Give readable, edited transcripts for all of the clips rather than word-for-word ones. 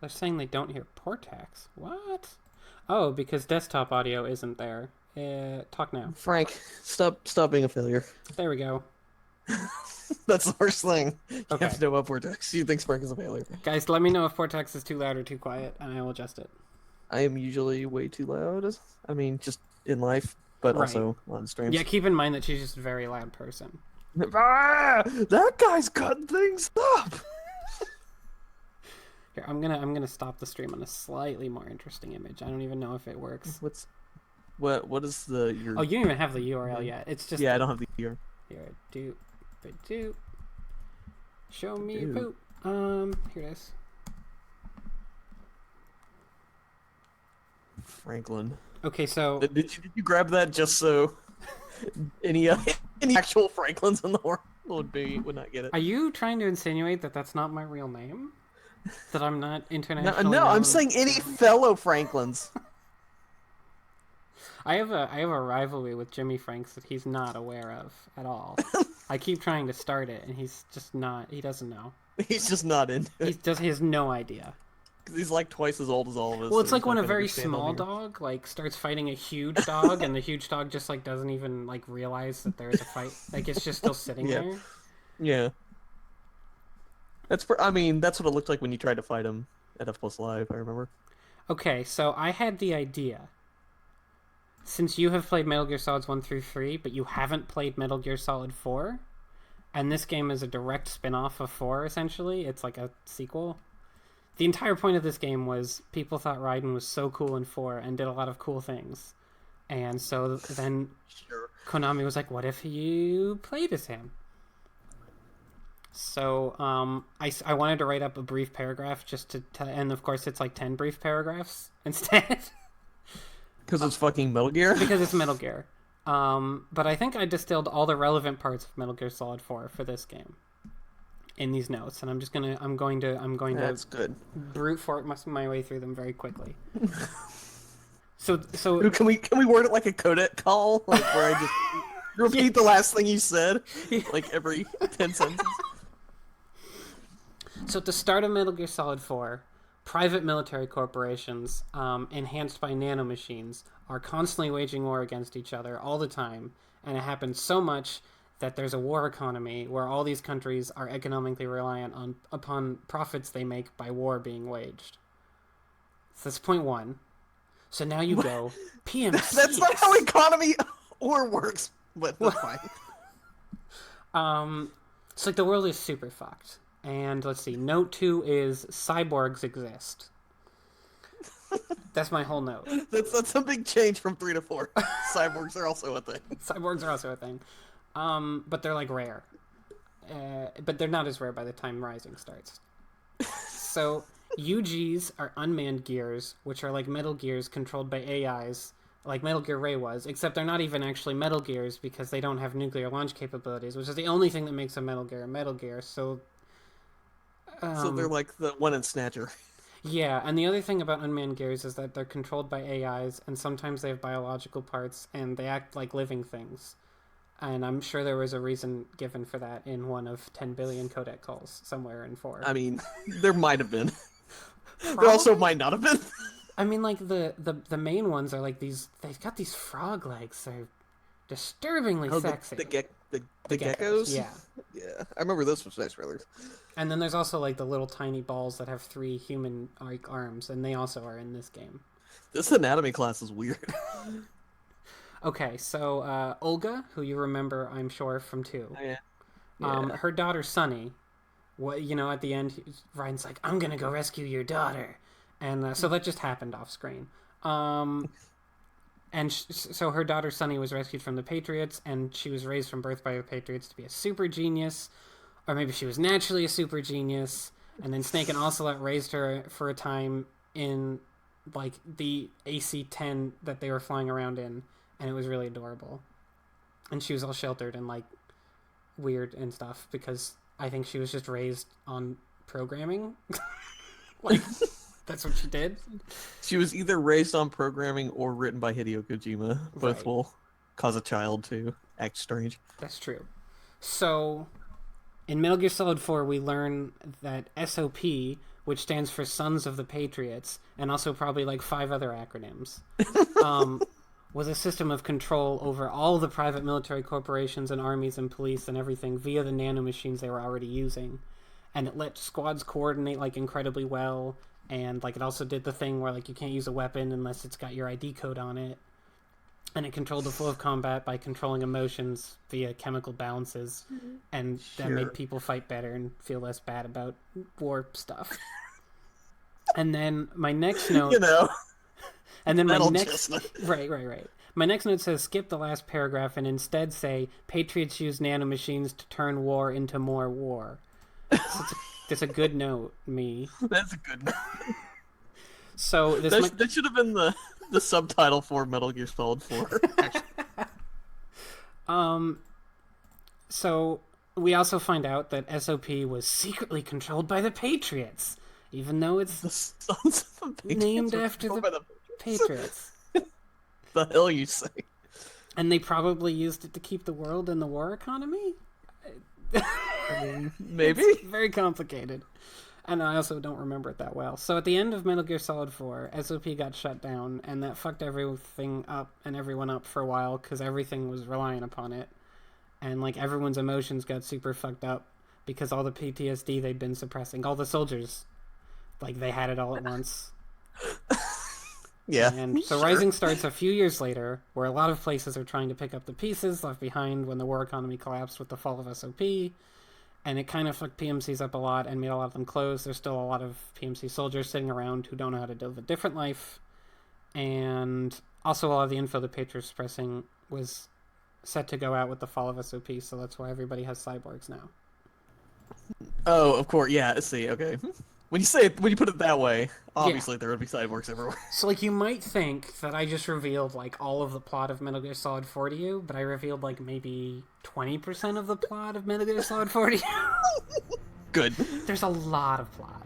They're saying they don't hear Portaxx. What? Oh, because desktop audio isn't there. Talk now. Frank, stop being a failure. There we go. That's the worst thing. You Okay. have to know about Portaxx. You think Frank is a failure. Guys, let me know if Portaxx is too loud or too quiet, and I will adjust it. I am usually way too loud. I mean, just in life, but Right. also on streams. Yeah, keep in mind that she's just a very loud person. Ah, that guy's cutting things up. Here, I'm gonna stop the stream on a slightly more interesting image. I don't even know if it works. What is your? Oh, you don't even have the URL yet. It's just I don't have the year. Here, do. Show me your Dude. poop. Here it is. Franklin. Okay, so Did you grab that just so any actual Franklins in the world would not get it? are you trying to insinuate that that's not my real name? That I'm not No, internationally no, known? I'm saying any fellow Franklins. I have a rivalry with Jimmy Franks that he's not aware of at all. I keep trying to start it, and he's just not. He doesn't know. He's just not into it. He has no idea. 'Cause he's like twice as old as all of us. Well, it's so like he's when not a gonna very understand small on here. dog like starts fighting a huge dog, and the huge dog just like doesn't even like realize that there is a fight. Like it's just still sitting Yeah. there. Yeah. I mean, that's what it looked like when you tried to fight him at F Plus Live, I remember. Okay, so I had the idea. Since you have played Metal Gear Solids 1 through 3, but you haven't played Metal Gear Solid 4, and this game is a direct spin-off of 4, essentially. It's like a sequel. The entire point of this game was people thought Raiden was so cool in 4 and did a lot of cool things. And so then Sure. Konami was like, what if you played as him? So I wanted to write up a brief paragraph just to and of course it's like 10 brief paragraphs instead. Because it's fucking Metal Gear? Because it's Metal Gear. But I think I distilled all the relevant parts of Metal Gear Solid 4 for this game in these notes, and I'm going to That's good. brute force my way through them very quickly. So Ooh, can we word it like a codec call? Like where I just repeat the last thing you said? Like every 10 sentences? So at the start of Metal Gear Solid 4, private military corporations, enhanced by nanomachines, are constantly waging war against each other all the time, and it happens so much that there's a war economy where all these countries are economically reliant upon profits they make by war being waged. So that's point one. So now you go PMC. That's not how economy or works, but that's fine. It's like the world is super fucked. And let's see, note 2 is cyborgs exist. That's my whole note. That's a big change from 3 to 4. Cyborgs are also a thing. Cyborgs are also a thing. But they're like rare. But they're not as rare by the time Rising starts. So UGs are unmanned gears, which are like Metal Gears controlled by AIs, like Metal Gear Ray was, except they're not even actually Metal Gears because they don't have nuclear launch capabilities, which is the only thing that makes a Metal Gear. So So they're like the one in Snatcher. yeah, and the other thing about unmanned gears is that they're controlled by AIs, and sometimes they have biological parts, and they act like living things. And I'm sure there was a reason given for that in one of 10 billion codec calls somewhere in 4. I mean, there might have been. There also might not have been. I mean, like, the main ones are like these... They've got these frog legs. They're disturbingly sexy. The The geckos? Yeah. Yeah, I remember those from Smash Brothers. And then there's also, like, the little tiny balls that have 3 human arms, and they also are in this game. This anatomy class is weird. Okay, so Olga, who you remember, I'm sure, from 2. Oh, yeah. Her daughter, Sunny, at the end, Ryan's like, I'm gonna go rescue your daughter. And so that just happened off screen. So her daughter, Sunny, was rescued from the Patriots, and she was raised from birth by the Patriots to be a super genius. Or maybe she was naturally a super genius. And then Snake and Ocelot raised her for a time in, like, the AC-10 that they were flying around in. And it was really adorable. And she was all sheltered and, like, weird and stuff because I think she was just raised on programming. Like, that's what she did. She was either raised on programming or written by Hideo Kojima. Both Right. will cause a child to act strange. That's true. So, in Metal Gear Solid 4, we learn that SOP, which stands for Sons of the Patriots, and also probably like 5 other acronyms, was a system of control over all the private military corporations and armies and police and everything via the nanomachines they were already using. And it let squads coordinate like incredibly well, and like it also did the thing where like you can't use a weapon unless it's got your ID code on it. And it controlled the flow of combat by controlling emotions via chemical balances, and that made people fight better and feel less bad about war stuff. And then my next note, and then my next right. My next note says skip the last paragraph and instead say Patriots use nanomachines to turn war into more war. So it's a good note, me. That's a good note. So that should have been the subtitle for Metal Gear Solid 4. So we also find out that SOP was secretly controlled by the Patriots, even though it's the Sons of the Patriots named after the Patriots. The hell you say? And they probably used it to keep the world in the war economy? I mean, maybe. It's very complicated. And I also don't remember it that well. So at the end of Metal Gear Solid 4, SOP got shut down, and that fucked everything up and everyone up for a while because everything was relying upon it. And like everyone's emotions got super fucked up because all the PTSD they'd been suppressing, all the soldiers, like they had it all at once. Yeah. And so Rising starts a few years later, where a lot of places are trying to pick up the pieces left behind when the war economy collapsed with the fall of SOP. And it kind of fucked PMCs up a lot and made a lot of them close. There's still a lot of PMC soldiers sitting around who don't know how to live a different life. And also a lot of the info the Patriots suppressing was set to go out with the fall of SOP, so that's why everybody has cyborgs now. Oh, of course. Yeah, see, okay. When you put it that way, obviously there would be cyborgs everywhere. So, like, you might think that I just revealed, like, all of the plot of Metal Gear Solid 4 to you, but I revealed, like, maybe 20% of the plot of Metal Gear Solid 4 to you. Good. There's a lot of plot.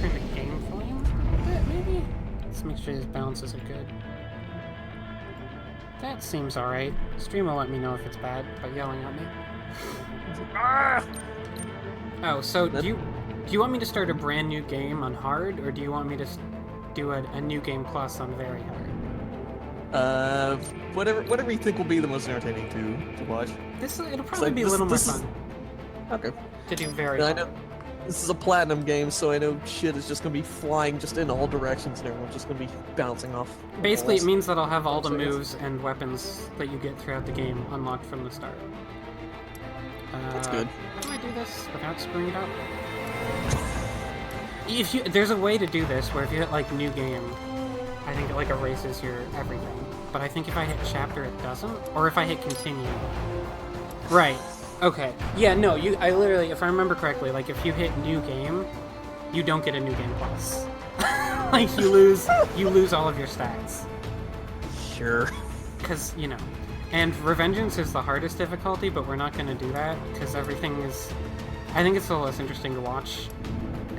Turn the game volume a bit, maybe? Let's make sure these balances are good. That seems alright. Stream will let me know if it's bad by yelling at me. Ah! Oh, so do you want me to start a brand new game on hard, or do you want me to do a new game plus on very hard? Whatever you think will be the most entertaining to watch. It'll probably be a little more fun. Okay. To do very hard. I know this is a platinum game, so I know shit is just gonna be flying just in all directions, and everyone's just gonna be bouncing off. Basically, it means that I'll have all the moves and weapons that you get throughout the game unlocked from the start. That's good. How do I do this without screwing it up? There's a way to do this where if you hit like new game, I think it like erases your everything. But I think if I hit chapter, it doesn't. Or if I hit continue. Right. Okay. Yeah. No. I literally, if I remember correctly, like if you hit new game, you don't get a new game plus. Like you lose all of your stats. Sure. Because And Revengeance is the hardest difficulty, but we're not going to do that, because everything is... I think it's a little less interesting to watch.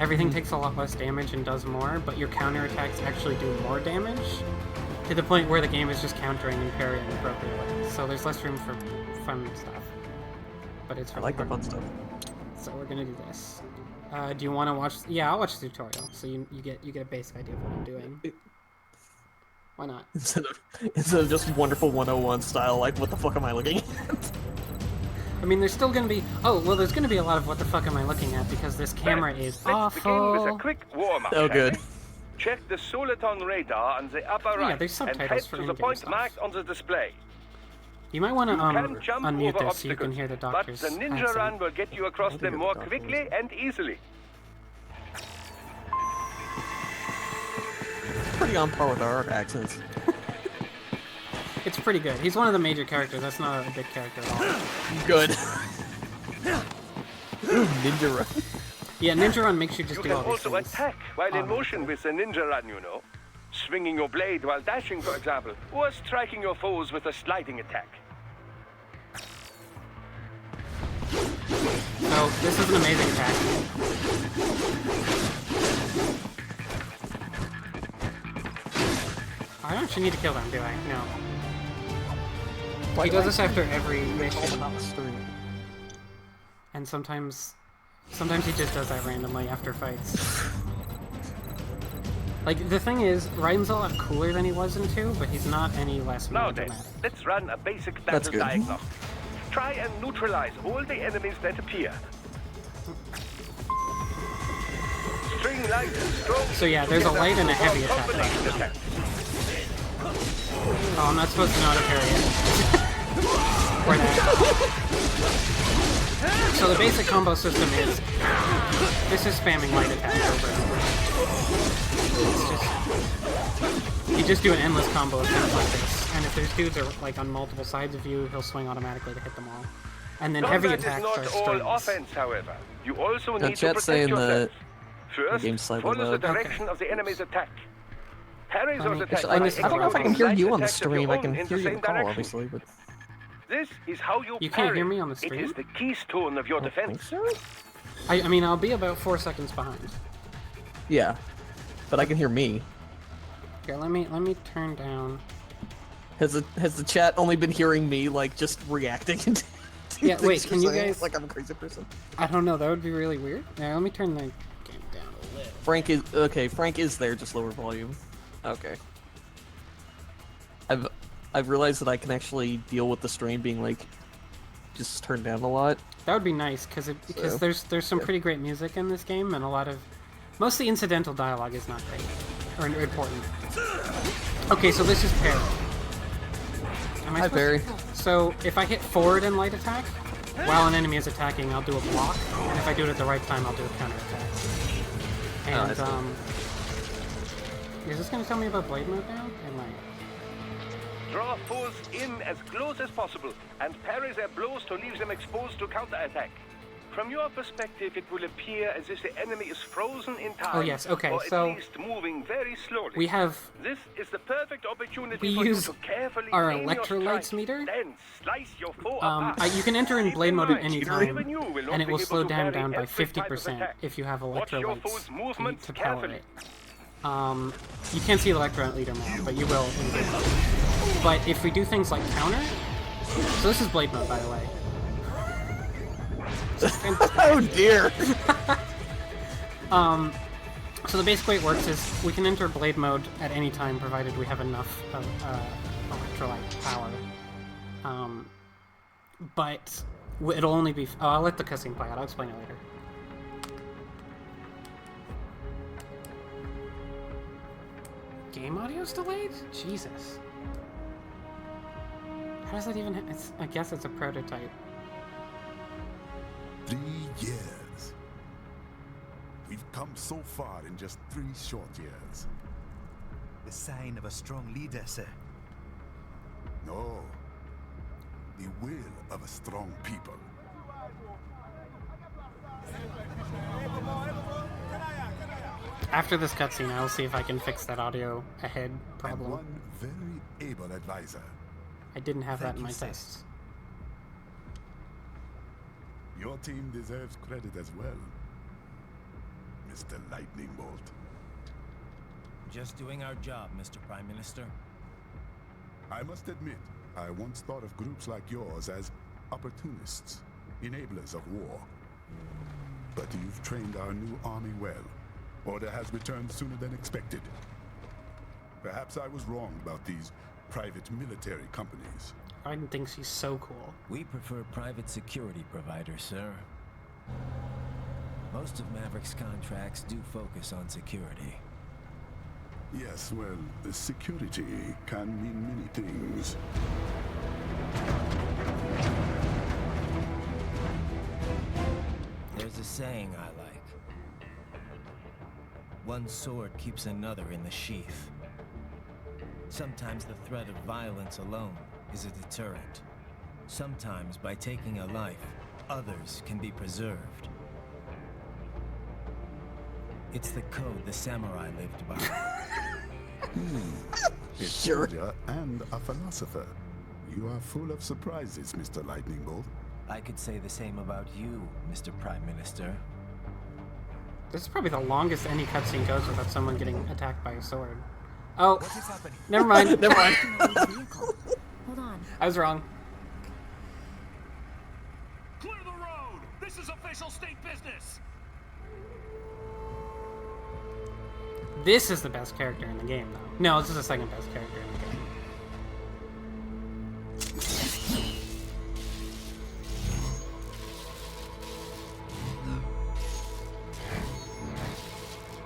Everything takes a lot less damage and does more, but your counterattacks actually do more damage, to the point where the game is just countering and parrying appropriately. So there's less room for fun stuff. But it's really the fun stuff. So we're going to do this. Do you want to watch... Yeah, I'll watch the tutorial, so you get a basic idea of what I'm doing. Why not? Instead of just wonderful 101 style, like, what the fuck am I looking at? I mean, there's still gonna be... Oh, well, there's gonna be a lot of what the fuck am I looking at, because this camera is awful. Let's begin with a quick warm-up. Oh, good. Check the Soliton radar on the upper right, there's subtitles and head for to the in-game point stuff. marked on the display. You might want to Jump unmute over this so you can obstacles, hear the but doctor's the ninja accent. run will get you across them more quickly and easily. Pretty on par with our accents. It's pretty good. He's one of the major characters. That's not a big character at all. Good. Ninja Run. Yeah, Ninja Run makes you just You do can all these also things. attack while in motion with the ninja run, Swinging your blade while dashing, for example, or striking your foes with a sliding attack. So, this is an amazing attack. I don't actually need to kill them, do I? No. He does this after every All mission, about the stream. and sometimes he just does that randomly after fights. Like, the thing is, Raiden's a lot cooler than he was in 2, but he's not any less Now then, melodramatic. let's run a basic That's battle good. diagnostic. Try and neutralize all the enemies that appear. String light and strong. So yeah, there's a light and a heavy attack. Combination attack. Oh, I'm not supposed to auto parry it. Or that. So the basic combo system is, this is spamming light attack over and over. You just do an endless combo of things like this. And if there's dudes are like on multiple sides of you, he'll swing automatically to hit them all. And then heavy Combat attacks is are not all strings. offense, however. You also Now, need to chat's protect saying yourself. the game's First, slightly follow the low. direction of the enemy's attack. Parry Let those me- attacks. I by don't I don't know if I can hear executing you on the attacks of your stream. I own can in hear the you in same the call, direction. obviously, but This is how you You parry. can't hear me on the It stream? is the keystone of your I think defense. so. I mean, I'll be about 4 seconds behind. Yeah, but I can hear me. Here, let me turn down. Has the chat only been hearing me like just reacting? To Yeah, things wait, you're can you saying, guys- like I'm a crazy person? I don't know, that would be really weird. Yeah, let me turn the game down a little. Frank is okay. Frank is there, just lower volume. Okay. I've realized that I can actually deal with the stream being like just turned down a lot. That would be nice, because So, there's some pretty great music in this game, and a lot of... Mostly incidental dialogue is not great. Or important. Okay, so this is parry. Am I Hi, supposed Barry. to- So, if I hit forward in light attack, while an enemy is attacking, I'll do a block, and if I do it at the right time, I'll do a counter attack. I And, see. is this going to tell me about blade mode now? Am I... Draw foes in as close as possible and parry their blows to leave them exposed to counterattack. From your perspective, it will appear as if the enemy is frozen in time. Oh, yes, okay, or so at least moving very slowly. We have... This is the perfect opportunity We for use you to carefully our aim your electrolytes strike, meter. Then slice your foe apart. You can enter in Keep blade mode at mind, any time, even you will not and it be will able slow to down parry by every type of 50% attack. if you have Watch your electrolytes foe's movements to power carefully. it. You can't see the electrolyte leader now, but you will in game. But if we do things like counter... So this is blade mode, by the way. Oh dear. So the basic way it works is we can enter blade mode at any time, provided we have enough of electrolyte power. But it'll only be... Oh, I'll let the cutscene play out. I'll explain it later. Game audio's delayed? Jesus. How does that even... I guess it's a prototype. 3 years. We've come so far in just 3 short years. The sign of a strong leader, sir. No. The will of a strong people. After this cutscene, I'll see if I can fix that audio ahead And problem. one very able advisor. I didn't have that Thank in you, my sir. tests. Your team deserves credit as well, Mr. Lightning Bolt. Just doing our job, Mr. Prime Minister. I must admit, I once thought of groups like yours as opportunists, enablers of war. But you've trained our new army well. Order has returned sooner than expected. Perhaps I was wrong about these private military companies. Raiden thinks he's so cool. We prefer private security providers, sir. Most of Maverick's contracts do focus on security. Yes, well, security can mean many things. There's a saying I like. One sword keeps another in the sheath. Sometimes the threat of violence alone is a deterrent. Sometimes by taking a life, others can be preserved. It's the code the samurai lived by. A soldier and a philosopher. You are full of surprises, Mr. Lightning Bolt. I could say the same about you, Mr. Prime Minister. This is probably the longest any cutscene goes without someone getting attacked by a sword. Oh, never mind. Never mind. Vehicle. Hold on. I was wrong. This is official state business. This is the best character in the game, though. No, this is the second best character in the game.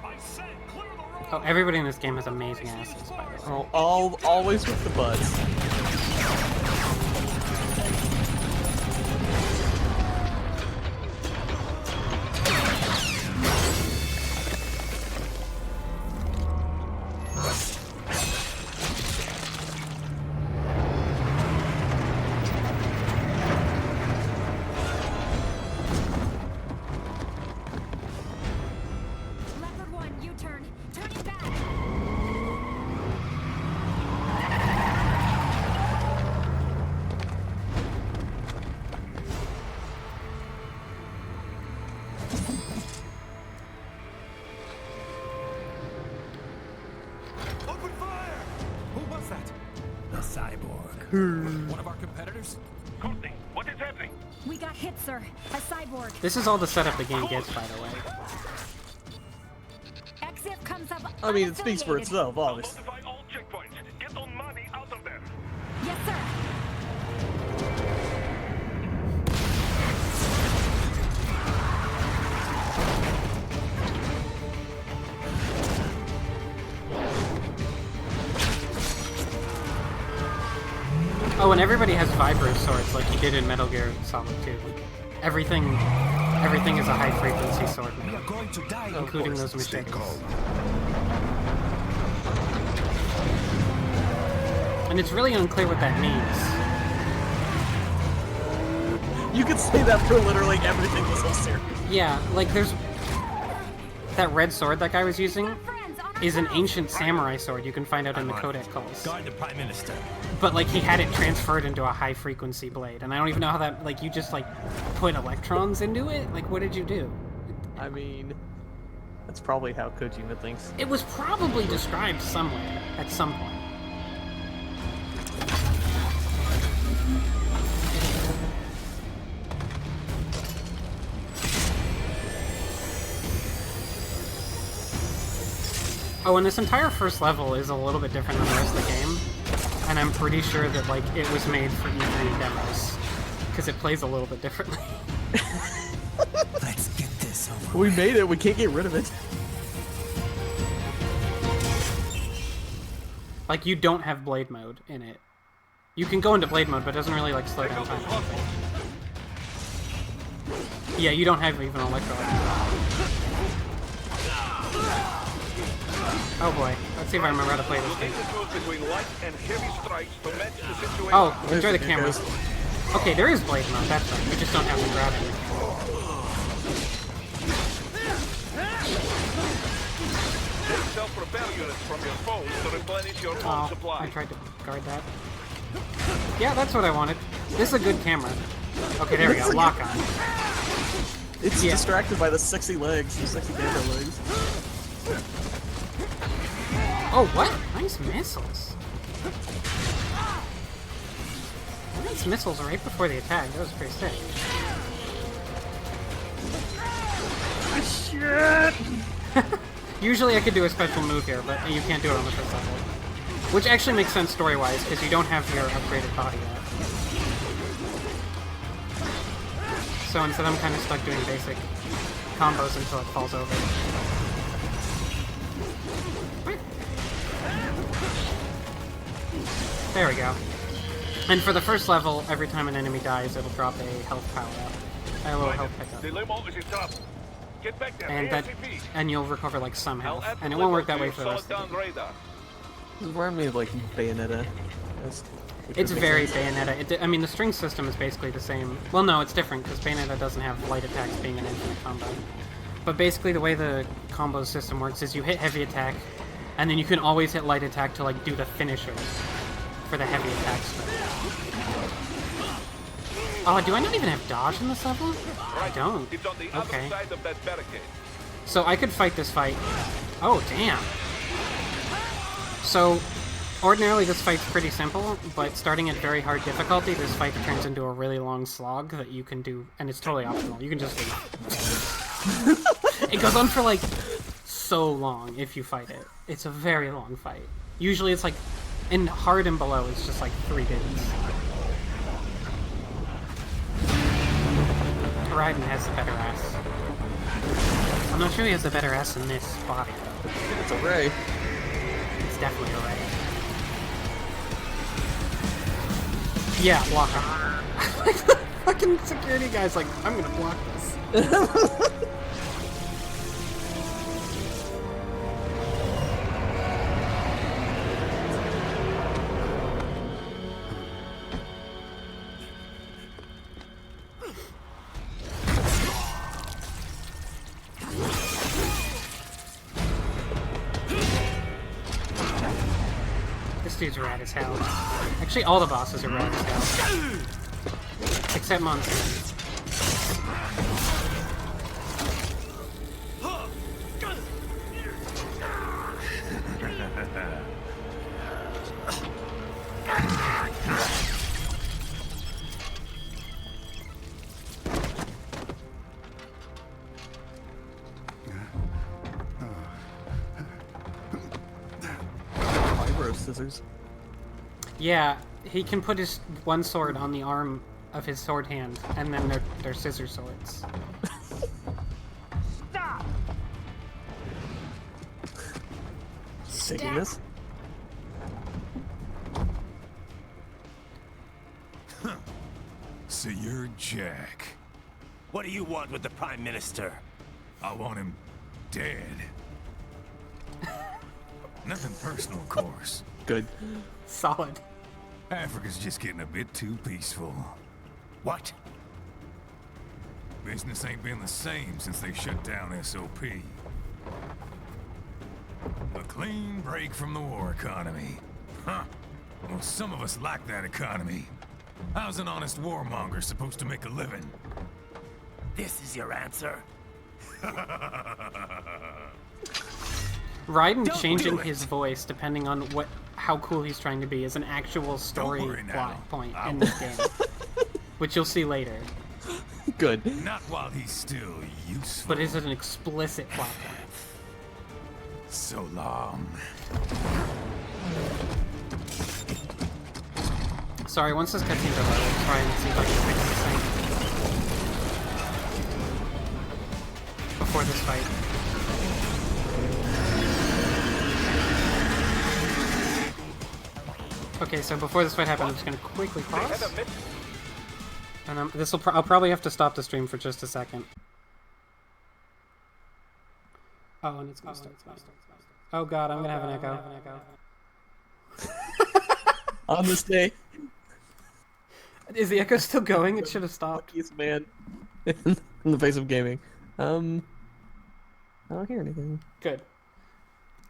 I said clear the road. Oh, everybody in this game has amazing asses, by the way. Oh, always with the butts. Leopard 1, U-turn. Turning back. Open fire. Who was that? The cyborg. One of our competitors. Courtney, what is happening? We got hit, sir. A cyborg. This is all the setup the game gets, by the way. Exif comes up. I mean, it speaks for unaffiliated. itself, obviously. Notify all checkpoints. Get on money out of there. Yes, sir. Oh, and everybody has vibro swords like you did in Metal Gear Solid 2. Everything is a high-frequency sword We now, are going to die. including those Stay machetes. calm. And it's really unclear what that means. You could say that for literally everything was so serious. Yeah, like there's... That red sword that guy was using Friends, on our is an side. ancient samurai sword you can find out in the Codex calls. Guard the Prime Minister. But like he had it transferred into a high frequency blade, and I don't even know how that, like, you just like put electrons into it? Like, what did you do? I mean, that's probably how Kojima thinks. It was probably described somewhere at some point. Oh, and this entire first level is a little bit different than the rest of the game, and I'm pretty sure that like it was made for E3 demos because it plays a little bit differently. Let's get this over. We made it. We can't get rid of it. Like, you don't have blade mode in it. You can go into blade mode, but it doesn't really like slow down time. Yeah, you don't have even electro. Oh boy, let's see if I remember how to play this game. Choose between light and heavy strikes to match the situation. Oh, enjoy the Here camera. goes. Okay, there is blade mode, that's right. You just don't have the gravity. Take self-repair units from your foes to replenish your own Oh, supply. I tried to guard that. Yeah, that's what I wanted. This is a good camera. Okay, there we go, lock on. It's Yeah. distracted by the sexy legs, the sexy panda legs. Oh, what? Nice missiles. Nice missiles right before the attack. That was pretty sick. Shit! Usually I could do a special move here, but you can't do it on the first level. Which actually makes sense story-wise, because you don't have your upgraded body yet. So instead I'm kind of stuck doing basic combos until it falls over. There we go. And for the first level, every time an enemy dies, it'll drop a health power-up. A little health pickup. The limo is in trouble. Get back there, And that, ASAP. and you'll recover like some I'll health. add the And it won't limo work that to way your for the rest of solid the down game. radar. This is where I made like Bayonetta. It's very Bayonetta. I mean, the string system is basically the same. Well, no, it's different because Bayonetta doesn't have light attacks being an infinite combo. But basically, the way the combo system works is you hit heavy attack, and then you can always hit light attack to like do the finisher for the heavy attacks. Oh, do I not even have dodge in this level? I don't. It's on the Okay. other side of that barricade. So I could fight this fight. Oh, damn. So Ordinarily, this fight's pretty simple, but starting at very hard difficulty, this fight turns into a really long slog that you can do, and it's totally optional. You can just leave. It goes on for, like, so long if you fight it. It's a very long fight. Usually it's, like, in hard and below, it's just, like, 3 dudes. Raiden has the better ass. I'm not sure he has the better ass in this body, though. It's a Ray. It's definitely a Ray. Yeah, block him. Like the fucking security guy's like, I'm gonna block this. This dude's rad as hell. Actually, all the bosses are rad as hell. Except Monster. Scissors. Yeah, he can put his one sword on the arm of his sword hand, and then they're scissor swords. Stop! Taking this? So you're Jack. What do you want with the Prime Minister? I want him dead. Nothing personal, of course. Good. Solid. Africa's just getting a bit too peaceful. What? Business ain't been the same since they shut down SOP. A clean break from the war economy. Huh. Well, some of us like that economy. How's an honest warmonger supposed to make a living? This is your answer? Raiden Don't changing do it. his voice depending on how cool he's trying to be is an actual story worry now. plot point in this game, which you'll see later. Good. Not while he's still useful. But is it an explicit plot point? So long. Sorry, once this cutscene's over, I'll try and see if I can fix this thing before this fight. Okay, so before this fight happens, I'm just gonna quickly pause. And I'll probably have to stop the stream for just a second. Oh, and it's gonna start. Oh god, I'm gonna have an echo. On this day. Is the echo still going? It should have stopped. Luckiest man in the face of gaming. I don't hear anything. Good.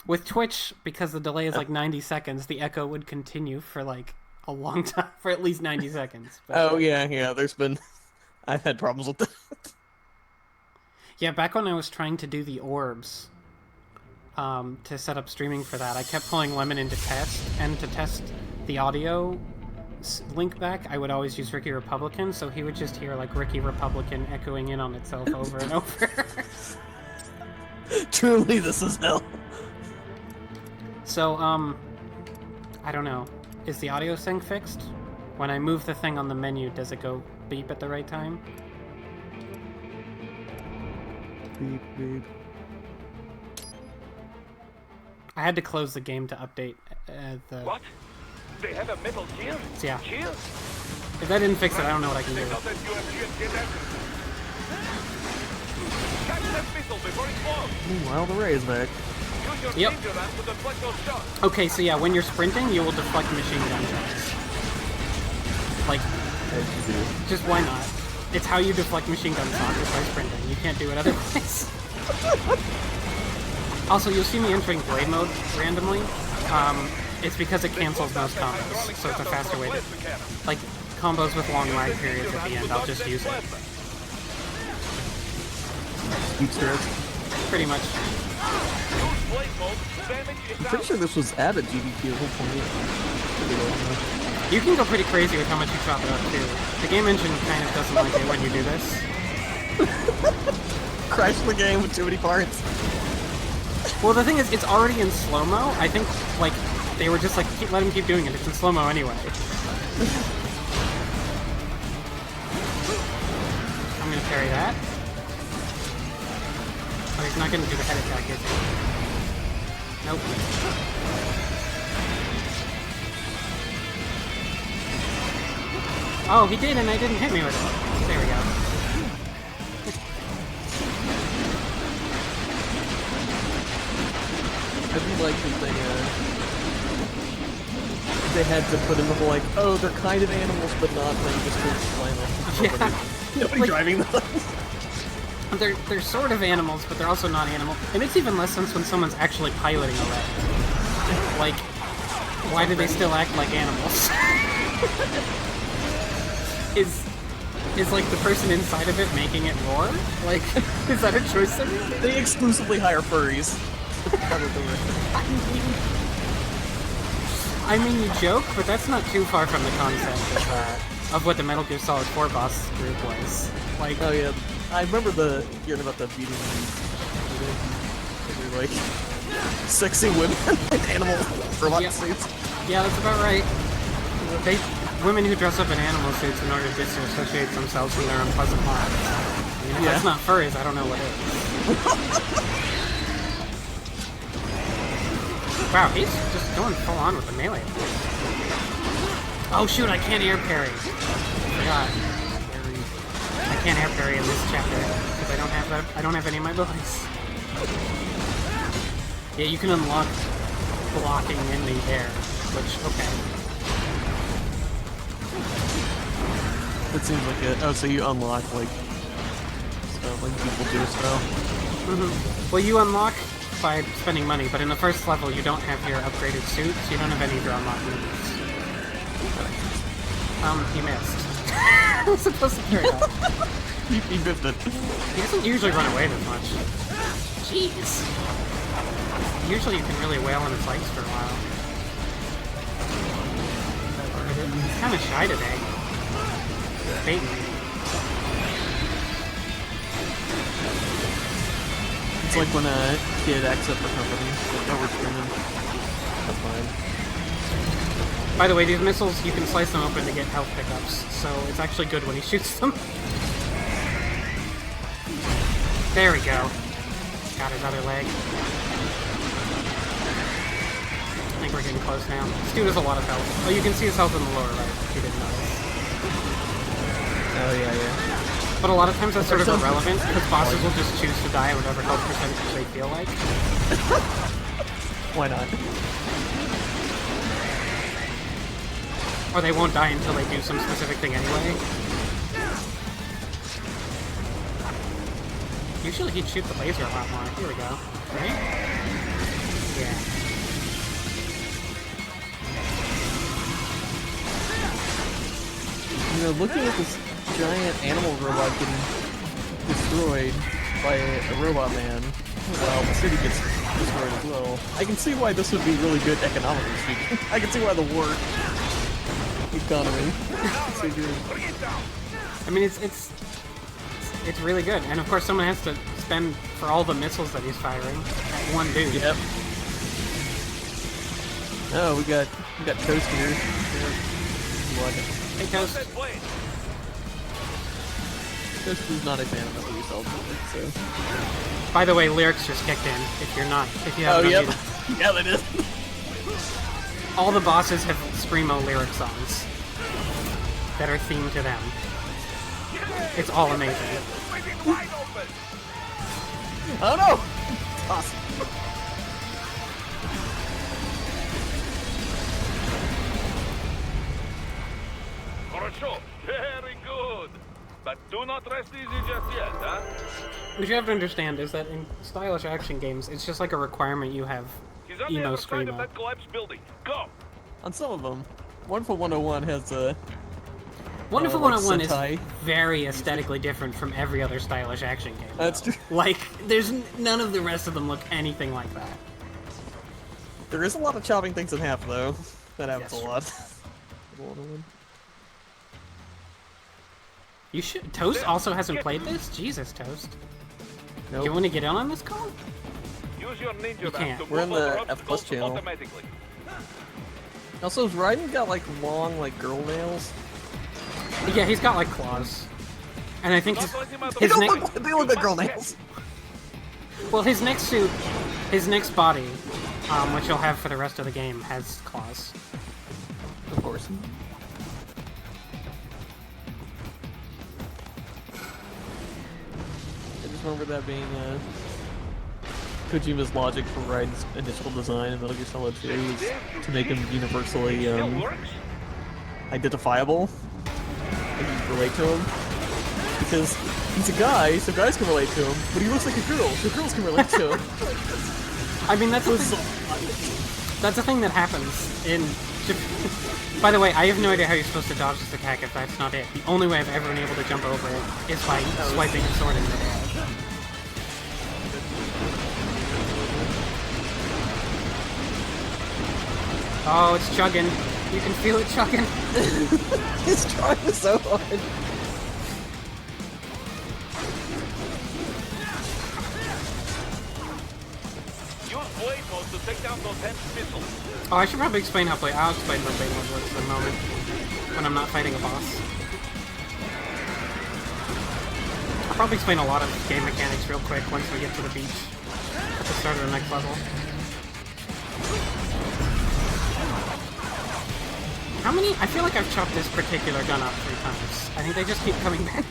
With Twitch, because the delay is like 90 seconds, the echo would continue for like a long time, for at least 90 seconds. But, Oh yeah, there's been... I've had problems with that. yeah, back when I was trying to do the orbs, to set up streaming for that, I kept pulling Lemon into test, and to test the audio link back, I would always use Ricky Republican, so he would just hear like Ricky Republican echoing in on itself over and over. Truly, this is hell. So, I don't know. Is the audio sync fixed? When I move the thing on the menu, does it go beep at the right time? Beep, beep. I had to close the game to update the... What? They have a metal gear? Yeah. Gear? If that didn't fix it, I don't know what I can do. Not that you have gear catch that missile before it falls. Meanwhile, the Ray's back. Use your Yep. danger lamp to deflect your shot. Okay, so yeah, when you're sprinting, you will deflect machine gun shots. Like, just why not? It's how you deflect machine gun shots, is by sprinting. You can't do it otherwise. Also, you'll see me entering Blade mode randomly. It's because it cancels most combos, so it's a faster way to... Like, combos with long lag periods at the end, I'll just use it. Easter egg. Pretty much. Use blade mode Damage is I'm pretty out. sure this was at a GDQ at one point. You can go pretty crazy with how much you chop it up too. The game engine kind of doesn't like it when you do this. Crash the game with too many parts. Well, the thing is, it's already in slow-mo. I think, like, they were just like, let him keep doing it. It's in slow-mo anyway. I'm gonna parry that. Oh, he's not gonna do the head attack, is he? Nope. Oh, he did, and they didn't hit me with it. There we go. I do like that they had to put in the whole like, oh, they're kind of animals, but not. Then just flying off. Yeah. Nobody Like- driving them. They're sort of animals, but they're also not animal. It makes even less sense when someone's actually piloting a wreck. Like, why do they still act like animals? Is like the person inside of it making it roar? Like, is that a choice they're making? They exclusively hire furries. I mean, you joke, but that's not too far from the concept of what the Metal Gear Solid 4 boss group was. Like, Oh yeah, I remember hearing about the beating. They're like sexy women in animal robot Yeah. suits. yeah, that's about right. Women who dress up in animal suits in order to disassociate themselves from their unpleasant lives. I mean, if Yeah. that's not furries, I don't know what is. Wow, he's just going full on with the melee. Oh shoot, I can't air parry. I forgot. I can't air parry in this chapter because I don't have that. I don't have any of my abilities. Yeah, you can unlock blocking in the air, which okay. It seems like it. Oh, so you unlock like stuff like people do stuff. Well, you unlock by spending money, but in the first level you don't have your upgraded suit, so you don't have any of your unlocked moves. He missed. I was supposed to carry that. He biffed it. He doesn't usually run away that much. Jeez. Usually you can really wail on his legs for a while. He's kind of shy today. Baiting me. It's like when a kid acts up for company. Like, oh, we're screaming. That's fine. By the way, these missiles, you can slice them open to get health pickups, so it's actually good when he shoots them. There we go. Got his other leg. I think we're getting close now. This dude has a lot of health. Oh, you can see his health in the lower right, if you didn't notice. Oh yeah. But a lot of times that's sort of irrelevant, because bosses will just choose to die at whatever health percentage they feel like. Why not? Or they won't die until they do some specific thing anyway. Usually he'd shoot the laser a lot more. Here we go. Right? Yeah. You know, looking at this giant animal robot getting destroyed by a robot man, while the city gets destroyed as well, I can see why this would be really good economically speaking. I can see why the war economy is so good. I mean, it's really good. And of course someone has to spend for all the missiles that he's firing at one dude. Yep. Oh, we got Toast here. What? Hey, Toast. Toast is not a fan of Metal Gear Solid, so. By the way, lyrics just kicked in. If you Oh, haven't yep. unmuted. Yeah, they did. All the bosses have Screamo lyric songs that are themed to them. It's all amazing. Oh no! Awesome. Хорошо. Very good. But do not rest easy just yet, huh? What you have to understand is that in stylish action games, it's just like a requirement you have He's on the emo other side of Screamo. that collapsed building. Go! On some of them, Wonderful 101 has a. Wonderful like 101 Sentai. is very aesthetically different from every other stylish action game. That's though. true. Like, there's none of the rest of them look anything like that. There is a lot of chopping things in half, though. That happens Yes. a lot. You should. Toast also hasn't played this? Jesus, Toast. Do you Nope. want to get in on this call? Use your ninja You dash can't. to We're in move the over F+ obstacles channel. automatically. Also, has Raiden got like long, like girl nails? Yeah, he's got like claws. And I think Not let him out of his the They neck. look, they look like girl nails. Well, his next suit, his next body, which you'll have for the rest of the game, has claws. Of course. I just remember that being Kojima's logic for Raiden's initial design in Metal Gear Solid 2 is to make him universally Still works. identifiable and you can relate to him. Because he's a guy, so guys can relate to him, but he looks like a girl, so girls can relate to him. I mean, that's a thing that happens in. By the way, I have no idea how you're supposed to dodge this attack if that's not it. The only way I've ever been able to jump over it is by swiping a sword in midair. Oh, it's chugging. You can feel it chugging. He's trying so hard. Use blade mode to take down those heavy missiles. Oh, I should probably explain how I'll explain how blade mode works in a moment when I'm not fighting a boss. I'll probably explain a lot of game mechanics real quick once we get to the beach at the start of the next level. How many? I feel like I've chopped this particular gun up 3 times. I think they just keep coming back.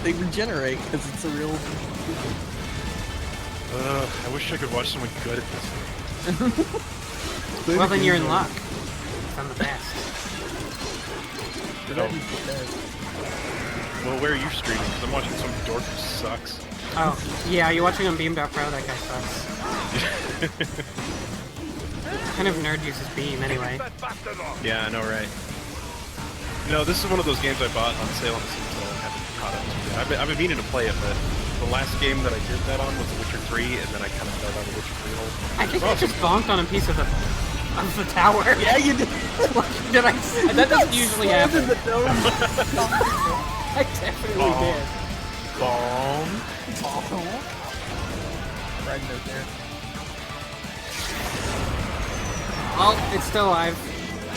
They regenerate because it's a real. I wish I could watch someone good at this. Well, then you're in luck. I'm the best. Well, where are you streaming? Because I'm watching some dork who sucks. Oh, yeah, you're watching on Beam.pro? That guy sucks. What kind of nerd uses Beam, anyway? Yeah, I know, right? No, this is one of those games I bought on sale on the Steam sale and haven't caught up to yet. I've been meaning to play it, but the last game that I did that on was The Witcher 3, and then I kind of fell down the Witcher 3 hole. I think I just bonked on a piece of the tower. Yeah, you did. Did I? That doesn't usually happen. The dome. I definitely did. Bomb. Right note there. Oh, it's still alive.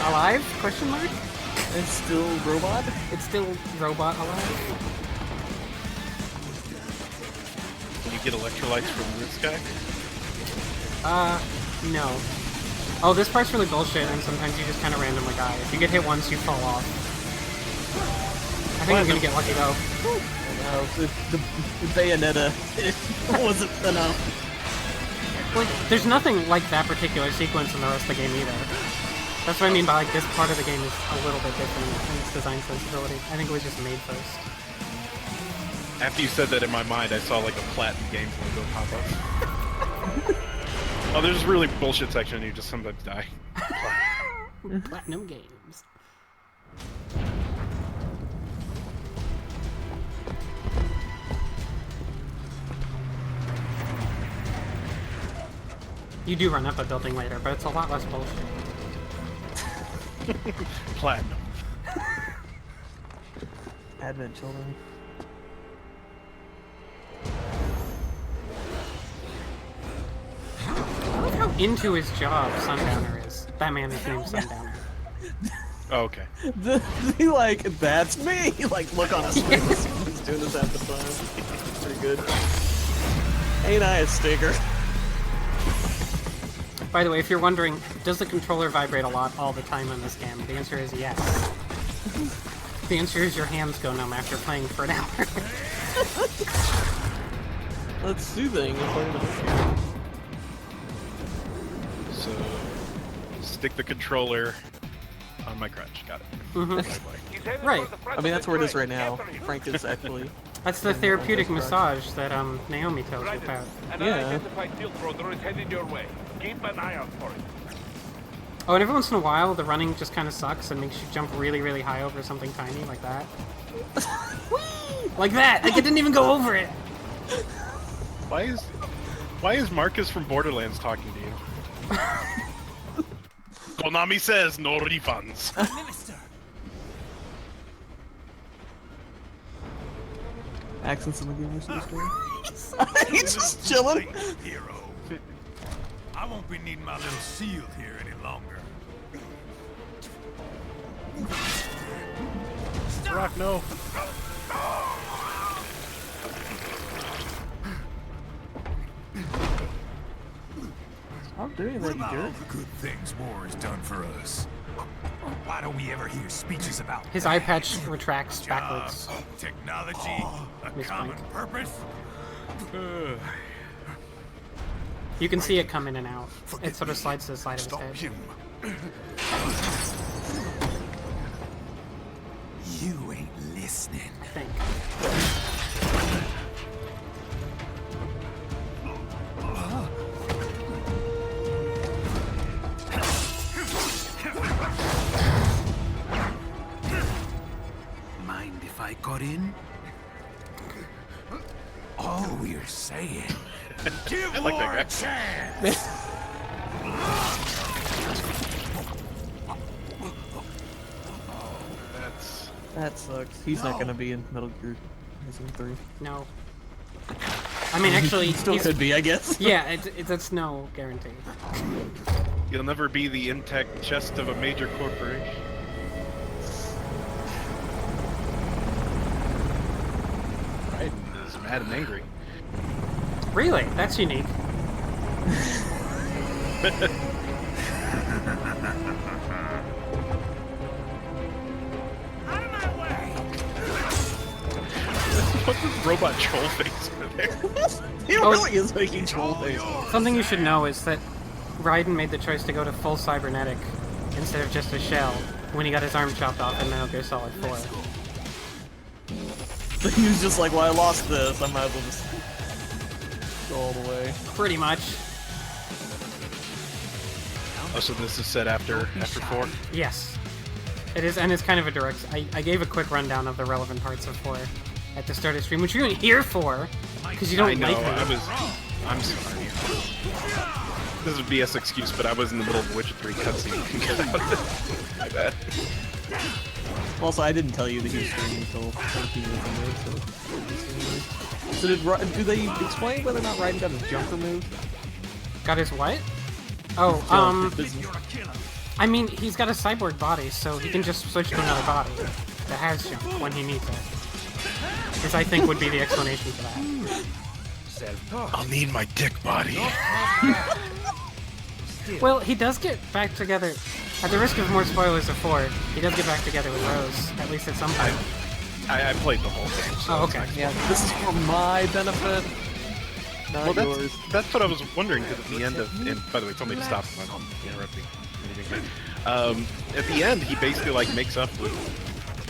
Alive? Question mark? It's still robot? It's still robot alive. Can you get electrolytes from this guy? No. Oh, this part's really bullshit, and sometimes you just kind of randomly die. If you get hit once, you fall off. I think I'm gonna get lucky though. No, the Bayonetta wasn't enough. Like, there's nothing like that particular sequence in the rest of the game either. That's what I mean by like this part of the game is a little bit different in its design sensibility. I think it was just made first. After you said that in my mind, I saw like a Platinum Games logo pop up. Oh, there's this really bullshit section and you just sometimes die. Platinum Games. You do run up a building later, but it's a lot less bullshit. Platinum. Advent children. I love how into his job Sundowner is. That man is named Sundowner. Oh, okay. He like, that's me! Like, look on his face. He's doing this half the time. It's pretty good. Ain't I a stinker? By the way, if you're wondering, does the controller vibrate a lot all the time on this game? The answer is yes. The answer is your hands go numb after playing for an hour. That's soothing according to this game. So, stick the controller on my crutch. Got it. Right. I mean, that's where it is right now. Frank is actually... That's the therapeutic massage that Naomi tells you about. An Yeah. unidentified field rotor is headed your way. Keep an eye out for it. Oh, and every once in a while, the running just kind of sucks and makes you jump really, really high over something tiny, like that. Like that! Like, it didn't even go over it! Why is Marcus from Borderlands talking to you? Konami says no refunds. Minister. Accents in the game are so He's just chilling. Hero. I won't be needing my little shield here any longer. Rock, no. I'm doing What that, you about all jerk. the good things war has done for us? Why don't we ever hear speeches about His eye patch retracts backwards. jobs, technology, a Miss common Frank. purpose? You can see it come in and out. It sort of slides to the side of his head. him. You ain't listening. I think. Mind if I got in? All we're saying. Give I like war that a chance! That's That sucks. He's not gonna be in Metal Gear Rising 3. No. I mean, actually, Still he's- could be, I guess. Yeah, that's no guarantee. you'll never be the intact chest of a major corporation. Raiden is mad and angry. Really? That's unique. Out of my way! What's this robot troll face over there? He really is making troll faces. Something you should know is that Raiden made the choice to go to full cybernetic instead of just a shell when he got his arm chopped off in Metal Gear Solid 4. So he was just like, well, I lost this. I might as well just go all the way. Pretty much. Oh, so this is set after 4? Yes. It is, and it's kind of a direct... I gave a quick rundown of the relevant parts of 4 at the start of the stream, which you're here for, because you don't I know, like me. I'm sorry. This is a BS excuse, but I was in the middle of Witcher 3 cutscene. My bad. Also, I didn't tell you that he was streaming until 14 minutes ago, so... do they explain whether or not Raiden got his jump removed? Got his what? Oh, I mean, he's got a cyborg body, so he can just switch to another body that has jump when he needs it. Because I think would be the explanation for that. I'll need my dick body. Well, he does get back together. At the risk of more spoilers of 4, he does get back together with Rose, at least at some point. I played the whole game. So Oh, okay. Yeah, this is for my benefit, not Well, yours. that's what I was wondering, because at the end of... And by the way, tell me to stop if I'm interrupting anything. At the end, he basically, like, makes up with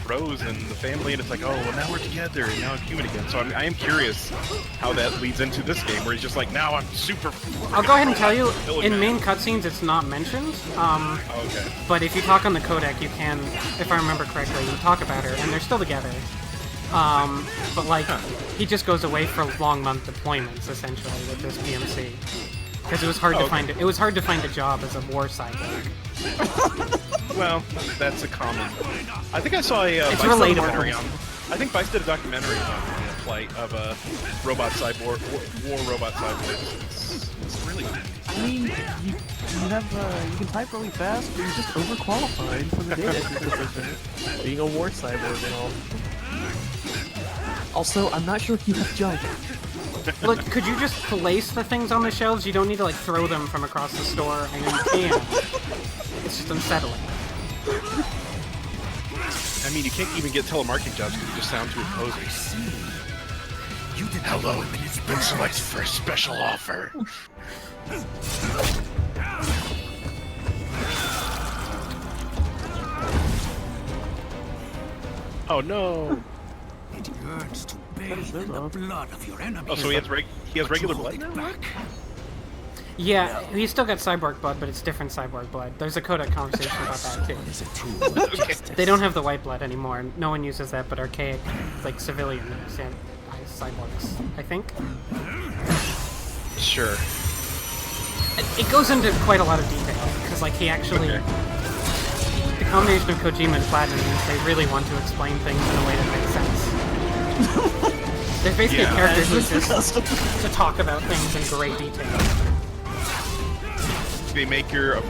Rose and the family, and it's like, oh, well, now we're together, and now I'm human again. So I am curious how that leads into this game, where he's just like, now I'm super... I'll go ahead and tell you, in main cutscenes it's not mentioned, Okay. but if you talk on the codec, you can, if I remember correctly, you talk about her, and they're still together. But like, he just goes away for long month deployments, essentially, with this PMC. Because it was hard to find it was hard to find a job as a war cyborg. Well, that's a common... I think I saw a... It's Vice relatable. documentary on... I think Vice did a documentary on the plight of a robot cyborg, war robot cyborg. It's really... I mean, you have, you can type really fast, but you're just overqualified for the data entry position. Being a war cyborg and all. Also, I'm not sure if you have jump. Look, could you just place the things on the shelves? You don't need to like throw them from across the store. I know you can. It's just unsettling. I mean, you can't even get telemarketing jobs because you just sound too imposing. Hello, you've been selected for a special offer. Oh no! It yearns to bathe in the blood of your enemies. Oh, so he has regular blood now? Yeah, he's still got cyborg blood, but it's different cyborg blood. There's a codec conversation about that too. Is a tool of justice. They don't have the white blood anymore. No one uses that, but archaic, like civilian cyborgs, I think. Sure. It goes into quite a lot of detail, because, like, he actually... Okay. The combination of Kojima and Platinum means they really want to explain things in a way that makes sense. They're basically characters who just to talk about things in great detail. The maker of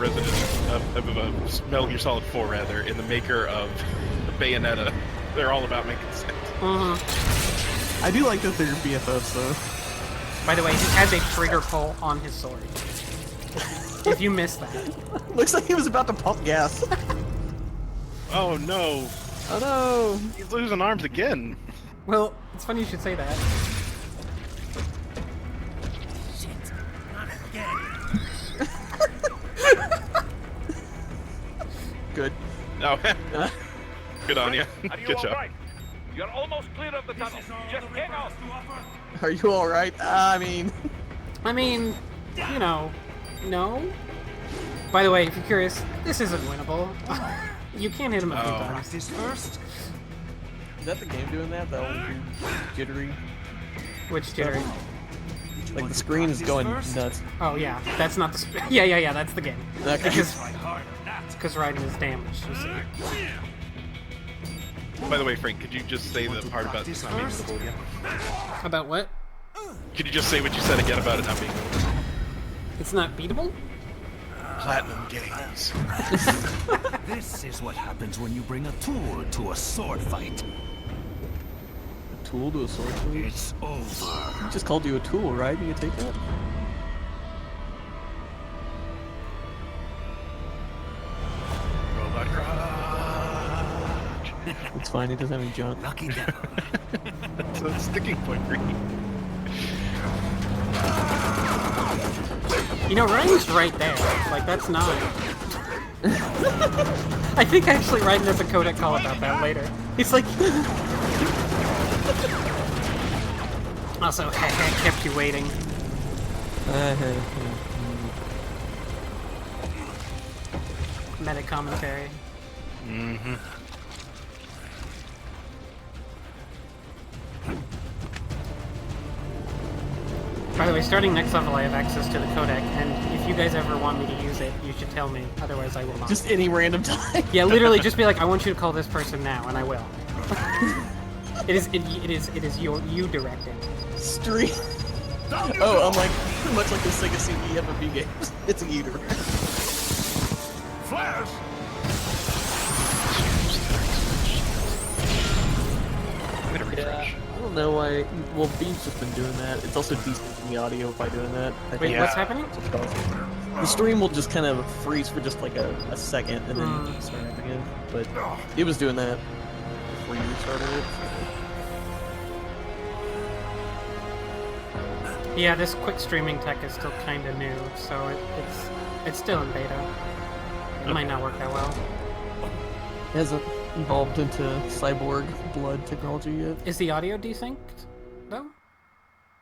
Metal Gear Solid 4, rather, and the maker of Bayonetta, they're all about making sense. I do like that they're BFFs, though. By the way, he has a trigger pull on his sword. If you missed that. Looks like he was about to pump gas. Oh no! Oh no! He's losing arms again! Well, it's funny you should say that. Shit, not again. Good. No. Good on you. Are you Good all job. right? You're almost clear of the tunnel. Just hang on. Are you alright? I mean, you know, no. By the way, if you're curious, this isn't winnable. You can't hit him a few times. Practice first. is that the game doing that? That old weird jittery? Which jittery? Like the screen is going Practice first? nuts. Oh yeah, that's not the. Yeah, that's the game. Okay. Because Raiden is damaged. You see. By the way, Frank, could you just say the part about it's not being winnable again? About what? Could you just say what you said again about it not being winnable? It's not beatable? Platinum Games. This is what happens when you bring a tool to a sword fight. A tool to a sword fight? It's over. He just called you a tool, right? You take that? Robot Garage. It's fine, he doesn't have any junk. Lucky devil. That's a sticking point for you. You know, Raiden's right there. Like, that's not... I think actually Raiden has a codec call about that later. He's like... Also, kept you waiting. Meta commentary. Mm-hmm. By the way, starting next level I have access to the codec, and if you guys ever want me to use it, you should tell me, otherwise I will not. Just any random time. Yeah, literally just be like, I want you to call this person now, and I will. It is you directing. Stream. Oh, I'm like, pretty much like the Sega CD FMV games. It's a you directing. Flash! Yeah, I don't know why. Well, Beam's just been doing that. It's also decent in the audio by doing that. I Wait, think what's happening? the stream will just kind of freeze for just like a second and then start up again. But it was doing that before you restarted it. Yeah, this quick streaming tech is still kind of new, so it's still in beta. It might not work that well. It hasn't evolved into cyborg blood technology yet. Is the audio desynced, though?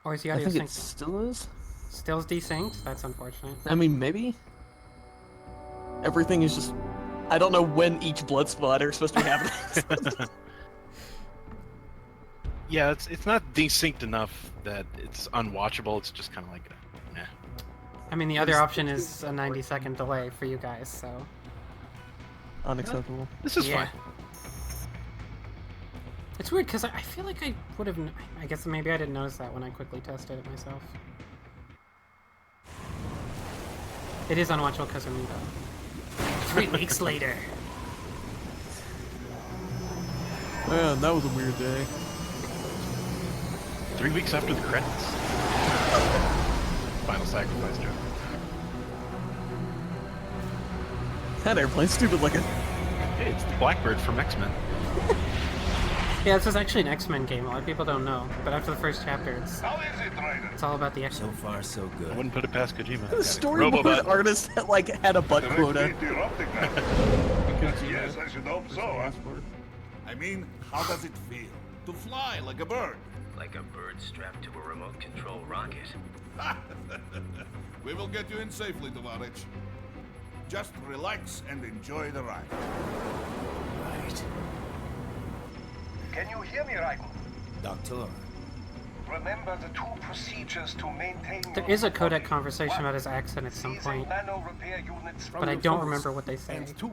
Or is the I audio think synced? it still is. Still desynced? That's unfortunate. I mean, maybe. Everything is just. I don't know when each blood splatter is supposed to be happening. Yeah, it's not desynced enough that it's unwatchable. It's just kind of like, nah. I mean, the other option is a 90-second delay for you guys, so... Unacceptable. This is fine. It's weird, because I feel like I would have... I guess maybe I didn't notice that when I quickly tested it myself. It is unwatchable because of me, though. 3 weeks later. Man, that was a weird day. 3 weeks after the credits. Final sacrifice joke. That airplane's stupid looking. Hey, it's the Blackbird from X-Men. Yeah, this is actually an X-Men game. A lot of people don't know, but after the first chapter, it's all about the X-Men. So far, so good. I wouldn't put it past Kojima. The storyboard artist that like had a butt quota. Yes, I should hope so. Huh? I mean, how does it feel to fly like a bird? Like a bird strapped to a remote control rocket. We will get you in safely, Tovarich. Just relax and enjoy the ride. Right. Can you hear me, Raiden? Doctor, Remember the two procedures to maintain There your is a codec body. conversation about his accent at some point, but I don't remember what they say. And 2,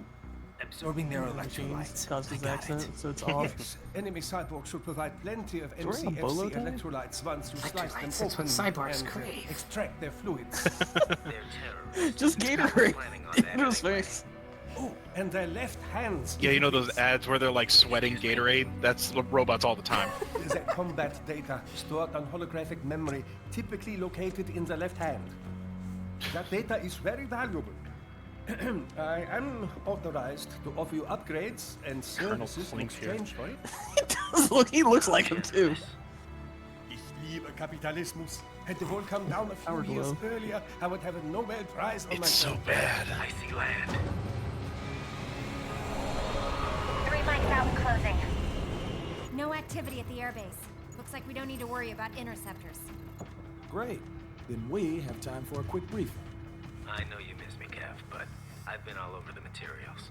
absorbing their electrolytes. Caused his accent, so it's off. Yes, enemy cyborgs should provide plenty of Is he wearing a bolo MCFC tie? electrolytes once you slice them Electrolytes, it's what open cyborgs and crave. extract their fluids. They're terrorists. Just Gatorade Planning on in that his anyway. face. Oh, and their left hands. Yeah, you know those ads where they're like sweating Gatorade? That's the robots all the time. The combat data stored on holographic memory, typically located in the left hand. That data is very valuable. I am authorized to offer you upgrades and services in Flink here. exchange for it. He looks like him too. Ich liebe Kapitalismus. Had the world come down a few Power years glow. earlier, I would have a Nobel Prize on my It's so back. bad. I see land. 3 mics out closing. No activity at the airbase. Looks like we don't need to worry about interceptors. Great. Then we have time for a quick briefing. I know you miss me, Kev, but I've been all over the materials.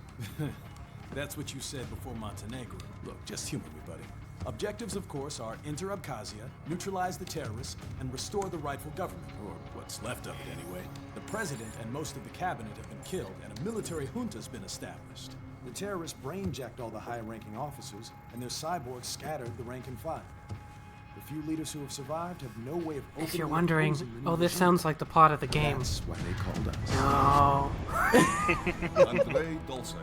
That's what you said before Montenegro. Look, just humor me, buddy. Objectives, of course, are enter Abkhazia, neutralize the terrorists, and restore the rightful government, or what's left of it anyway. The president and most of the cabinet have been killed, and a military junta's been established. The terrorists brain-jacked all the high-ranking officers, and their cyborgs scattered the rank and file. The few leaders who have survived have no way of If you're openly wondering, opposing the new oh, this regime. sounds like the plot of the game. That's why they called us. No. Andrei Dolcev,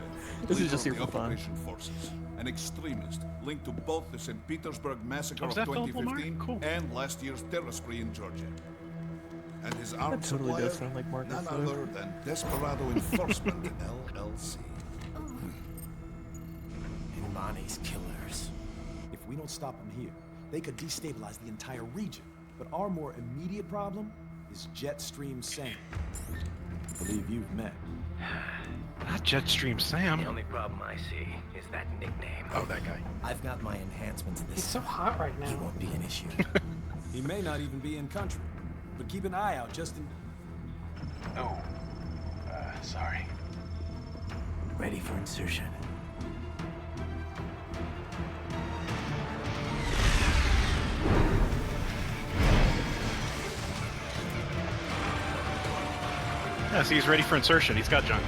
This is leader just of here the for fun. Operation Forces, an extremist linked to both the St. Petersburg massacre Oh, is of that Philip Lamar? 2015 Cool. and last year's terror spree in Georgia. And his armed totally supplier, does sound like Marcus, none though. other than Desperado Enforcement LLC. Bonnie's killers. If we don't stop them here, they could destabilize the entire region. But our more immediate problem is Jetstream Sam. I believe you've met. Not Jetstream Sam. The only problem I see is that nickname. Oh, that guy. I've got my enhancements this He's so time. hot right He now. won't be an issue. He may not even be in country, but keep an eye out just in... Oh, sorry. Ready for insertion. Yeah, see, he's ready for insertion. He's got junk.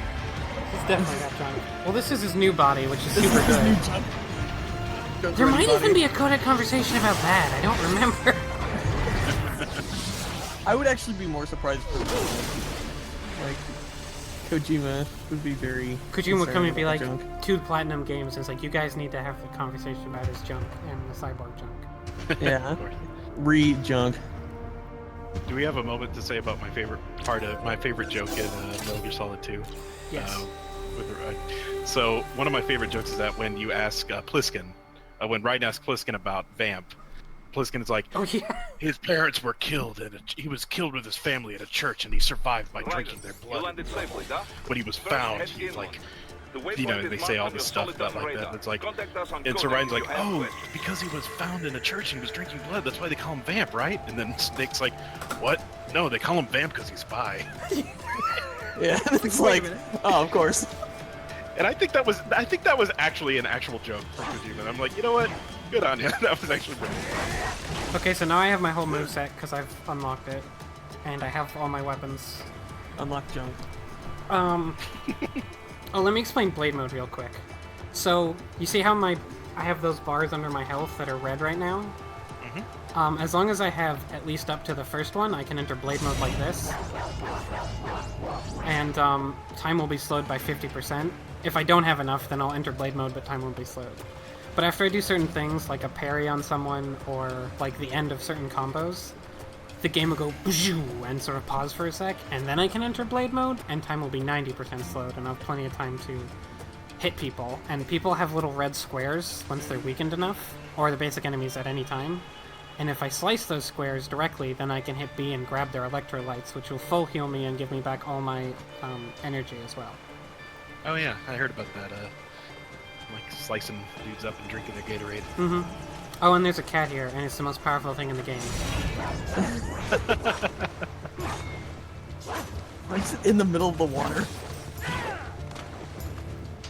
He's definitely got junk. Well, this is his new body, which is super good. There might even be a codec conversation about that. I don't remember. I would actually be more surprised if like Kojima would be very. Kojima would come and be like, junk. 2 platinum games, and it's like, you guys need to have a conversation about his junk and the cyborg junk. Yeah, re-junk. Do we have a moment to say about my favorite part of my favorite joke in Metal Gear Solid 2? Yes. So one of my favorite jokes is that when you ask Pliskin, when Raiden asks Pliskin about Vamp, Pliskin is like, "Oh yeah, his parents were killed, and he was killed with his family at a church, and he survived by drinking their You blood. landed safely, huh? When he was First, found, head he's like, The you know, waypoint they is say marked all on this your stuff solid about like radar. that. It's like, Contact us on and so code Ryan's if like, you have oh, questions. because he was found in a church and he was drinking blood, that's why they call him Vamp, right? And then Snake's like, what? No, they call him Vamp because he's bi. Yeah, it's like, oh, of course. And I think that was actually an actual joke from Kojima. And I'm like, you know what? Good on you. That was actually great. Okay, so now I have my whole moveset because I've unlocked it, and I have all my weapons. Unlock junk. Oh, let me explain blade mode real quick. So you see how I have those bars under my health that are red right now? As long as I have at least up to the first one, I can enter blade mode like this. And time will be slowed by 50%. If I don't have enough, then I'll enter blade mode, but time won't be slowed. But after I do certain things, like a parry on someone, or like the end of certain combos, the game will go and sort of pause for a sec, and then I can enter blade mode, and time will be 90% slowed, and I'll have plenty of time to hit people. And people have little red squares once they're weakened enough, or the basic enemies at any time. And if I slice those squares directly, then I can hit B and grab their electrolytes, which will full heal me and give me back all my energy as well. Oh yeah, I heard about that. Like slicing dudes up and drinking their Gatorade. Mm-hmm. Oh, and there's a cat here, and it's the most powerful thing in the game. It's in the middle of the water.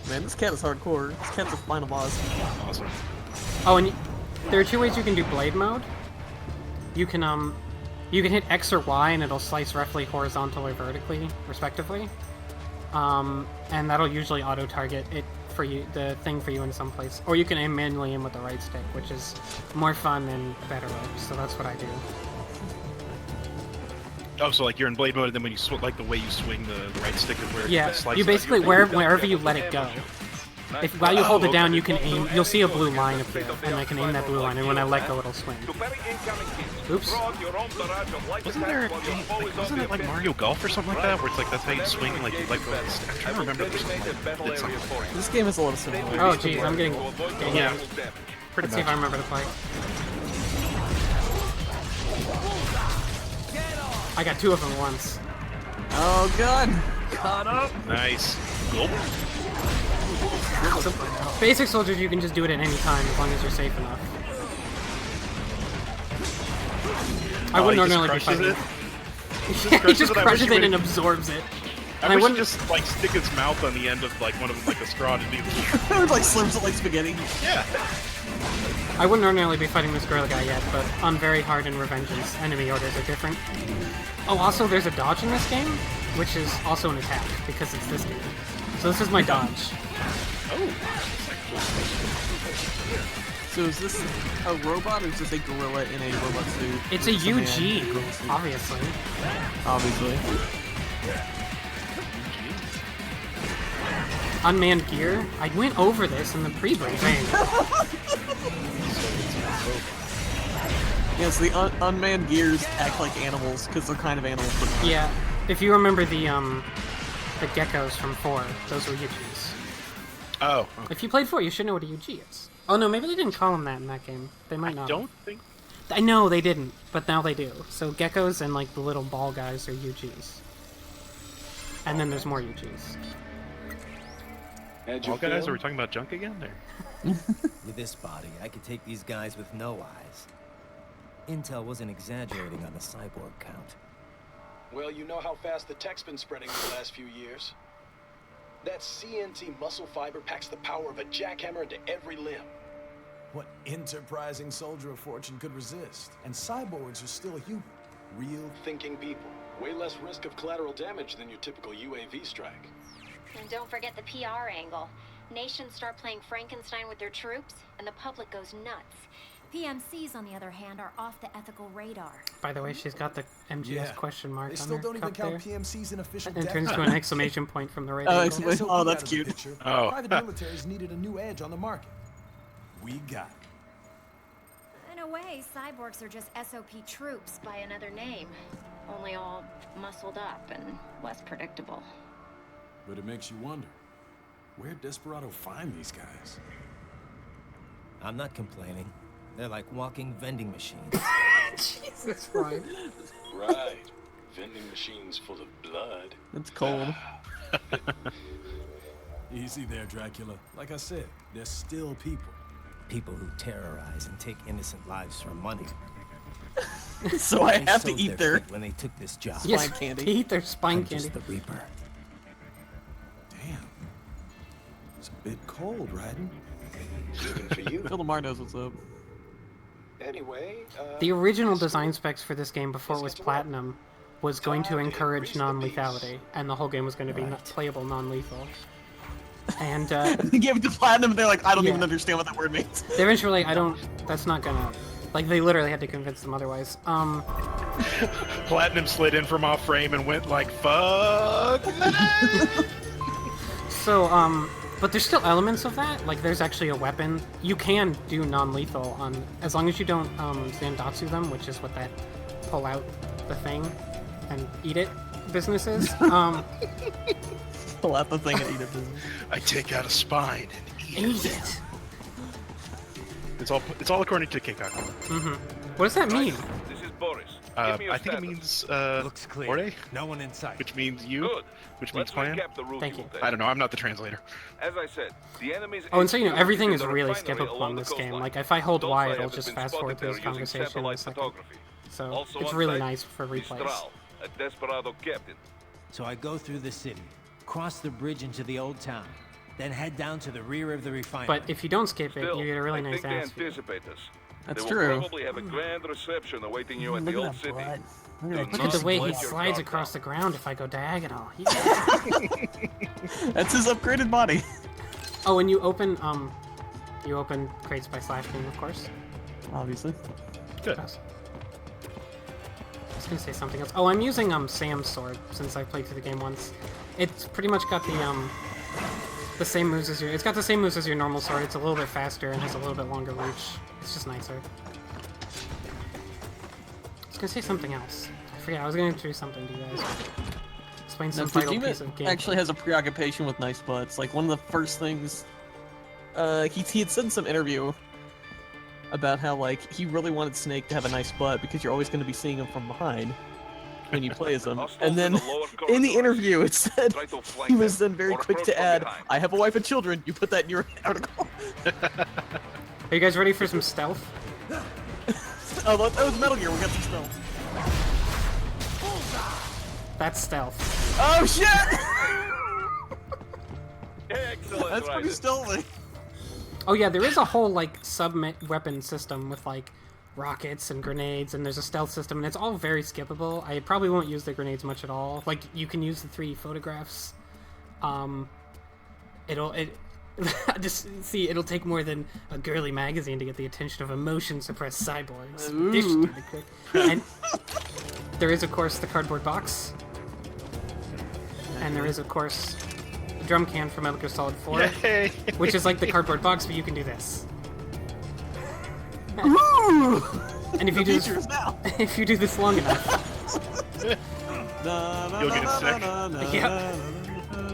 Man, this cat is hardcore. This cat's a final boss. Awesome. Oh, and there are 2 ways you can do blade mode. you can hit X or Y and it'll slice roughly horizontal or vertically, respectively. And that'll usually auto-target it for you, the thing for you in some place. Or you can aim manually in with the right stick, which is more fun and better. So that's what I do. Oh, so like you're in blade mode, and then when you like the way you swing the right stick is where Yeah, it slices you basically out. wherever you let it go. If while you hold it down, you can aim. You'll see a blue line appear, and I can aim that blue line. And when I let go, it'll swing. Oops. Wasn't there? Wasn't it like Mario Golf or something like that, where it's like that's how you swing, like you let go of the stick? I'm trying to remember if there's something like did something like that. This game is a little similar. Oh, jeez, I'm getting. Yeah. Pretty Let's see if I remember to play. I got 2 of them at once. Oh god! Caught up. Nice. Nope. So, basic soldiers, you can just do it at any time as long as you're safe enough. I wouldn't normally be fighting it. He just crushes it and absorbs it. I wish he'd just like stick his mouth on the end of like one of them, like a straw, to do. Like slims it like spaghetti. Yeah. I wouldn't ordinarily be fighting this gorilla guy yet, but on very hard and revengeance, enemy orders are different. Oh, also there's a dodge in this game, which is also an attack, because it's this game. So this is my dodge. Oh. So is this a robot or is this a gorilla in a robot suit? It's a UG, obviously. Obviously. Unmanned gear? I went over this in the pre-briefing. Yes, the unmanned gears act like animals because they're kind of animals. Yeah, if you remember the geckos from 4, those were UGs. Oh. Okay. If you played 4, you should know what a UG is. Oh no, maybe they didn't call them that in that game. They might not. I don't think. I know they didn't, but now they do. So geckos and like the little ball guys are UGs. And then there's more UGs. All guys, are we talking about junk again? Or? With this body, I could take these guys with no eyes. Intel wasn't exaggerating on the cyborg count. Well, you know how fast the tech's been spreading in the last few years. That CNT muscle fiber packs the power of a jackhammer into every limb. What enterprising soldier of fortune could resist? And cyborgs are still human. Real thinking people. Way less risk of collateral damage than your typical UAV strike. And don't forget the PR angle. Nations start playing Frankenstein with their troops, and the public goes nuts. PMCs, on the other hand, are off the ethical radar. By the way, she's got the MGS question mark they on still her don't even cup count there. PMCs in official And turns to an exclamation point from the right Oh, angle. oh, that's cute. Oh. Private militaries needed a new edge on the market. We got it. In a way, cyborgs are just SOP troops by another name. Only all muscled up and less predictable. But it makes you wonder, where'd Desperado find these guys? I'm not complaining. They're like walking vending machines. Jesus Christ. Right. Vending machines full of blood. It's cold. Easy there, Dracula. Like I said, they're still people. People who terrorize and take innocent lives for money. So I They have to sowed eat their their feet when they took this job. Yes, spine candy. to eat their spine I'm candy. just the Reaper. Damn. It's a bit cold, Raiden. Even for you. Phil Lamar knows what's up. Anyway, The original design specs for this game before it was platinum was going to encourage non-lethality, and the whole game was going to be playable non-lethal. And They gave it to platinum and they're like, I don't even understand what that word means. they eventually, that's not gonna, like, they literally had to convince them otherwise. Platinum slid in from off frame and went like, fuck that! So, but there's still elements of that. Like, there's actually a weapon. You can do non-lethal on, as long as you don't Zandatsu them, which is what that pull out the thing and eat it business is. Pull out the thing and eat it. I take out a spine and Eat it. It's all according to Keikaku. Mm-hmm. What does that mean? This is Boris. I think it means Looks clear. Orde, No one in sight. which means you, Good. which means Let's plan. recap the route Thank you you. will take. I don't know. I'm not the translator. As I said, the enemy's Oh, and so you know, HQ everything in is the really refinery skippable along in the this game. coastline. Like, if I hold Those Y, I it'll have just been fast forward spotted through this there using conversation in a satellite second. photography. So Also it's on really site, nice for replays. Mistral, a Desperado captain. So I go through the city, cross the bridge into the old town, then head down to the rear of the refinery. But if you don't skip it, Still, you get a really I nice think they ass view. anticipate us. That's they true. will probably have a grand reception awaiting you at the Look old at that city. blood. Look at the way he slides across the ground if I go diagonal. That's his upgraded body. Oh, and you open crates by slash beam, of course. Obviously. Good. I was gonna say something else. Oh, I'm using Sam's sword since I've played through the game once. It's pretty much got the same moves as your. It's got the same moves as your normal sword. It's a little bit faster and has a little bit longer reach. It's just nicer. I was gonna say something else. I forget. I was gonna introduce something to you guys. Explain some vital piece of game. Actually has a preoccupation with nice butts. Like one of the first things, he had said in some interview about how like he really wanted Snake to have a nice butt because you're always going to be seeing him from behind when you play as him. And then in the interview it said he was then very quick to add, "I have a wife and children." You put that in your article. Are you guys ready for some stealth? Oh, that was Metal Gear. We got some stealth. That's stealth. Oh shit! Excellent. That's pretty stealthy. Oh yeah, there is a whole like sub-weapon system with like rockets and grenades, and there's a stealth system, and it's all very skippable. I probably won't use the grenades much at all. Like you can use the 3D photographs. It'll take more than a girly magazine to get the attention of emotion-suppressed cyborgs. This should be quick. And there is, of course, the cardboard box, and there is, of course, the drum can from Metal Gear Solid 4, Yay! which is like the cardboard box, but you can do this. And if you do this, if you do this long enough, you'll get sick. Yep.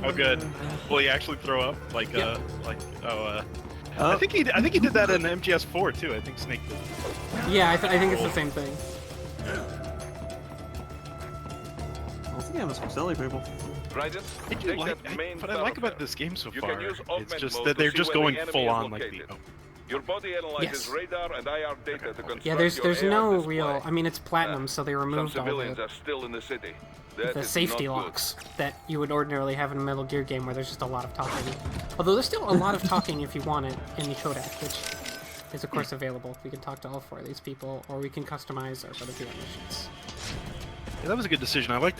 Oh, good. Will he actually throw up? Like, I think he did that in MGS4 too. I think Snake did. Yeah, I think it's the same thing. I think I have some silly people. What I like about this game so far, it's just mode that to they're see just where going the enemy full is on like located. the. Your body analyzes Yes. radar and IR data to construct Yeah, there's your AR no display. real. I mean, it's platinum, so they Some removed all civilians the are still in the city. That the is safety not good. locks that you would ordinarily have in a Metal Gear game where there's just a lot of talking. Although there's still a lot of talking if you want it in the codec, which is of course available. We can talk to all 4 of these people, or we can customize our Metal Gear missions. Yeah, that was a good decision. I like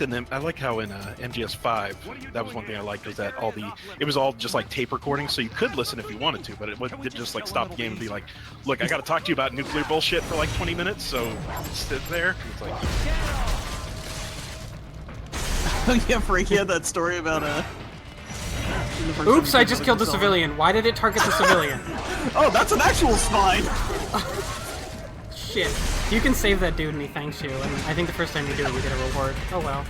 how in MGS5, that was one thing I liked, was that it was all just like tape recording, so you could listen if you wanted to, but it didn't just like stop the game and be like, look, I got to talk to you about nuclear bullshit for like 20 minutes, so sit there. It's like. Yeah, Frank, you had that story about Oops! I just killed a civilian. Why did it target the civilian? Oh, that's an actual spine. Shit. You can save that dude and he thanks you, and I think the first time you do it, you get a reward. Oh well.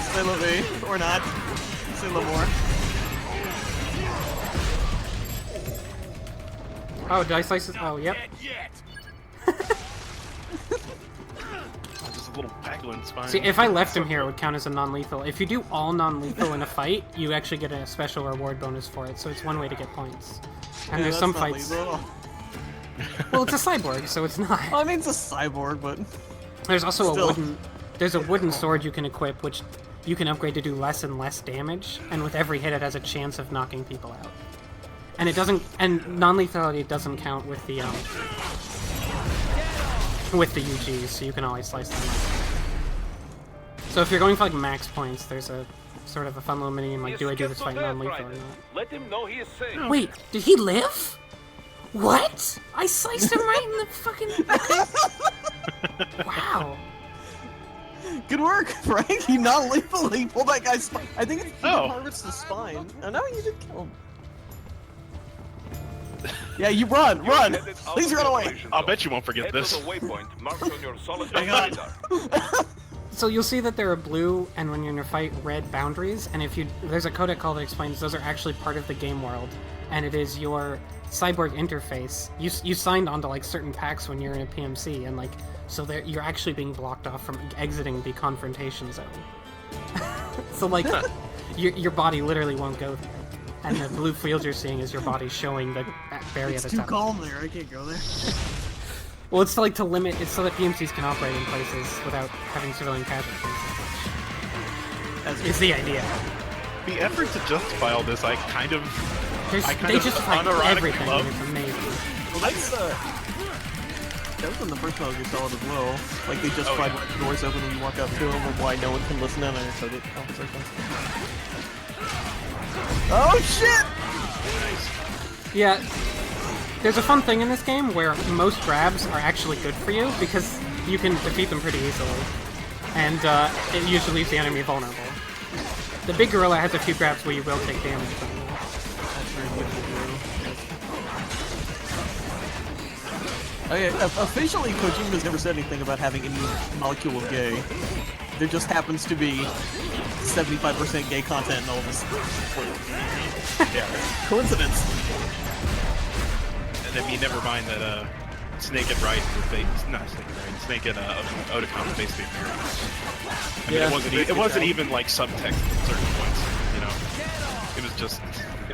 Say a little bit, or not. Say a little more. Oh, did I slice it? Oh, yep. Just a little Paglin spine. See, if I left him here, it would count as a non-lethal. If you do all non-lethal in a fight, you actually get a special reward bonus for it, so it's one way to get points. And Yeah, there's that's some not fights... lethal. Well, it's a cyborg, so it's not. Well, I mean, it's a cyborg, but... There's also Still. There's a wooden sword you can equip, which you can upgrade to do less and less damage, and with every hit it has a chance of knocking people out. And it doesn't... And non-lethality doesn't count with the UGs, so you can always slice them up. So if you're going for like max points, there's a sort of a fun little mini-game like, do I do this fight non-lethal or not? Let him know he is safe. Wait, did he live? What? I sliced him right in the fucking... Wow. Good work, Frank. He non-lethally pulled that guy's spine. I think it harvests the spine. Oh, no, you did kill him. Yeah, you run! Please run away! I'll bet you won't forget Head this. to the waypoint marked on your solid Hang on. radar. So you'll see that there are blue, and when you're in your fight, red boundaries, and if you... There's a codec call that explains those are actually part of the game world, and it is your cyborg interface. You signed onto, like, certain packs when you're in a PMC, and, like, so you're actually being blocked off from exiting the confrontation zone. So, like, your body literally won't go there. And the blue field you're seeing is your body showing the area It's that's too up. calm there. I can't go there. Well, it's like to limit. It's so that PMCs can operate in places without having civilian casualties. Is the idea. The effort to justify all this, I kind of They justify unironically everything, love. and it's amazing. Well, that was in the first Metal Gear Solid as well. Like, they justified why the doors open when you walk up to them and why no one can listen in on your target conversations. Oh, shit! Yeah, there's a fun thing in this game where most grabs are actually good for you because you can defeat them pretty easily, and it usually leaves the enemy vulnerable. The big gorilla has a few grabs where you will take damage from them. Oh yeah, officially Kojima's never said anything about having any molecule of gay. There just happens to be 75% gay content in all of this. Yeah. Coincidence. And then you never mind that Snake and Raiden were based, not Snake and Raiden, Snake and Otakon were basically married. I mean, it wasn't even like subtext at certain points, you know. It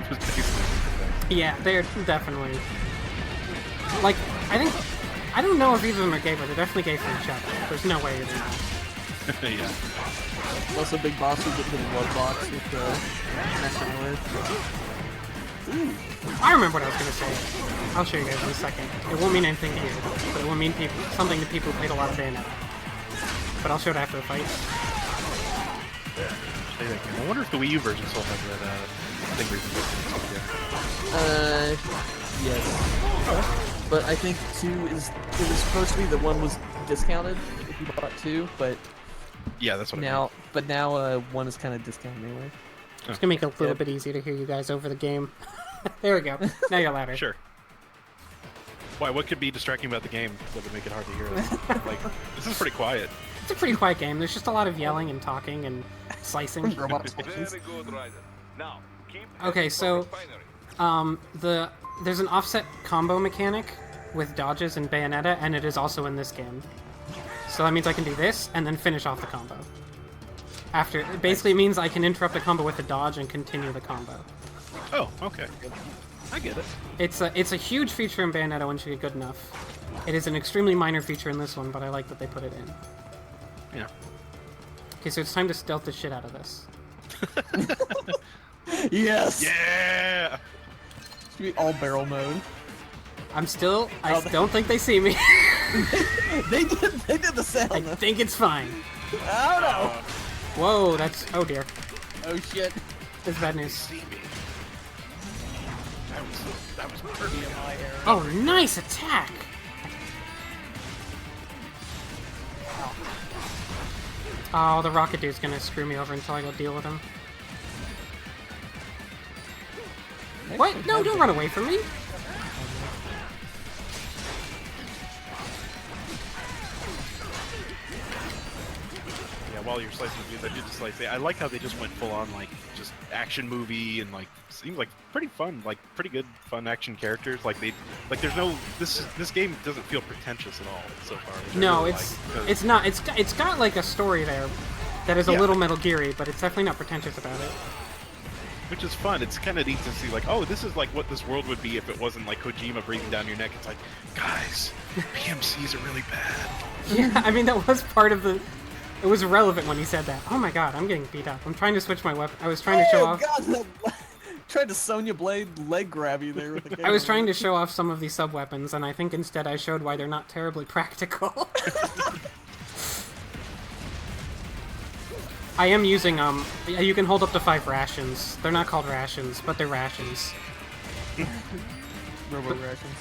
was basically. Yeah, they're definitely like I don't know if either of them are gay, but they're definitely gay for each other. There's no way they're not. Yeah. Also, Big Boss will get to the blood box with messing with. Ooh. I remember what I was gonna say. I'll show you guys in a second. It won't mean anything to you, but it will mean something to people who played a lot of Bayonetta. But I'll show it after the fight. I wonder if the Wii U version still has that thing where you can Yes. But I think 2 it was supposed to be the one was discounted if you bought 2, but yeah, that's what now. But now 1 is kind of discounted anyway. It's gonna make it a little bit easier to hear you guys over the game. There we go. Now you're louder. Sure. Why? What could be distracting about the game that would make it hard to hear? Like, this is pretty quiet. It's a pretty quiet game. There's just a lot of yelling and talking and slicing. Very good, Raiden. Now, keep Okay, so there's an offset combo mechanic with dodges in Bayonetta, and it is also in this game. So that means I can do this and then finish off the combo. After, it basically means I can interrupt the combo with a dodge and continue the combo. Oh, okay. I get it. It's a huge feature in Bayonetta once you get good enough. It is an extremely minor feature in this one, but I like that they put it in. Yeah. Okay, so it's time to stealth the shit out of this. Yes! Yeah! It's gonna be all barrel mode. I don't think they see me. they did the sound. I think it's fine. Oh no! Whoa, oh dear. Oh shit. That's bad news. That was pretty in my hair. Oh, nice attack! Oh, the rocket dude's gonna screw me over until I go deal with him. What? No, don't run away from me! Yeah, while you're slicing the dudes, I did just like I like how they just went full on like just action movie and like seems like pretty fun, like pretty good fun action characters. Like there's no this game doesn't feel pretentious at all so far. No, really it's not. It's got like a story there that is a little Metal Geary, but it's definitely not pretentious about it. Which is fun. It's kind of neat to see, like, oh, this is like what this world would be if it wasn't like Kojima breathing down your neck. It's like, guys, PMCs are really bad. Yeah, I mean that was part of the. It was relevant when he said that. Oh my god, I'm getting beat up. I'm trying to switch my weapon. I was trying to show off. God, tried to Sonya Blade leg grab you there with the camera. I was trying to show off some of these sub weapons, and I think instead I showed why they're not terribly practical. I am using you can hold up to 5 rations. They're not called rations, but they're rations. Robo rations.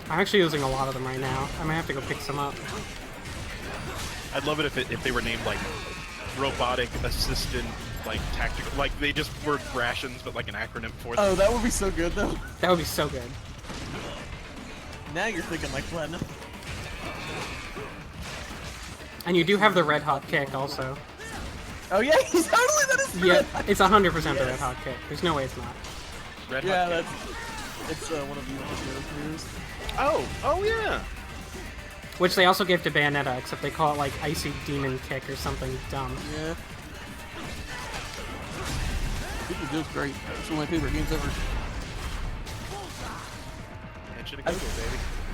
I'm actually using a lot of them right now. I might have to go pick some up. I'd love it if they were named like robotic assistant, like tactical, like they just were rations, but like an acronym for them. Oh, that would be so good though. That would be so good. Now you're thinking like Platinum. And you do have the red hot kick also. Oh yeah, he's totally that is. Yeah, it's 100% the red hot kick. There's no way it's not. Red yeah, hot it's one of the moves. Oh yeah. Which they also gave to Bayonetta, except they call it like Icy Demon Kick or something dumb. Yeah. People do great. It's one of my favorite games ever.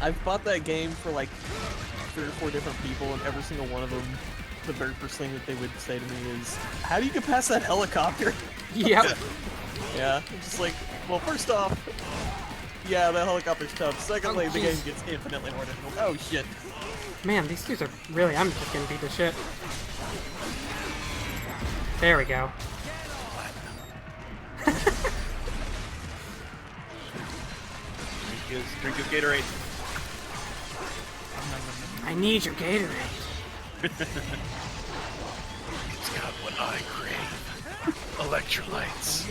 I've bought that game for like 3 or 4 different people, and every single one of them the very first thing that they would say to me is, "How do you get past that helicopter?" Yep. Yeah, I'm just like, well, first off, yeah, the helicopter's tough. Secondly, the game jeez. gets infinitely more difficult. Oh shit. Man, these dudes are really... I'm just gonna beat the shit. There we go. Drink his Gatorade. I need your Gatorade. It's got what I crave. Electrolytes.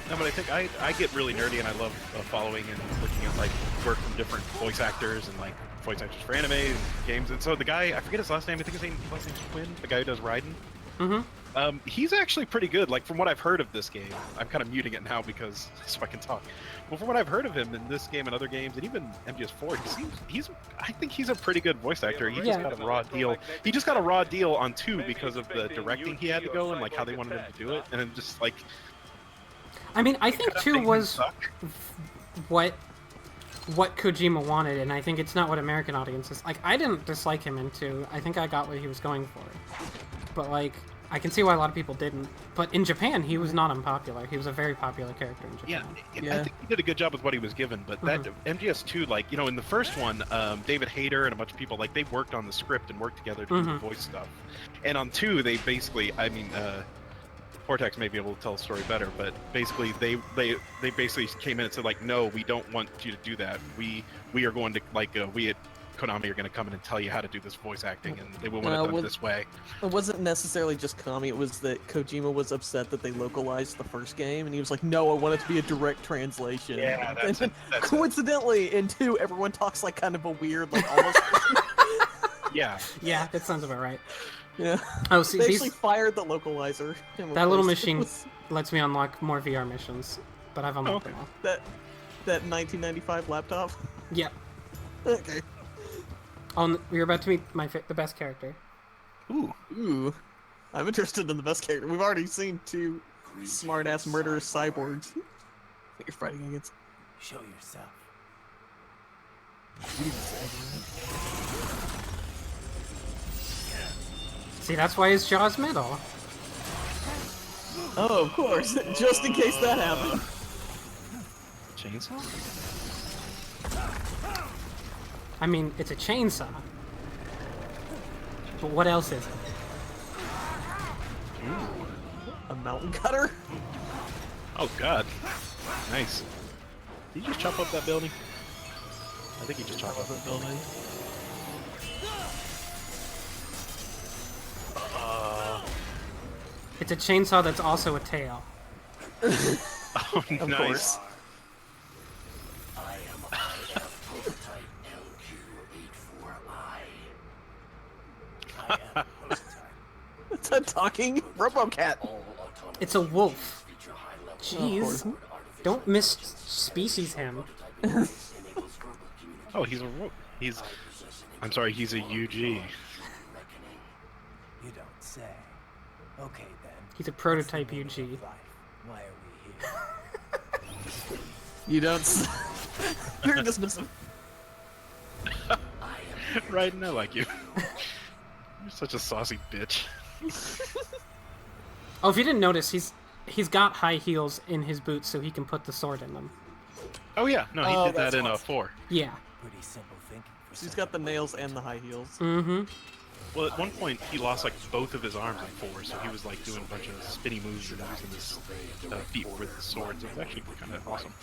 No, but I think I get really nerdy and I love following and looking at like work from different voice actors and like voice actors for anime and games. And so the guy, I forget his last name. I think his last name's Quinn, the guy who does Raiden. Mm-hmm. He's actually pretty good. Like from what I've heard of this game, I'm kind of muting it now because so I can talk. Well, from what I've heard of him in this game and other games, and even MGS4, I think he's a pretty good voice actor. He just got a raw deal. He just got a raw deal on 2 because of the directing he had to go and like how they wanted him to do it, and then just like. I mean, I think 2 was what Kojima wanted, and I think it's not what American audiences like. I didn't dislike him in 2. I think I got what he was going for, but like. I can see why a lot of people didn't. But in Japan, he was not unpopular. He was a very popular character in Japan. Yeah. I think he did a good job with what he was given. But that MGS2, like, you know, in the first one, David Hayter and a bunch of people, like, they worked on the script and worked together to do the voice stuff. And on 2, they basically, I mean, Portaxx may be able to tell the story better, but basically they basically came in and said, like, no, we don't want you to do that. We are going to, like, we at Konami are going to come in and tell you how to do this voice acting, and they will want it done this way. It wasn't necessarily just Konami, it was that Kojima was upset that they localized the first game, and he was like, no, I want it to be a direct translation. Yeah, that's it. Coincidentally, in 2, everyone talks like kind of a weird, like, almost... Yeah. Yeah, that sounds about right. Yeah. Oh, see, they actually fired the localizer. That little machine lets me unlock more VR missions, but I've unlocked them all. That 1995 laptop? Yep. Okay. Oh, you're about to meet the best character. Ooh. I'm interested in the best character. We've already seen 2 smart-ass murderous cyborgs that you're fighting against. Show yourself. See, that's why his jaw's metal. Oh, of course. Just in case that happened. Chainsaw? I mean, it's a chainsaw. But what else is it? A mountain cutter? Oh, God. Nice. Did you just chop up that building? I think he just chopped up that building. It's a chainsaw that's also a tail. Oh, of nice. Course. It's a talking RoboCat. It's a wolf. Jeez. Don't mis-species him. Oh, I'm sorry, he's a UG. You don't say. Okay, then. He's a prototype UG. Why are we here? You don't... You're dismissive. Right, I like you. You're such a saucy bitch. Oh, if you didn't notice, he's got high heels in his boots so he can put the sword in them. Oh yeah, no, he did that in awesome. 4. Yeah. Pretty simple thinking. He's got the nails and the high heels. Mm-hmm. Well, at one point he lost like both of his arms in 4, so he was like doing a bunch of spinny moves and using his feet with the swords. It was actually kind of awesome.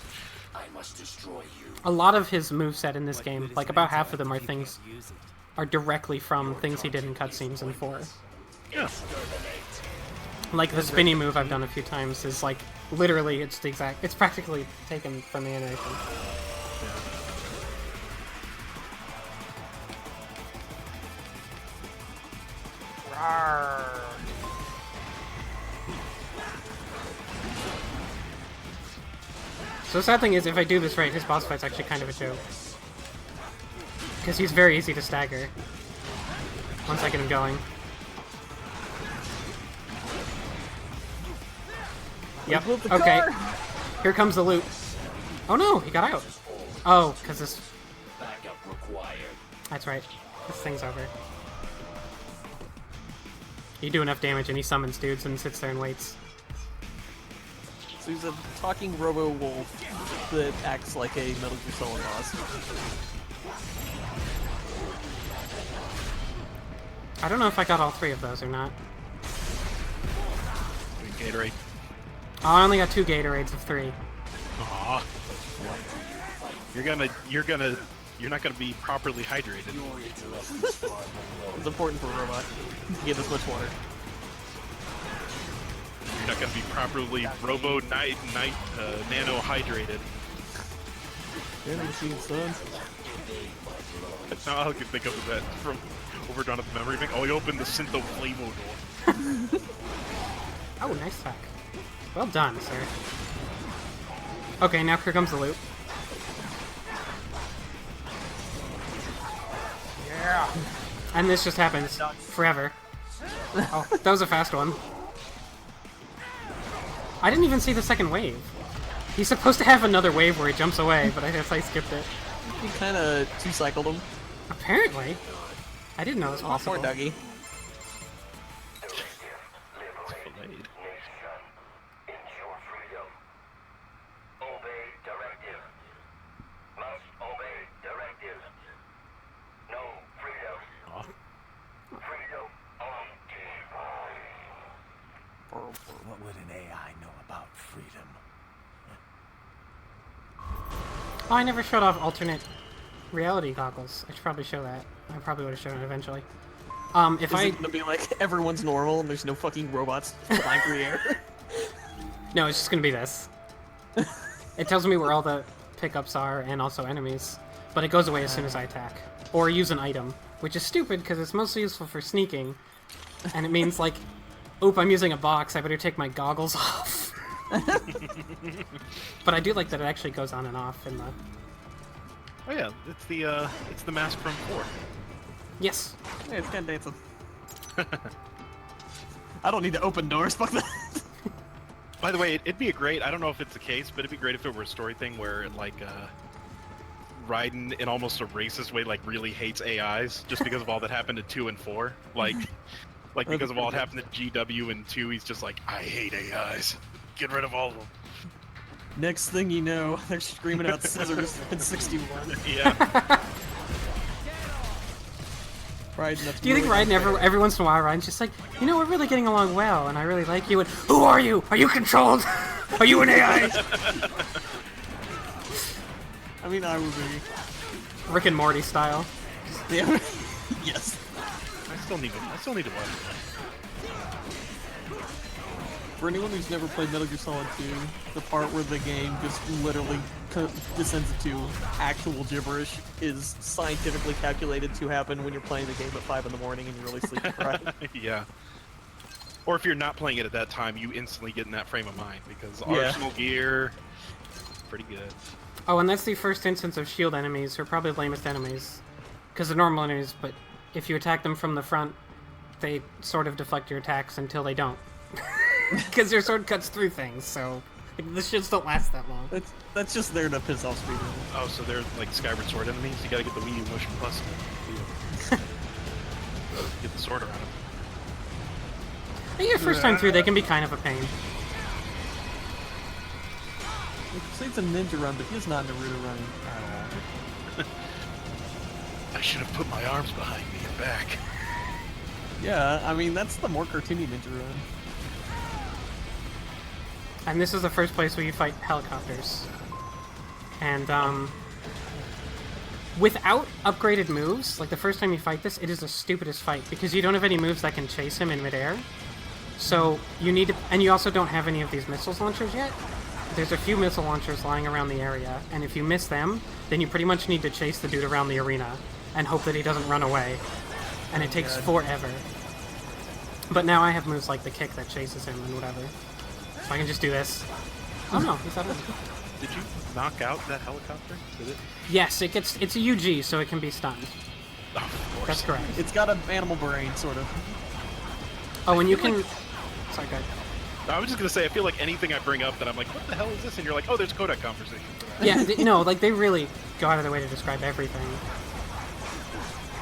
A lot of his moveset in this game, like about half of them, are directly from things he did in cutscenes in 4. Yeah. Like the spinny move I've done a few times is like literally it's practically taken from the animation. So the sad thing is, if I do this right, his boss fight's actually kind of a joke. Because he's very easy to stagger. Once I get him going. Yep, okay. Here comes the loot. Oh no, he got out. Oh, because this... That's right. This thing's over. You do enough damage and he summons dudes and sits there and waits. So he's a talking robo-wolf that acts like a Metal Gear Solid boss. I don't know if I got all 3 of those or not. Gatorade. Oh, I only got 2 Gatorades of 3. Aw. You're not gonna be properly hydrated. It's important for a robot to get this much water. You're not gonna be properly nano hydrated. Nano machine, son. Now all I can think of is that from Overdone at the Memory Bank. Oh, he opened the Syntho Flavo door. Oh, nice attack. Well done, sir. Okay, now here comes the loot. Yeah. And this just happens forever. Oh, that was a fast one. I didn't even see the second wave. He's supposed to have another wave where he jumps away, but I guess I skipped it. You kinda two-cycled him. Apparently. I didn't know it was possible. Poor Dougie. What would an AI know about freedom? Oh, I never showed off alternate reality goggles. I should probably show that. I probably would have shown it eventually. If Is I... it gonna be like everyone's normal and there's no fucking robots flying through the air? No, it's just gonna be this. It tells me where all the pickups are and also enemies, but it goes away as soon as I attack. Or use an item, which is stupid because it's mostly useful for sneaking, and it means like, oop, I'm using a box, I better take my goggles off. But I do like that it actually goes on and off in the... Oh yeah, it's the mask from 4. Yes. Hey, it's kind of dancing. I don't need to open doors, fuck that. By the way, it'd be a great, I don't know if it's the case, but it'd be great if it were a story thing where, like, Raiden, in almost a racist way, like, really hates AIs, just because of all that happened to 2 and 4. Like because of all that happened to GW and 2, he's just like, I hate AIs. Get rid of all of them. Next thing you know, they're screaming out scissors in 61. Yeah. Raiden, do you think Raiden every once in a while, Raiden's just like, you know, we're really getting along well, and I really like you, and who are you? Are you controlled? Are you an AI? I mean, I would be. Rick and Morty style. Yeah. Yes. I still need to watch that. For anyone who's never played Metal Gear Solid 2, the part where the game just literally descends into actual gibberish is scientifically calculated to happen when you're playing the game at 5 in the morning and you're really sleep deprived. Yeah. Or if you're not playing it at that time, you instantly get in that frame of mind, because Arsenal gear, pretty good. Oh, and that's the first instance of shield enemies, who are probably the lamest enemies. Because they're normal enemies, but if you attack them from the front, they sort of deflect your attacks until they don't. Because your sword cuts through things, so the shields don't last that long. That's just there to piss off speedrunners. Oh, so they're like Skyward Sword enemies? You gotta get the Wii U Motion Plus to get the sword around them. I think your first time through, they can be kind of a pain. Say it's a ninja run, but he's not Naruto running at all. I should have put my arms behind me and back. Yeah, I mean, that's the more cartoony ninja run. And this is the first place where you fight helicopters. And, without upgraded moves, like the first time you fight this, it is the stupidest fight, because you don't have any moves that can chase him in midair. So, you need to... And you also don't have any of these missiles launchers yet. There's a few missile launchers lying around the area, and if you miss them, then you pretty much need to chase the dude around the arena, and hope that he doesn't run away. And it takes forever. But now I have moves like the kick that chases him and whatever. So I can just do this. Oh no, he's out of it. Did you knock out that helicopter? Did it? Yes, it's a UG, so it can be stunned. Oh, of course. That's correct. It's got an animal brain, sort of. Oh, and you can... Sorry, go ahead. I was just gonna say, I feel like anything I bring up that I'm like, what the hell is this? And you're like, oh, there's a codec conversation for that. Yeah, no, like, they really go out of their way to describe everything.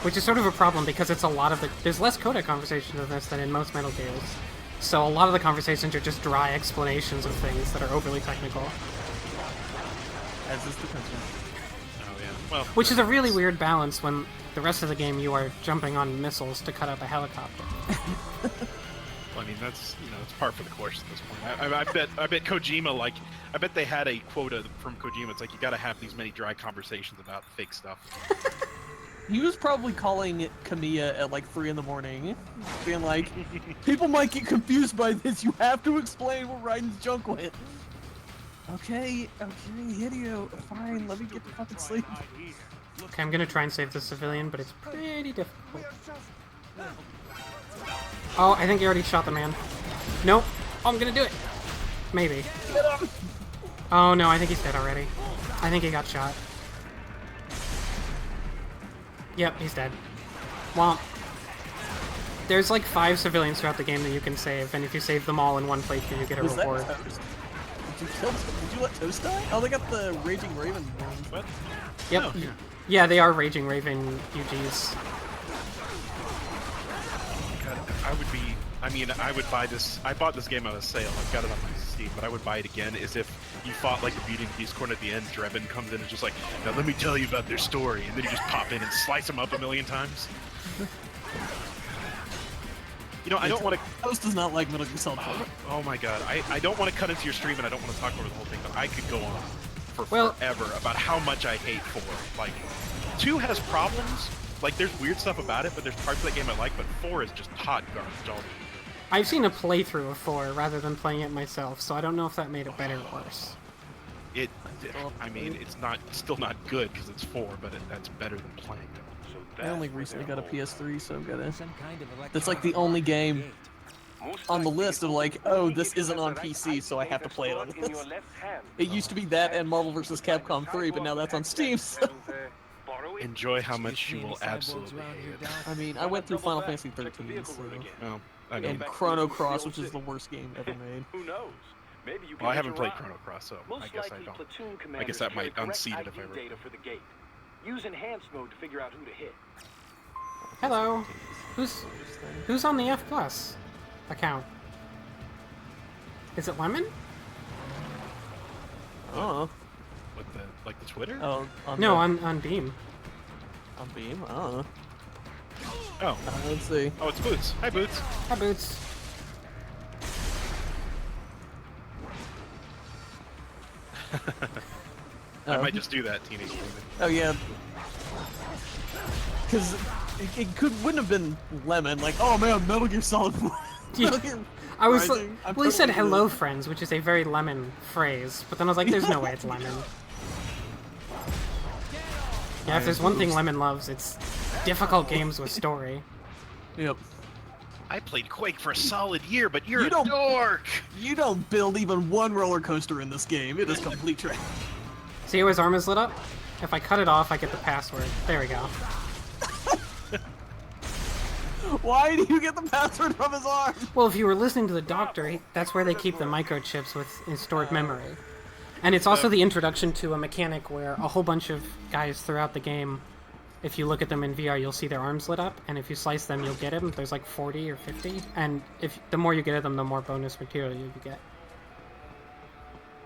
Which is sort of a problem because it's a lot of the... There's less codec conversations in this than in most Metal Gears. So a lot of the conversations are just dry explanations of things that are overly technical. As is the country. Oh yeah. Well, which is a really weird balance when the rest of the game you are jumping on missiles to cut up a helicopter. Well, I mean, that's, you know, it's par for the course at this point. I bet Kojima, like, I bet they had a quota from Kojima. It's like, you gotta have these many dry conversations about fake stuff. He was probably calling it Kamiya at like 3 in the morning, being like, people might get confused by this, you have to explain where Raiden's junk went. Okay, Hideo, fine, let me get to fucking sleep. Okay, I'm gonna try and save the civilian, but it's pretty difficult. Oh, I think you already shot the man. Nope. Oh, I'm gonna do it. Maybe. Oh no, I think he's dead already. I think he got shot. Yep, he's dead. Well, there's like 5 civilians throughout the game that you can save, and if you save them all in one playthrough, you get a reward. Did you let Toast die? Oh, they got the Raging Raven ones. What? Yep. Oh. Yeah, they are Raging Raven UGs. God, I would be... I mean, I would buy this... I bought this game on a sale. I've got it on my Steam, but I would buy it again as if you fought like the Beauty and the Beast corn at the end. Drebin comes in and is just like, now let me tell you about their story, and then you just pop in and slice them up a million times. You know, I don't want to... Toast does not like Metal Gear Solid 4. Oh my god, I don't want to cut into your stream and I don't want to talk over the whole thing, but I could go on for forever about how much I hate 4. Like, 2 has problems, like there's weird stuff about it, but there's parts of that game I like, but 4 is just hot garbage all the time. I've seen a playthrough of 4 rather than playing it myself, so I don't know if that made it better or worse. I mean, it's still not good because it's 4, but that's better than playing it. I only recently got a PS3, so I've got to... That's like the only game on the list of like, oh, this isn't on PC, so I have to play it on this. It used to be that and Marvel vs. Capcom 3, but now that's on Steam, so... Enjoy how much you will absolutely hate it. I mean, I went through Final Fantasy 13, so... Oh, I know. And Chrono Cross, which is the worst game ever made. Who knows? Maybe you can Well, I haven't played Chrono Cross, so I guess I don't. I guess that might unseat it if I were. Data for the gate. Use enhanced mode to figure out who to hit. Hello. Who's on the F+ account? Is it Lemon? Oh. What the the Twitter? Oh, on Beam. On Beam? Oh. Oh. Let's see. Oh, it's Boots. Hi, Boots. Hi, Boots. I might just do that, Teenage Demon. Oh yeah. Because it wouldn't have been Lemon, like, oh man, Metal Gear Solid 4. I was like, well, he said hello friends, which is a very Lemon phrase, but then I was like, there's no way it's Lemon. Yeah, if there's one thing Lemon loves, it's difficult games with story. Yep. I played Quake for a solid year, but you're a dork! You don't build even one roller coaster in this game. It is complete trash. See how his arm is lit up? If I cut it off, I get the password. There we go. Why do you get the password from his arm? Well, if you were listening to the doctor, that's where they keep the microchips in stored memory. And it's also the introduction to a mechanic where a whole bunch of guys throughout the game, if you look at them in VR, you'll see their arms lit up, and if you slice them, you'll get them. There's like 40 or 50, and the more you get of them, the more bonus material you get.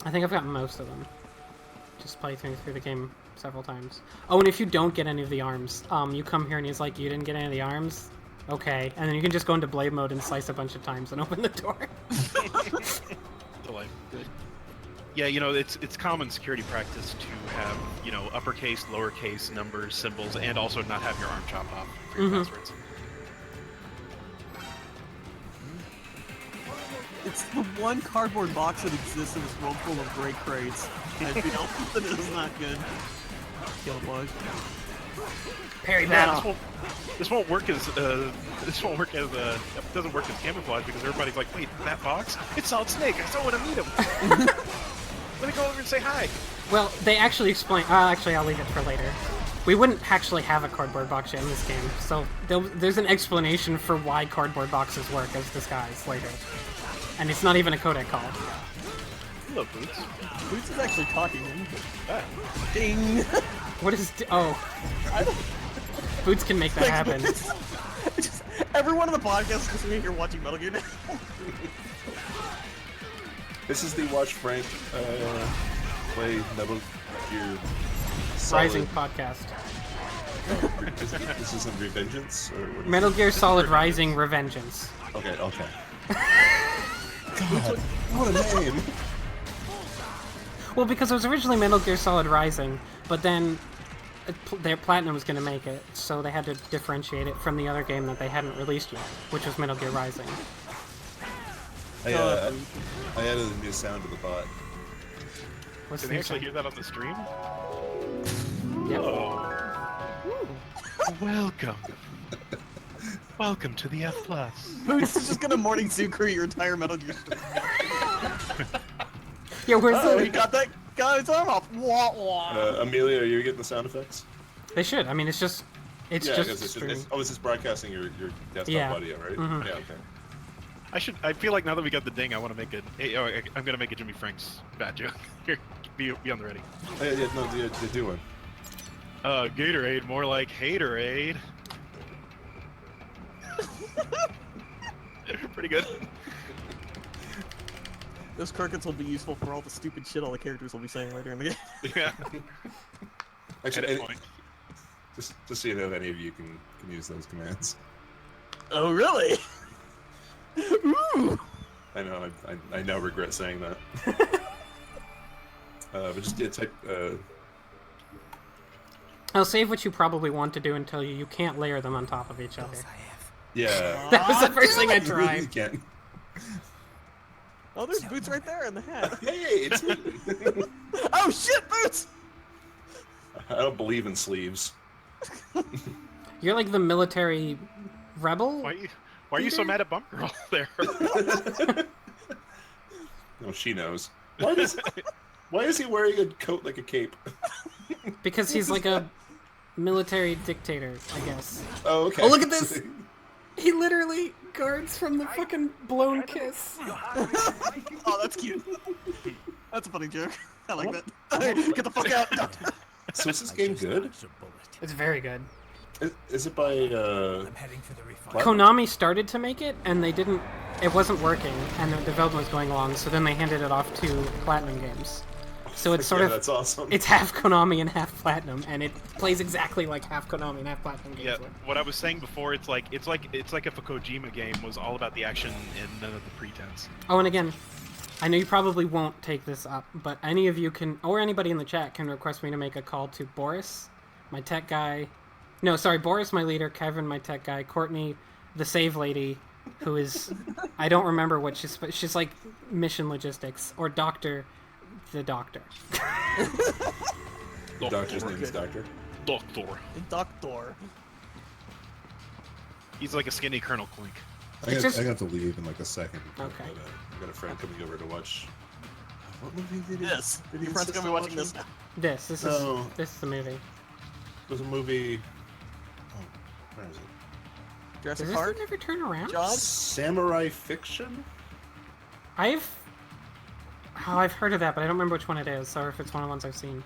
I think I've gotten most of them. Just play through the game several times. Oh, and if you don't get any of the arms, you come here and he's like, you didn't get any of the arms? Okay, and then you can just go into blade mode and slice a bunch of times and open the door. Good. Yeah, you know, it's common security practice to have, you know, uppercase, lowercase, numbers, symbols, and also not have your arm chopped off for your passwords. It's the one cardboard box that exists in this world full of great crates. I feel that it is not good. Kill boys. Parry battle. This won't work as doesn't work as camouflage because everybody's like, wait, that box? It's Solid Snake. I still want to meet him. Let me go over and say hi. Well, they actually explain. Actually, I'll leave it for later. We wouldn't actually have a cardboard box yet in this game, so there's an explanation for why cardboard boxes work as disguise later, and it's not even a codec call. Hello, Boots. Boots is actually talking. Ah. Ding. What is? Oh. Boots can make that happen. Everyone on the podcast is just me here watching Metal Gear now. This is the Watch Frank play Metal Gear Rising podcast. This isn't Revengeance? Or what is Metal it? Gear Solid Rising Revengeance. Okay. God, what a name! Well, because it was originally Metal Gear Solid Rising, but then their Platinum was going to make it, so they had to differentiate it from the other game that they hadn't released yet, which was Metal Gear Rising. I added a new sound to the bot. Can they actually hear that on the stream? Yep. Oh. Welcome. Welcome to the F+. Boots is just gonna morning Zucre your entire Metal Gear story. Yeah, where's he got his arm off. Wah, wah. Amelia, are you getting the sound effects? They should. I mean, it's just It's just broadcasting your desktop audio, right? Mm-hmm. Yeah, okay. I feel like now that we got the ding, I want to make I'm gonna make a Jimmy Franks bad joke. Here, be on the ready. Do one. Gatorade, more like haterade. Pretty good. Those crickets will be useful for all the stupid shit all the characters will be saying later in the game. Yeah. Actually, just so you know, if any of you can use those commands. Oh, really? Ooh. I know. I now regret saying that. But just type. I'll save what you probably want to do until you can't layer them on top of each other. Yeah. That was the first thing I tried. Oh, there's Boots right there in the hat. Hey, it's me. Oh shit, Boots! I don't believe in sleeves. You're like the military rebel? Why are you so mad at Bump Girl there? No, she knows. Why is he wearing a coat like a cape? Because he's like a military dictator, I guess. Oh, okay. Oh, look at this! He literally guards from the fucking blown kiss. Oh, that's cute. That's a funny joke. I like that. Get the fuck out! So is this game good? It's very good. Is it by Konami started to make it, and it wasn't working, and the development was going along, so then they handed it off to Platinum Games. So it's sort of that's awesome. It's half Konami and half Platinum, and it plays exactly like half Konami and half Platinum games. Yeah, what I was saying before, it's like if a Kojima game was all about the action and none of the pretense. Oh, and again, I know you probably won't take this up, but any of you can, or anybody in the chat can request me to make a call to Boris, my tech guy. No, sorry, Boris, my leader, Kevin, my tech guy, Courtney, the save lady, who is, I don't remember what she's like mission logistics, or Doctor, the Doctor. The Doctor's name is Doctor? Doctor. He's like a skinny Colonel Clink. I got to leave in like a second. Okay. I got a friend coming over to watch. What movie did he? Yes. Your friend's gonna be watching this now. This is the movie. There's a movie. Oh, where is it? Jurassic Does Park? this never turn around? Jaws? Samurai Fiction? I've heard of that, but I don't remember which one it is, or if it's one of the ones I've seen.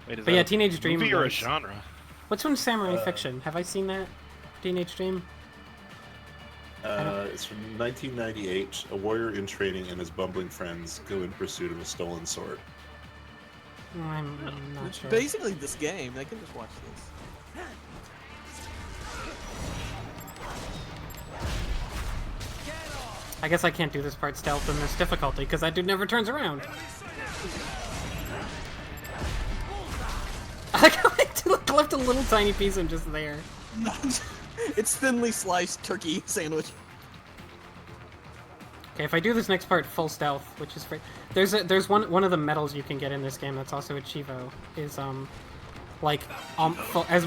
Wait, is But that yeah, a Teenage Dream. movie or a was- genre? What's one Samurai Fiction? Have I seen that? Teenage Dream? It's from 1998. A warrior in training and his bumbling friends go in pursuit of a stolen sword. I'm not sure. Basically this game. They can just watch this. I guess I can't do this part stealth in this difficulty, because that dude never turns around. I left a little tiny piece of just there. It's thinly sliced turkey sandwich. Okay, if I do this next part full stealth, which is free, there's one of the medals you can get in this game that's also a Chivo is as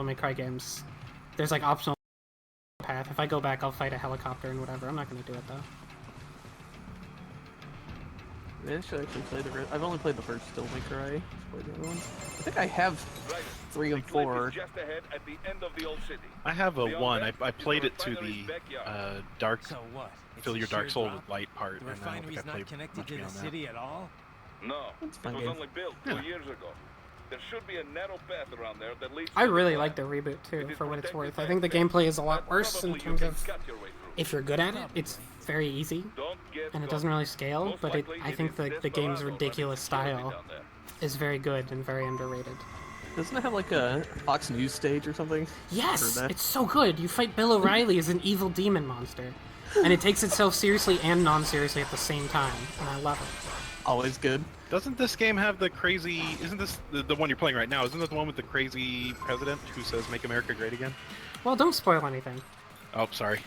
Devil May Cry games, there's like optional path. If I go back, I'll fight a helicopter and whatever. I'm not gonna do it though. I should actually play the. I've only played the first Devil May Cry. Play the other ones. I think I have 3 and 4. I have a 1. I played it to the dark. So what? Fill your dark soul with light part. The and I don't think refinery's I not played connected much to the beyond that. city at all? No, it fun was game. only built 2 years ago. There should be a narrow path around there that leads. I really like the reboot too, for what it's worth. I think the gameplay is a lot worse in terms of if you're good at it. It's very easy, and it doesn't really scale. But I think the game's ridiculous style is very good and very underrated. Doesn't it have like a Fox News stage or something? Yes, it's so good. You fight Bill O'Reilly as an evil demon monster, and it takes itself seriously and non-seriously at the same time, and I love it. Always good. Doesn't this game have the crazy... Isn't this the one you're playing right now? Isn't that the one with the crazy president who says, "Make America Great Again"? Well, don't spoil anything. Oh, sorry.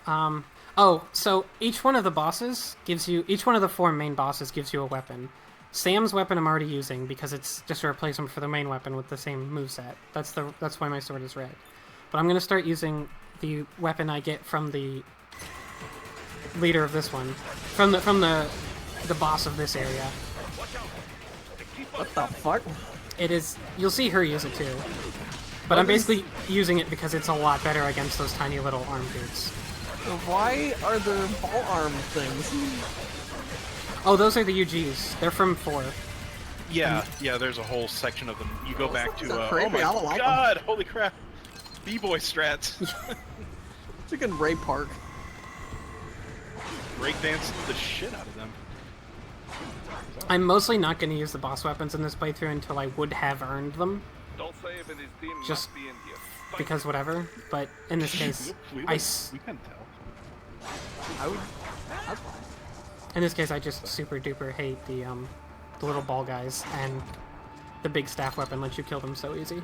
Oh, so each one of the bosses gives you... Each one of the 4 main bosses gives you a weapon. Sam's weapon I'm already using because it's just a replacement for the main weapon with the same moveset. That's why my sword is red. But I'm going to start using the weapon I get from the leader of this one. From the boss of this area. What the fuck? It is... You'll see her use it too. But I'm basically using it because it's a lot better against those tiny little arm dudes. Why are there ball arm things? Oh, those are the UGs. They're from 4. Yeah, yeah, there's a whole section of them. You go back to... oh my like god, holy crap. B-boy strats. Chicken Ray Park. Breakdance the shit out of them. I'm mostly not going to use the boss weapons in this playthrough until I would have earned them. Don't say if it is team Just must be in here. because whatever. But in this case, we can tell. I would... That's fine. In this case, I just super duper hate the little ball guys, and the big staff weapon lets you kill them so easy.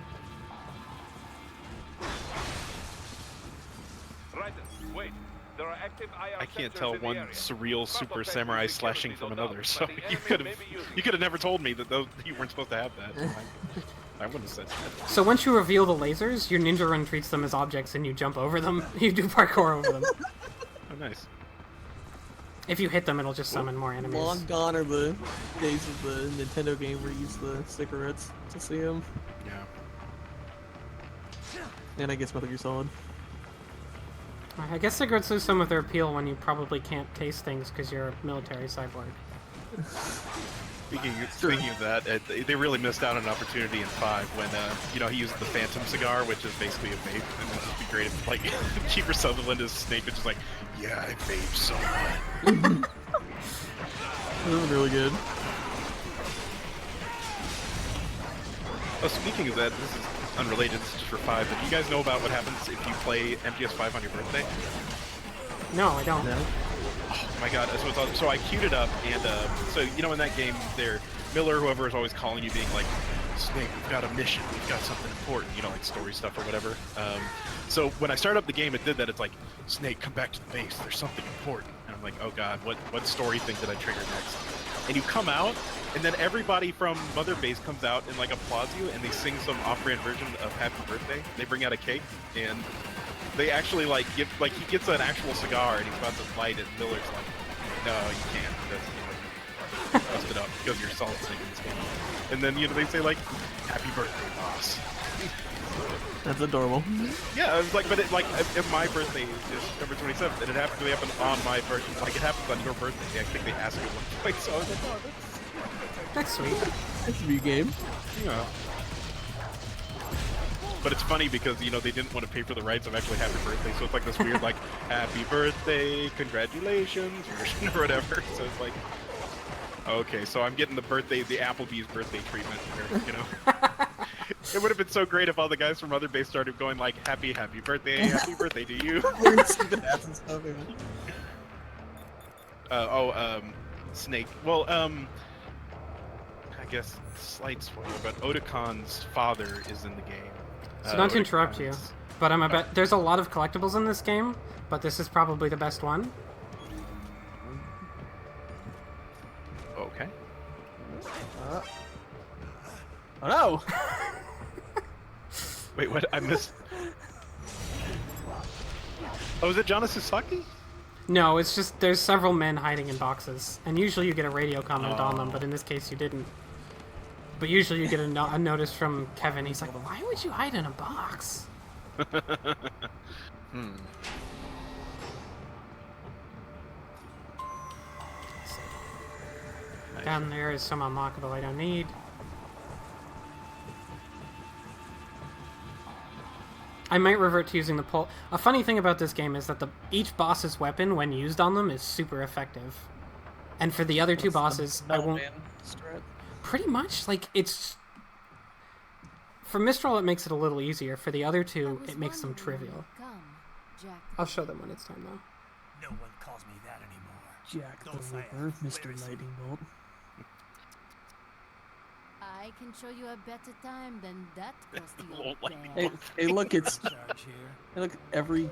Right, wait. There are active IR I can't sensors tell in the one area. surreal super samurai slashing from another, so but the you enemy could have never told me that you weren't supposed to have that. I wouldn't have said that. So once you reveal the lasers, your ninja run treats them as objects and you jump over them. You do parkour over them. Oh, nice. If you hit them, it'll just summon more enemies. Long gone are the days of the Nintendo game where you use the cigarettes to see them. Yeah. And I guess Metal Gear Solid. I guess cigarettes lose some of their appeal when you probably can't taste things because you're a military cyborg. Speaking of that, they really missed out on an opportunity in 5 when he used the Phantom cigar, which is basically a vape, and it would just be great if like Kiefer Sutherland as Snake is just like, yeah, I vape so much. That was really good. Oh, speaking of that, this is unrelated, this is just for 5, but do you guys know about what happens if you play MGS5 on your birthday? No, I don't. No. Oh my god, so I queued it up, and so you know in that game, Miller, whoever is always calling you, being like, Snake, we've got a mission, we've got something important, you know, like story stuff or whatever. So when I start up the game, it did that. It's like, Snake, come back to the base, there's something important. And I'm like, oh god, what story thing did I trigger next? And you come out, and then everybody from Mother Base comes out and like applauds you, and they sing some off-brand version of Happy Birthday. They bring out a cake, and they actually like he gets an actual cigar, and he's about to light it. And Miller's like, no, you can't. That's bust it up because you're solid snake in this game. And then they say like, Happy Birthday, boss. That's adorable. Yeah, I was like, but if my birthday is September 27th, and it happens to happen on my birthday, like it happens on your birthday. I think they asked me at one point, so I was like, oh, that's sweet. That's a new game. Yeah. But it's funny because, they didn't want to pay for the rights of actually Happy Birthday, so it's like this weird, like, Happy Birthday, congratulations, version or whatever. So it's like, okay, so I'm getting the Applebee's birthday treatment here, It would have been so great if all the guys from Mother Base started going like, happy birthday to you. Snake. Well, I guess slight spoiler, but Otacon's father is in the game. So not to interrupt you, but there's a lot of collectibles in this game, but this is probably the best one. Okay. Oh no! Wait, what? I missed. Oh, is it John Sasaki? No, it's just there's several men hiding in boxes, and usually you get a radio comment on them, but in this case you didn't. But usually you get a notice from Kevin. He's like, "Why would you hide in a box?" Hmm. Down there is some unlockable I don't need. I might revert to using the pole. A funny thing about this game is that each boss's weapon, when used on them, is super effective. And for the other two bosses, I won't... Pretty much, like, it's... For Mistral, it makes it a little easier. For the other two, it makes them trivial. I'll show them when it's time, though. No one calls me that anymore. Jack the Ripper, Mr. Lightning Bolt. I can show you a better time than that crusty old Hey, look, it's... Hey, look, every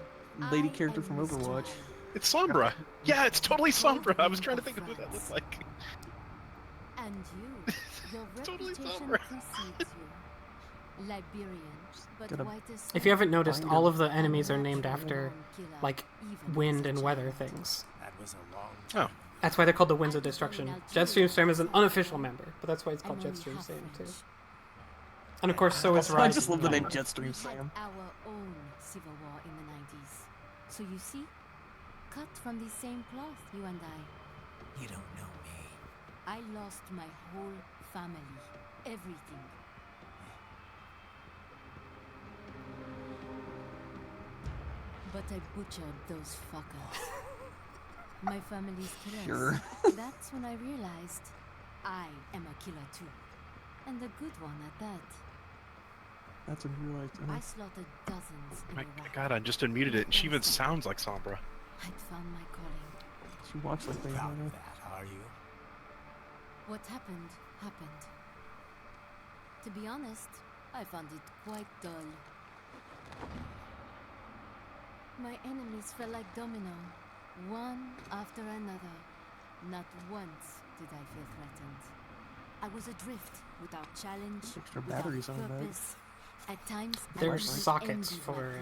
lady character from Overwatch. It's Sombra. Yeah, it's totally Sombra. I was trying to think of who that looked like. And you, your reputation precedes you. Liberian, but whitest... If you haven't noticed, all of the enemies are named after, like, wind and weather things. That was a long Oh. That's why they're called the Winds of Destruction. Jetstream Sam is an unofficial member, but that's why it's called Jetstream Sam, too. And of course, so is Rise. I just love the name Jetstream Sam. Our own civil war in the 90s. So you see, cut from the same cloth, you and I. You don't know me. I lost my whole family, everything. But I butchered those fuckers. My family's killers. Sure. That's when I realized I am a killer too. And a good one at that. That's when you realized. I slaughtered dozens in My Iraq. God, I just unmuted it, and she even sounds like Sombra. I'd found my calling. She walks like they Proud know. of that, are you? What happened, happened. To be honest, I found it quite dull. My enemies fell like domino, one after another. Not once did I feel threatened. I was adrift, without challenge, Extra without batteries on the back. purpose. At times, I There's was sockets envied for, my prey.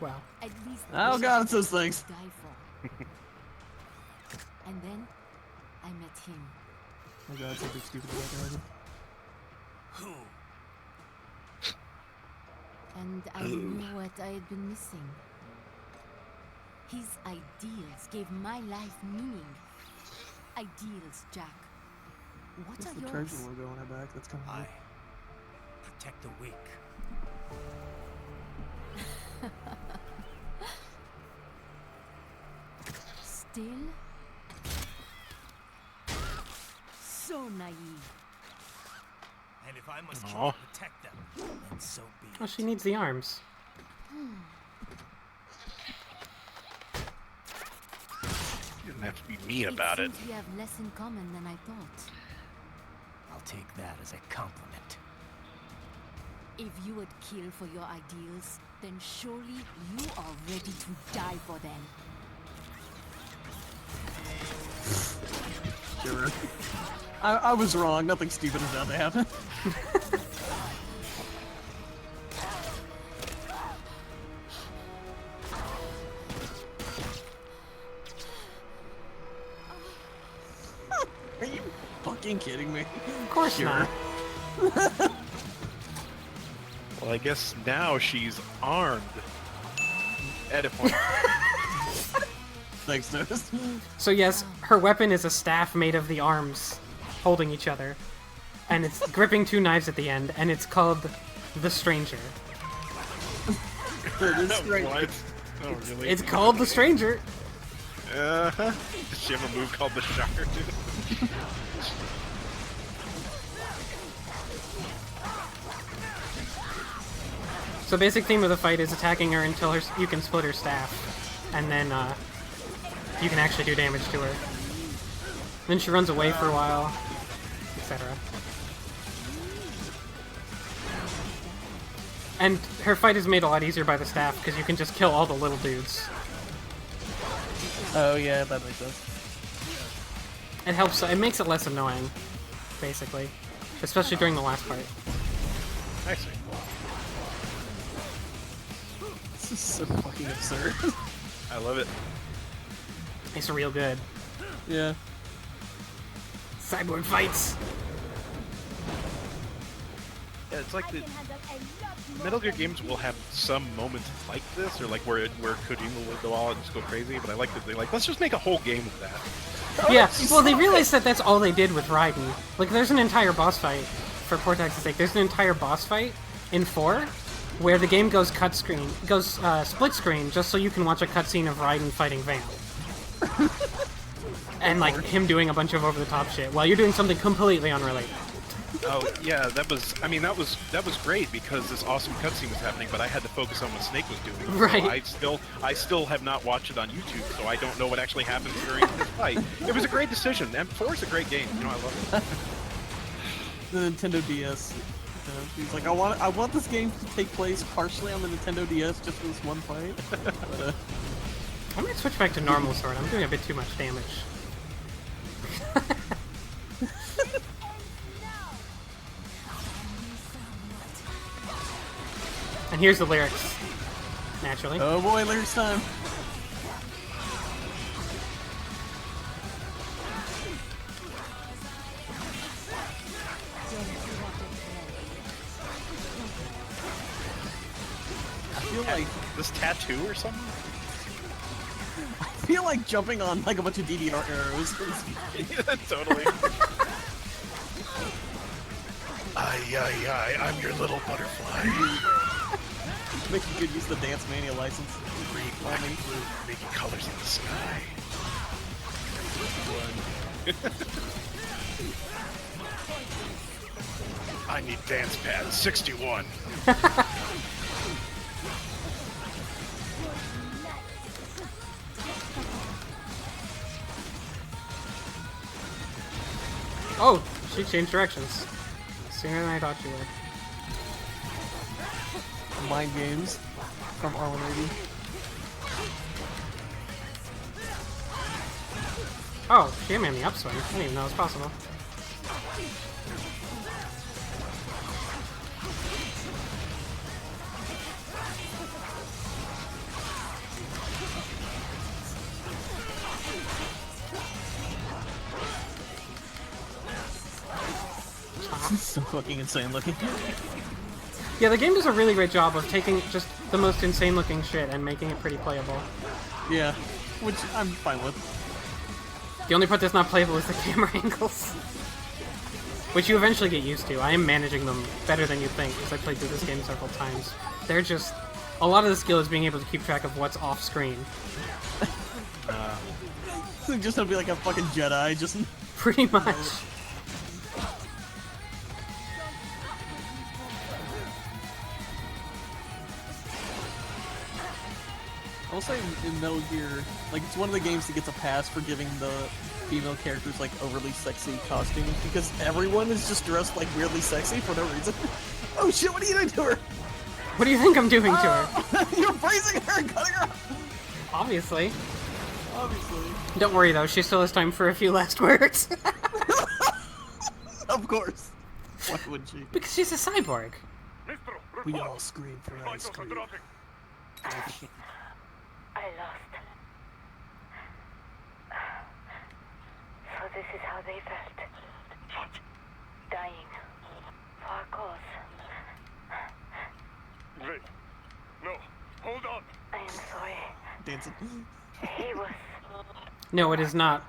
well... At least Oh god, it's those things. die for. And then, I met him. Oh god, something stupid about that. Who? And I knew what I had been missing. His ideals gave my life meaning. Ideals, Jack. What What's are the yours? treasure logo on her back? That's kind of I protect the weak. Still? So naive. And if I must Aw. protect them, then so be it. Oh, she needs the arms. You didn't have to be mean about it. Seems we have less in common than I thought. I'll take that as a compliment. If you would kill for your ideals, then surely you are ready to die for them. Sure. I was wrong. Nothing stupid is about to happen. Are you fucking kidding me? Of course not. Well, I guess now she's armed. Edit point. Thanks, Nurse. So yes, her weapon is a staff made of the arms holding each other. And it's gripping two knives at the end, and it's called The Stranger. What? Oh, really? It's called The Stranger. Uh-huh. Does she have a move called the Shocker, too? So basic theme of the fight is attacking her until you can split her staff. And then you can actually do damage to her. Then she runs away for a while, etc. And her fight is made a lot easier by the staff because you can just kill all the little dudes. Oh yeah, that makes sense. It helps. It makes it less annoying, basically, especially during the last part. I see. This is so fucking absurd. I love it. It's real good. Yeah. Cyborg fights. Yeah, it's like the Metal Gear games will have some moments like this, or like where Kojima will go all out and just go crazy. But I like that they're like, let's just make a whole game of that. Yeah, well, they realized that that's all they did with Raiden. Like, there's an entire boss fight, for Portax's sake, there's an entire boss fight in 4 where the game goes split screen just so you can watch a cutscene of Raiden fighting Van. And, like, him doing a bunch of over-the-top shit while you're doing something completely unrelated. Oh yeah, that was great because this awesome cutscene was happening, but I had to focus on what Snake was doing. Right. So I still have not watched it on YouTube, so I don't know what actually happens during this fight. It was a great decision, and 4 is a great game. You know, I love it. The Nintendo DS. He's like, I want this game to take place partially on the Nintendo DS just for this one fight. But, I might switch back to normal sword. I'm doing a bit too much damage. And here's the lyrics. Naturally. Oh boy, lyrics time. I feel like this tattoo or something. I feel like jumping on like a bunch of DDR arrows. Yeah, totally. Aye, I'm your little butterfly. Make you good use the Dance Mania license. Green, black, and blue, making colors in the sky. I need dance pad 61. Oh, she changed directions. Sooner than I thought she would. Mind games from R180. Oh, she hit me on the upswing. I didn't even know it was possible. So fucking insane looking. Yeah, the game does a really great job of taking just the most insane looking shit and making it pretty playable. Yeah, which I'm fine with. The only part that's not playable is the camera angles. Which you eventually get used to. I am managing them better than you think, because I played through this game several times. They're just... A lot of the skill is being able to keep track of what's off screen. Just gonna be like a fucking Jedi, just... Pretty much. I'll say in Metal Gear, like, it's one of the games that gets a pass for giving the female characters, like, overly sexy costumes, because everyone is just dressed, like, weirdly sexy for no reason. Oh shit, what are you doing to her? What do you think I'm doing to her? You're freezing her and cutting her off! Obviously. Obviously. Don't worry, though. She still has time for a few last words. Of course. Why would she? Because she's a cyborg. We all scream for ice cream. I lost. So this is how they felt. Dying. For a cause. Wait. No. Hold on. I am sorry. Dancing. He was... No, it is not,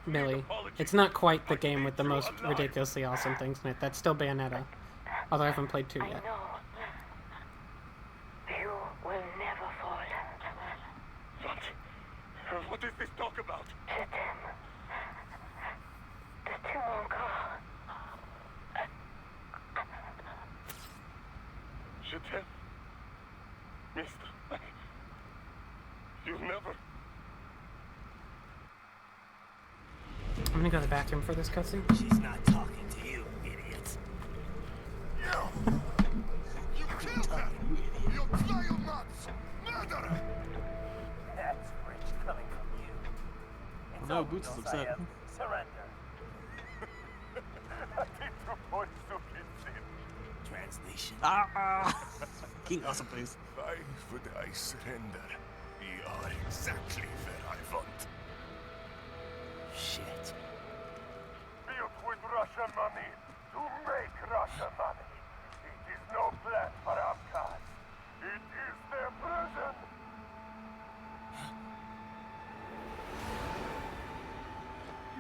Millie. It's not quite the game with the most ridiculously awesome things in it. That's still Bayonetta. Although I haven't played 2 yet. You will never fall. What is this talk about? Chetem. The Tumonka. Chetem. Mister. You'll never... I'm gonna go to the bathroom for this cutscene. She's not talking to you, idiot. No! You killed her! You vile nuts! Murderer! That's rich coming from you. Oh no, Boots is upset. Surrender. translation. King Awesome Face. Why would I surrender? We are exactly where I want. Shit. Built with Russia money to make Russia money. It is no plan for outcasts. It is their prison.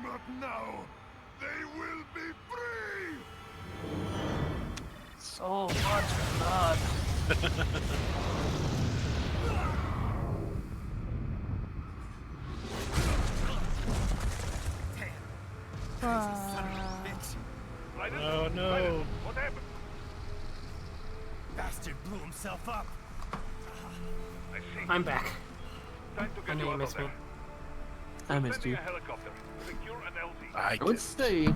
But now, they will be free! So much blood. Oh no. What happened? Bastard blew himself up. I'm back. Time to I get know you you out of missed me. there. I missed Sending you. a helicopter. Secure an LZ. I would say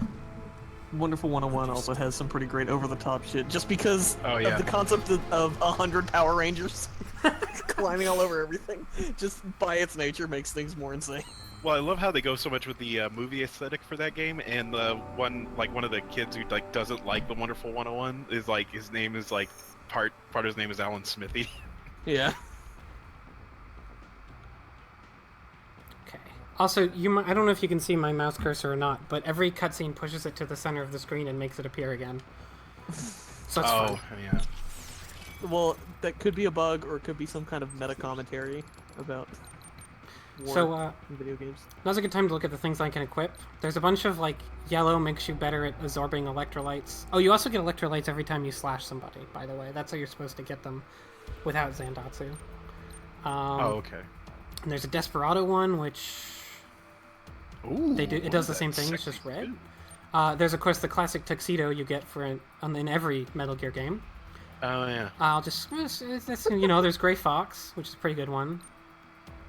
Wonderful 101 also has some pretty great over-the-top shit, just because of the concept of 100 Power Rangers climbing all over everything. Just by its nature makes things more insane. Well, I love how they go so much with the movie aesthetic for that game, and the one of the kids who doesn't like the Wonderful 101 is his name is part of his name is Alan Smithy. Yeah. Also, I don't know if you can see my mouse cursor or not, but every cutscene pushes it to the center of the screen and makes it appear again. So it's fun. Yeah. Well, that could be a bug, or it could be some kind of meta commentary about war in video games. Now's a good time to look at the things I can equip. There's a bunch of, yellow makes you better at absorbing electrolytes. Oh, you also get electrolytes every time you slash somebody, by the way. That's how you're supposed to get them without Zandatsu. Okay. And there's a Desperado one, which... Ooh, it does the same thing, it's just red. There's, of course, the classic tuxedo you get in every Metal Gear game. Oh, yeah. There's Gray Fox, which is a pretty good one.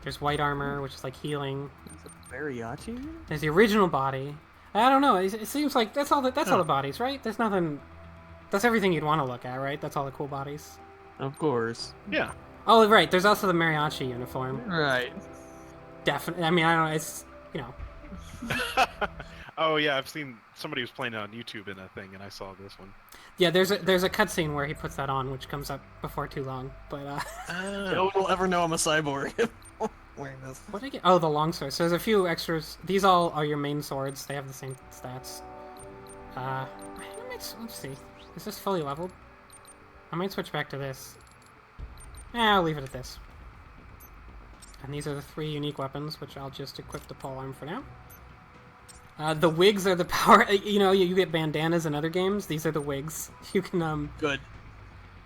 There's White Armor, which is healing. Mariachi? There's the original body. I don't know, it seems like that's all the bodies, right? There's nothing... That's everything you'd want to look at, right? That's all the cool bodies. Of course. Yeah. Oh, right, there's also the mariachi uniform. Right. Definitely, I mean, I don't know, it's, Oh yeah, I've seen somebody was playing it on YouTube in a thing, and I saw this one. Yeah, there's a cutscene where he puts that on, which comes up before too long. But no one will ever know I'm a cyborg. Wearing this. What did I get? Oh, the longsword. So there's a few extras. These all are your main swords. They have the same stats. Let's see. Is this fully leveled? I might switch back to this. I'll leave it at this. And these are the 3 unique weapons, which I'll just equip the polearm for now. The wigs are the power... you get bandanas in other games. These are the wigs. You can, Good.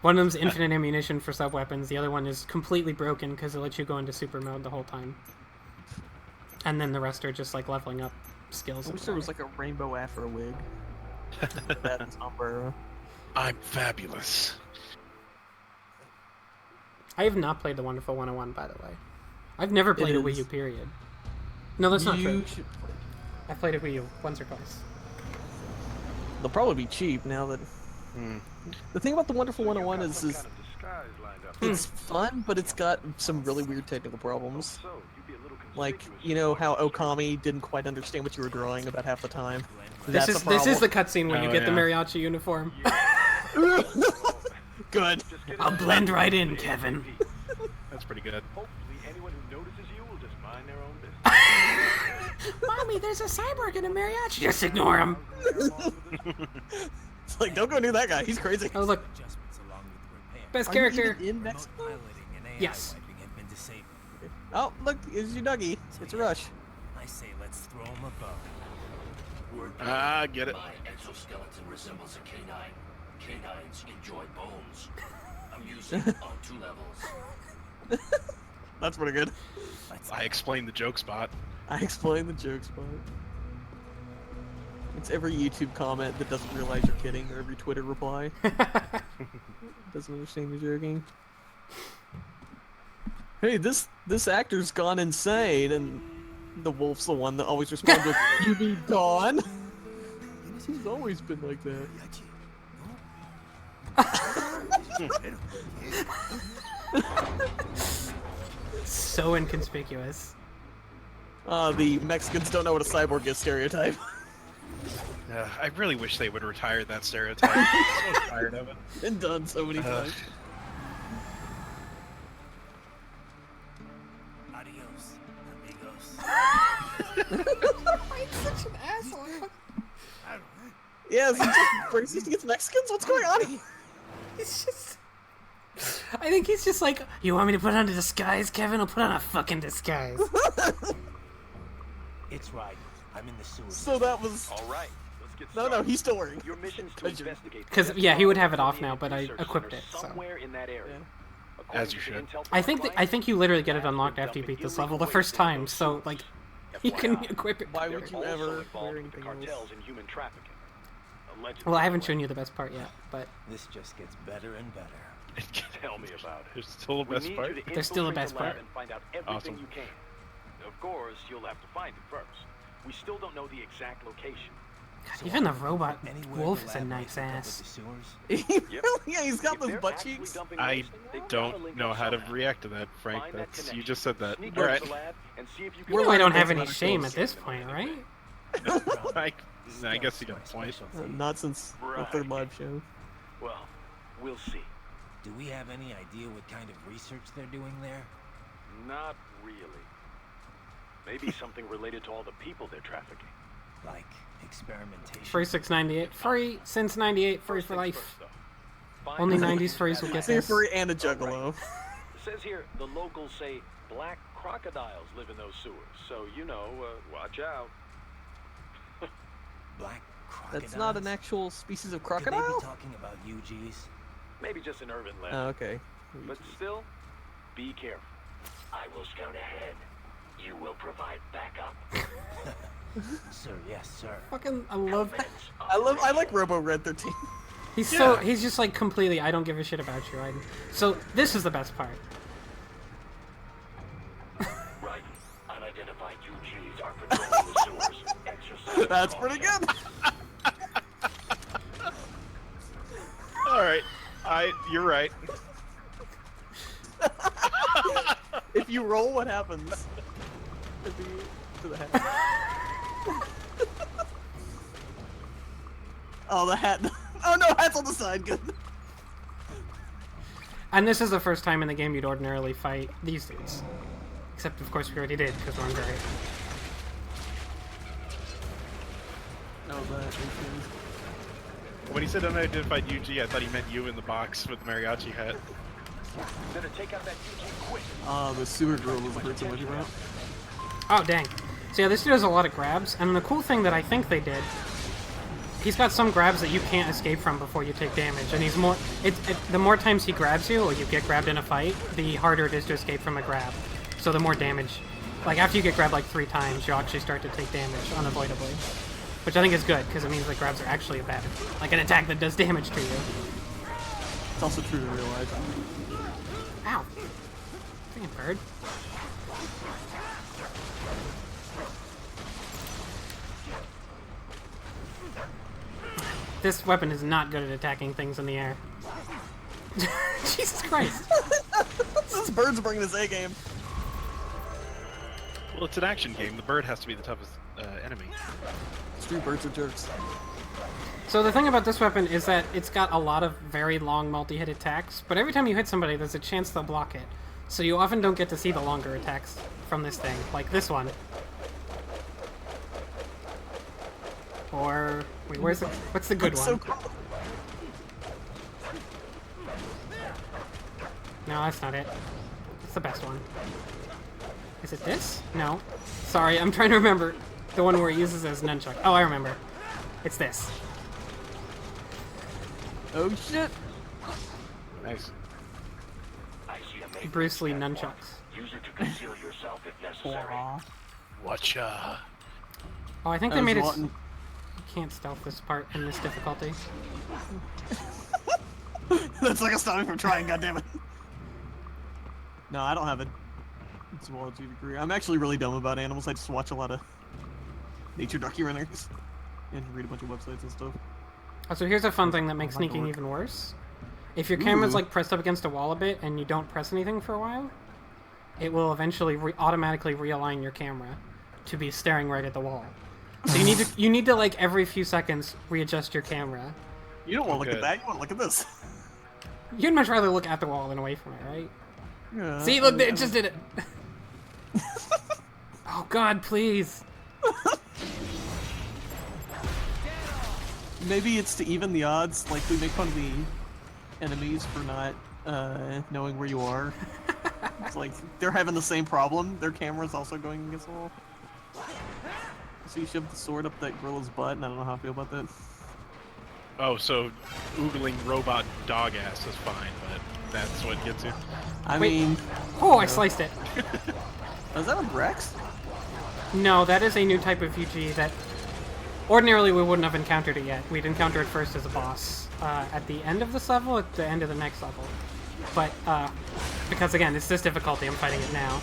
One of them's infinite ammunition for sub-weapons. The other one is completely broken because it lets you go into super mode the whole time. And then the rest are just, leveling up skills. I wish there was, a rainbow afro wig. That and sombrero. I'm fabulous. I have not played the Wonderful 101, by the way. I've never played a Wii U, period. No, that's not true. I played a Wii U once or twice. They'll probably be cheap now that... The thing about the Wonderful 101 is it's fun, but it's got some really weird technical problems. Like, how Okami didn't quite understand what you were drawing about half the time. This is the cutscene where you get the mariachi uniform. Good. I'll blend right in, Kevin. That's pretty good. Hopefully anyone who notices you will just mind their own business. Mommy, there's a cyborg in a mariachi. Just ignore him. It's like, don't go near that guy. He's crazy. Oh, look. Best character. In Mexico? Yes. Oh, look, it's your Dougie. It's a Rush. I say let's throw him a bone. Get it. My exoskeleton resembles a canine. Canines enjoy bones. I'm using it on 2 levels. That's pretty good. I explained the joke spot. I explained the joke spot. It's every YouTube comment that doesn't realize you're kidding, or every Twitter reply. Doesn't understand you're joking. Hey, this actor's gone insane, and the wolf's the one that always responds with, "You mean gone?" He's always been like that. So inconspicuous. The Mexicans don't know what a cyborg is stereotype. I really wish they would retire that stereotype. I'm so tired of it. Been done so many times. Adios, amigos. He's such an asshole. Yeah, is he just racist against Mexicans? What's going on here? It's just... I think he's just like, you want me to put on a disguise, Kevin? I'll put on a fucking disguise. It's right. I'm in the sewers. So that was... All right, let's get No, started. he's still wearing. Your mission's to investigate. Because, yeah, he would have it off now, but I equipped it, so... Somewhere in that area. As you should. I think you literally get it unlocked after you beat this level the first time, so, like, you can equip it. Why would you ever wear The anything cartels else? and human trafficking. Allegedly. Well, I haven't shown you the best part yet, but... This just gets better and better. Tell me about it. There's still a We best need part? you to There's still a infiltrate best the lab part. and find out everything Awesome. you can. Of course, you'll have to find it first. We still don't know the exact location. God, even the robot wolf is a nice ass. Yeah, he's got those butt cheeks. I don't know how to react to that, Frank. That's you just said that. All right. You know I don't have any shame at this point, right? I guess you got a point. Not since the third live show. Well, we'll see. Do we have any idea what kind of research they're doing there? Not really. Maybe something related to all the people they're trafficking. Like experimentation? Free 698. Free since 98. Free for life. Only 90s furries will get See a this. furry and a juggalo. It says here the locals say black crocodiles live in those sewers, so you know, watch out. Black crocodiles? That's not an actual species of Could they crocodile? be talking about UGs? Maybe just an urban legend. Oh, okay. But still, be careful. I will scout ahead. You will provide backup. Sir, yes, sir. Fucking, I like Robo Red 13. He's he's just like completely, I don't give a shit about you. So this is the best part. Right. Unidentified UGs are patrolling the sewers. Exercise That's pretty good. All right. You're right. If you roll, what happens? To the hat. Oh, the hat. Oh no, hat's on the side. Good. And this is the first time in the game you'd ordinarily fight these dudes. Except, of course, we already did, because we're on Gray. No, When he said unidentified UG, I thought he meant you in the box with the mariachi hat. Better take out that UG quick. The sewer girl was hurt so much about. Oh, dang. So yeah, this dude has a lot of grabs, and the cool thing that I think they did, he's got some grabs that you can't escape from before you take damage, and he's more, the more times he grabs you, or you get grabbed in a fight, the harder it is to escape from a grab. So the more damage, like after you get grabbed like 3 times, you actually start to take damage unavoidably. Which I think is good, because it means that grabs are actually like an attack that does damage to you. It's also true in real life. Ow. Freaking bird. This weapon is not good at attacking things in the air. Jesus Christ. This bird's bringing his A game. Well, it's an action game. The bird has to be the toughest enemy. Street birds are jerks. So the thing about this weapon is that it's got a lot of very long multi-hit attacks, but every time you hit somebody, there's a chance they'll block it. So you often don't get to see the longer attacks from this thing, like this one. Or wait, what's the good one? So cool. No, that's not it. It's the best one. Is it this? No. Sorry, I'm trying to remember the one where he uses it as a nunchuck. Oh, I remember. It's this. Oh shit. Nice. Bruce Lee nunchucks. Use it to conceal yourself if necessary. Watcha. Oh, I think they made it. You can't stealth this part in this difficulty. That's like a stopping from trying, goddammit. No, I don't have a zoology degree. I'm actually really dumb about animals. I just watch a lot of nature documentaries and read a bunch of websites and stuff. Oh, so here's a fun thing that makes sneaking even worse. If your camera's like pressed up against a wall a bit and you don't press anything for a while, it will eventually automatically realign your camera to be staring right at the wall. So you need to like every few seconds readjust your camera. You don't want to look at that. You want to look at this. You'd much rather look at the wall than away from it, right? Yeah, See, look, it just did it. Oh God, please. Maybe it's to even the odds. Like we make fun of the enemies for not knowing where you are. It's like they're having the same problem. Their camera's also going against the wall. So you shove the sword up that gorilla's butt, and I don't know how I feel about that. Oh, so oogling robot dog ass is fine, but that's what gets you? I mean... Oh, I sliced it. Is that a Rex? No, that is a new type of VG that ordinarily we wouldn't have encountered it yet. We'd encounter it first as a boss at the end of this level, at the end of the next level. But, because again, it's this difficulty, I'm fighting it now.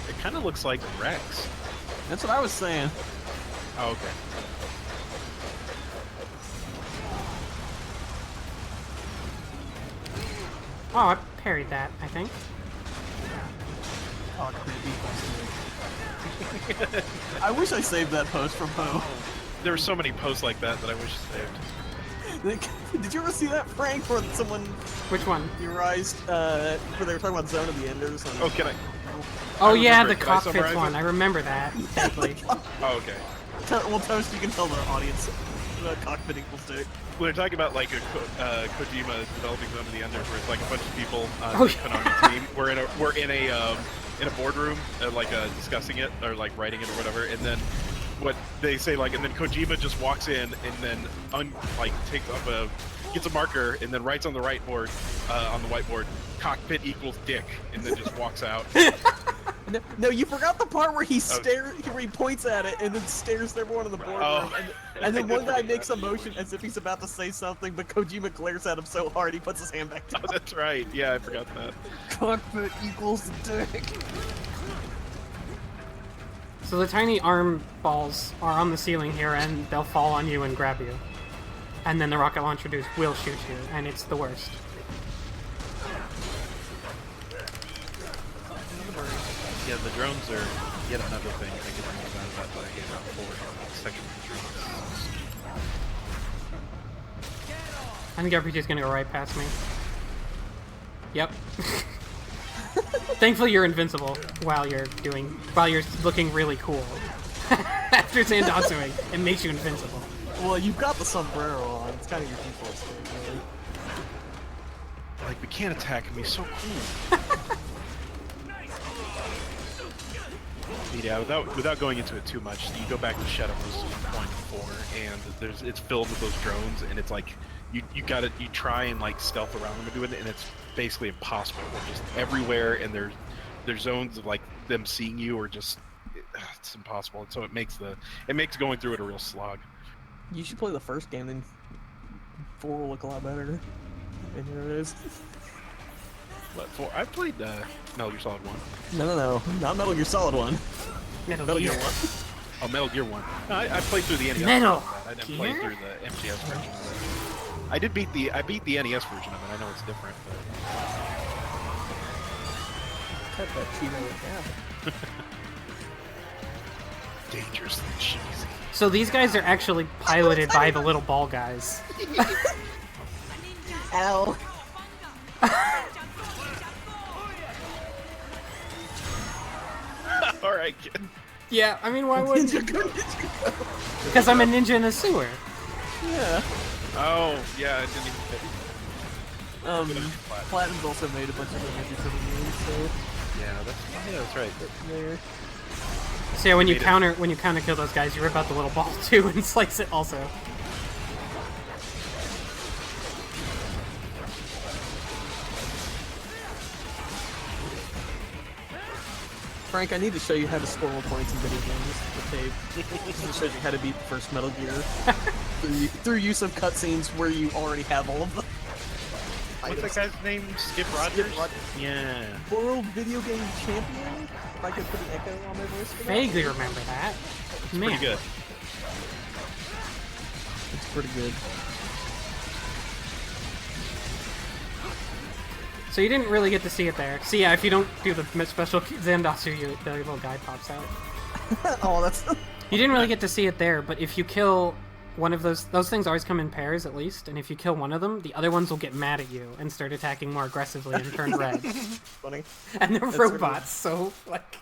It kind of looks like Rex. That's what I was saying. Oh, okay. Oh, I parried that, I think. Oh, I wish I saved that post from Poe. There were so many posts like that that I wish saved. Did you ever see that, Frank, where someone... Which one? Theorized, where they were talking about Zone of the Enders? And... Oh, can I... Oh yeah, the cockpit one. I remember that. Exactly. Oh, okay. Well, Toast, you can tell the audience the cockpit equals to it. We're talking about like a Kojima developing Zone of the Enders, where it's like a bunch of people on Oh, the Konami team. We're in a boardroom, discussing it or like writing it or whatever, and then what they say and then Kojima just walks in and then takes up gets a marker and then writes on the on the whiteboard, cockpit equals dick, and then just walks out. No, you forgot the part where he where he points at it and then stares at everyone in the boardroom, and then one guy makes a motion as if he's about to say something, but Kojima glares at him so hard he puts his hand back down. Oh, that's right. Yeah, I forgot that. Cockpit equals dick. So the tiny arm balls are on the ceiling here, and they'll fall on you and grab you. And then the rocket launcher dudes will shoot you, and it's the worst. Yeah, the drones are yet another thing I get about that game out for section I think RPG's gonna go right past me. Yep. Thankfully you're invincible while you're looking really cool. After Sandasuing, it makes you invincible. Well, you've got the sombrero on. It's kind of your default state, really. Like, we can't attack him, he's so cool. Yeah, without going into it too much, you go back to Shadow Moses 1.4, and it's filled with those drones, and it's like you try and like stealth around them and do it, and it's basically impossible. They're just everywhere, and there's zones of like them seeing you, or just it's impossible. And so it makes going through it a real slog. You should play the first game, then 4 will look a lot better. And here it is. What, 4? I played Metal Gear Solid 1. No, not Metal Gear Solid 1. Metal Gear 1. Oh, Metal Gear 1. No, I played through the NES. Metal I didn't play through the MGS version of it. I beat the NES version of it. I know it's different, but... Cut that Cheeto with Dangerously cheesy. So these guys are actually piloted by the little ball guys. Ow. Alright, kid. Yeah, I mean, why wouldn't you? Because I'm a ninja in a sewer. Yeah. Oh, yeah, I didn't even... Platinum's also made a bunch of images of the games, so... Yeah, that's right. There. So yeah, when you counter kill those guys, you rip out the little ball too and slice it also. Frank, I need to show you how to score more points in video games. The tape. It shows you how to beat the first Metal Gear through use of cutscenes where you already have all of them. What's that guy's name? Skip Rogers? Yeah. World Video Game Champion? If I could put an echo on my voice for that. Vaguely remember that. It's pretty good. It's pretty good. So you didn't really get to see it there. So yeah, if you don't do the special Zandatsu, the little guy pops out. Oh, that's... You didn't really get to see it there, but if you kill one of those things always come in pairs at least, and if you kill one of them, the other ones will get mad at you and start attacking more aggressively and turn red. Funny. And they're That's robots, so like.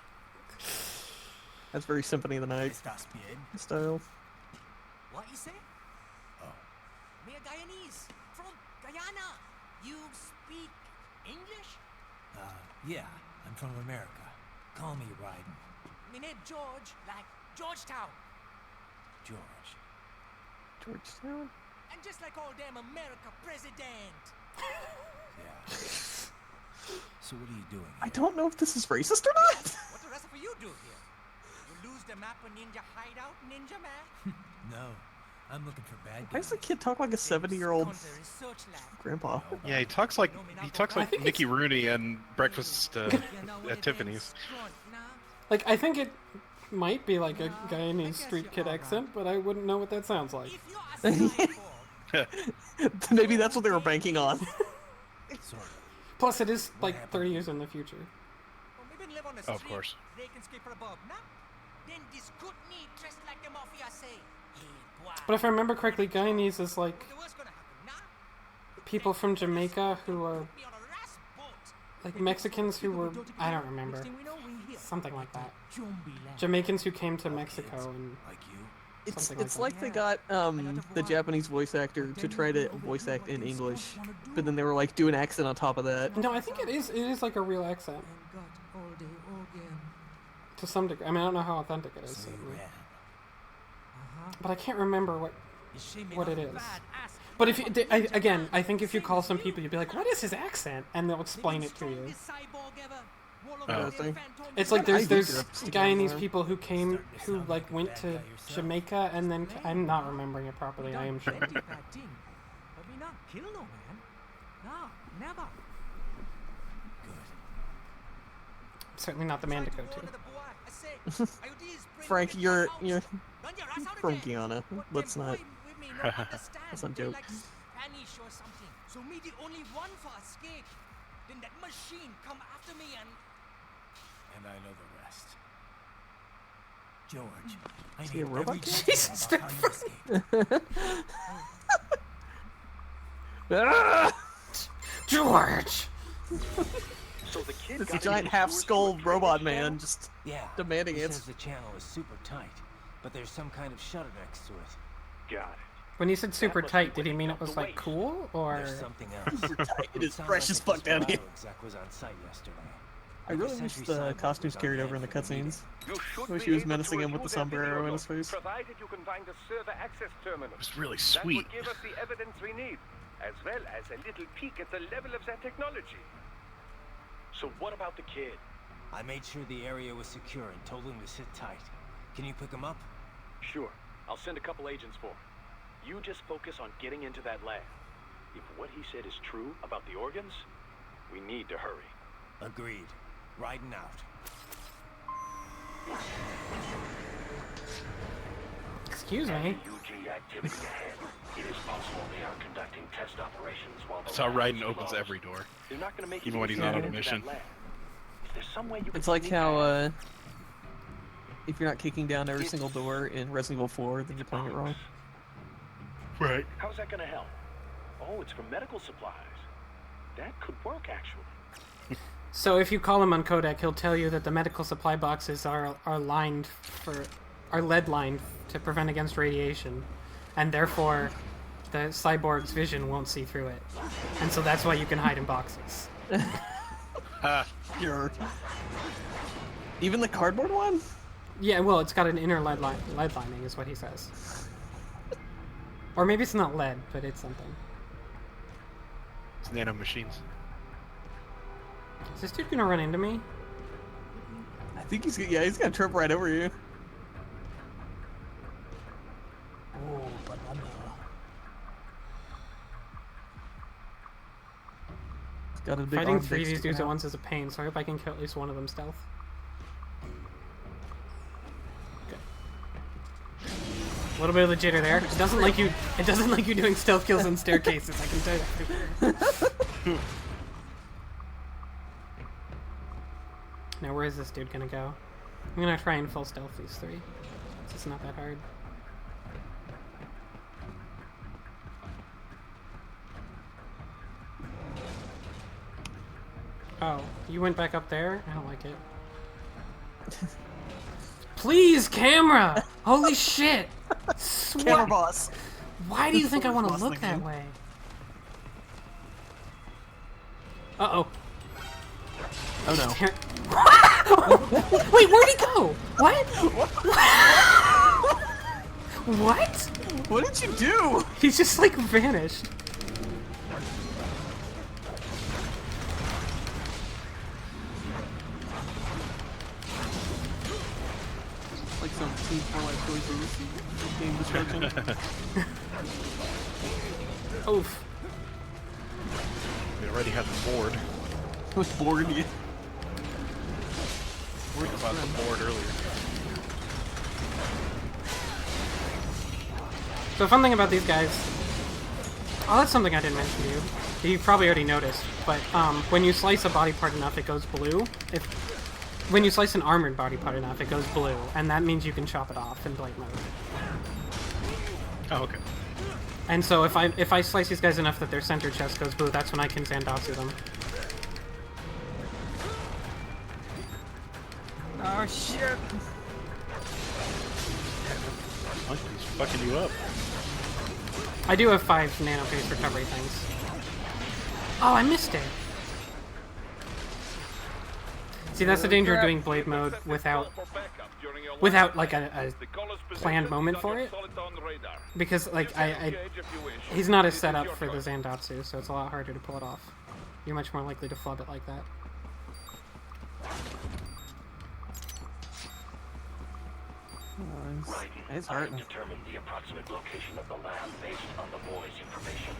That's very Symphony of the Night style. What you say? Oh. Me a Guyanese from Guyana. You speak English? Yeah, I'm from America. Call me Ryden. Me name George, like Georgetown. George. Georgetown? And just like all damn America president. Yeah. So what are you doing here? I don't know if this is racist or not. What the rest of you do here? You lose the map of Ninja Hideout, Ninja Man? No, I'm looking for bad guys. Why does the kid talk like a 70-year-old grandpa? Yeah, he talks like Mickey Rooney and breakfast at Tiffany's. Like, I think it might be like a Guyanese street kid accent, but I wouldn't know what that sounds like. Maybe that's what they were banking on. Plus, it is like 30 years in the future. Oh, of course. But if I remember correctly, Guyanese is like people from Jamaica who are like Mexicans who were, I don't remember, something like that. Jamaicans who came to Mexico and It's like they got the Japanese voice actor to try to voice act in English, but then they were like do an accent on top of that. No, I think it is like a real accent. To some degree. I mean, I don't know how authentic it is. Certainly. But I can't remember what it is. But if again, I think if you call some people, you'd be like, "What is his accent?" And they'll explain it to you. It's like there's Guyanese people who came, who like went to Jamaica and then I'm not remembering it properly. I am sure. Certainly not the man to go to. Frank, you're from Guyana. Let's not joke. So me the only one for escape. Then that machine come after me and I know the rest. George, I Is he a need robot? every Jesus, George! So the kid It's a giant half-skull robot man just demanding he it. says the channel is super tight, but there's some kind of shutter next to it. Got it. When he said super tight, did he mean it was like cool or? There's something else. Super tight. It is fresh as fuck down here. Exec was on site yesterday. I really wish the costumes carried over in the cutscenes. I wish he was menacing him with the sombrero in his face. Provided you can find a server access terminal. It's really sweet. That would give us the evidence we need, as well as a little peek at the level of that technology. So what about the kid? I made sure the area was secure and told him to sit tight. Can you pick him up? Sure. I'll send a couple agents for him. You just focus on getting into that lab. If what he said is true about the organs, we need to hurry. Agreed. Riding out. Excuse me. UG activity ahead. It is possible they are conducting test operations while That's how Raiden opens every door. They're not gonna make Even when he's not on a mission. It's like how if you're not kicking down every single door in Resident Evil 4, then you're playing it wrong. Right. How's that gonna help? Oh, it's for medical supplies. That could work, actually. So if you call him on Kodak, he'll tell you that the medical supply boxes are lead lined to prevent against radiation, and therefore the cyborg's vision won't see through it, and so that's why you can hide in boxes. Even the cardboard one? Yeah, well, it's got an inner lead lining, is what he says. Or maybe it's not lead, but it's something. It's nano machines. Is this dude gonna run into me? I think he's gonna trip right over you. Oh, banana. He's got a big Fighting arm three of these sticking dudes at out. once is a pain, so I hope I can kill at least one of them stealth. A little bit of the jitter there. It doesn't like you. It doesn't like you doing stealth kills on staircases. I can tell you that for sure. Now where is this dude gonna go? I'm gonna try and full stealth these three. It's just not that hard. Oh, you went back up there? I don't like it. Please, camera! Holy shit! Camera boss. Why do you think I want to look that way? Uh-oh. Oh no. Wait, where'd he go? What? What? What did you do? He just like vanished. Like some Team 4 Life choices. Game destruction. Oof. We already had the board. With board, yeah. We talked about the board earlier. So the fun thing about these guys... Oh, that's something I didn't mention to you. You probably already noticed, but when you slice a body part enough, it goes blue. When you slice an armored body part enough, it goes blue, and that means you can chop it off in blade mode. Oh, okay. And so if I slice these guys enough that their center chest goes blue, that's when I can Zandatsu them. Oh shit! Monkey's fucking you up. I do have 5 nano phase recovery things. Oh, I missed it! See, that's the danger of doing blade mode without like a planned moment for it. Because like he's not as set up for the Zandatsu, so it's a lot harder to pull it off. You're much more likely to flub it like that. It's hard. Determine the approximate location of the lab based on the boy's information.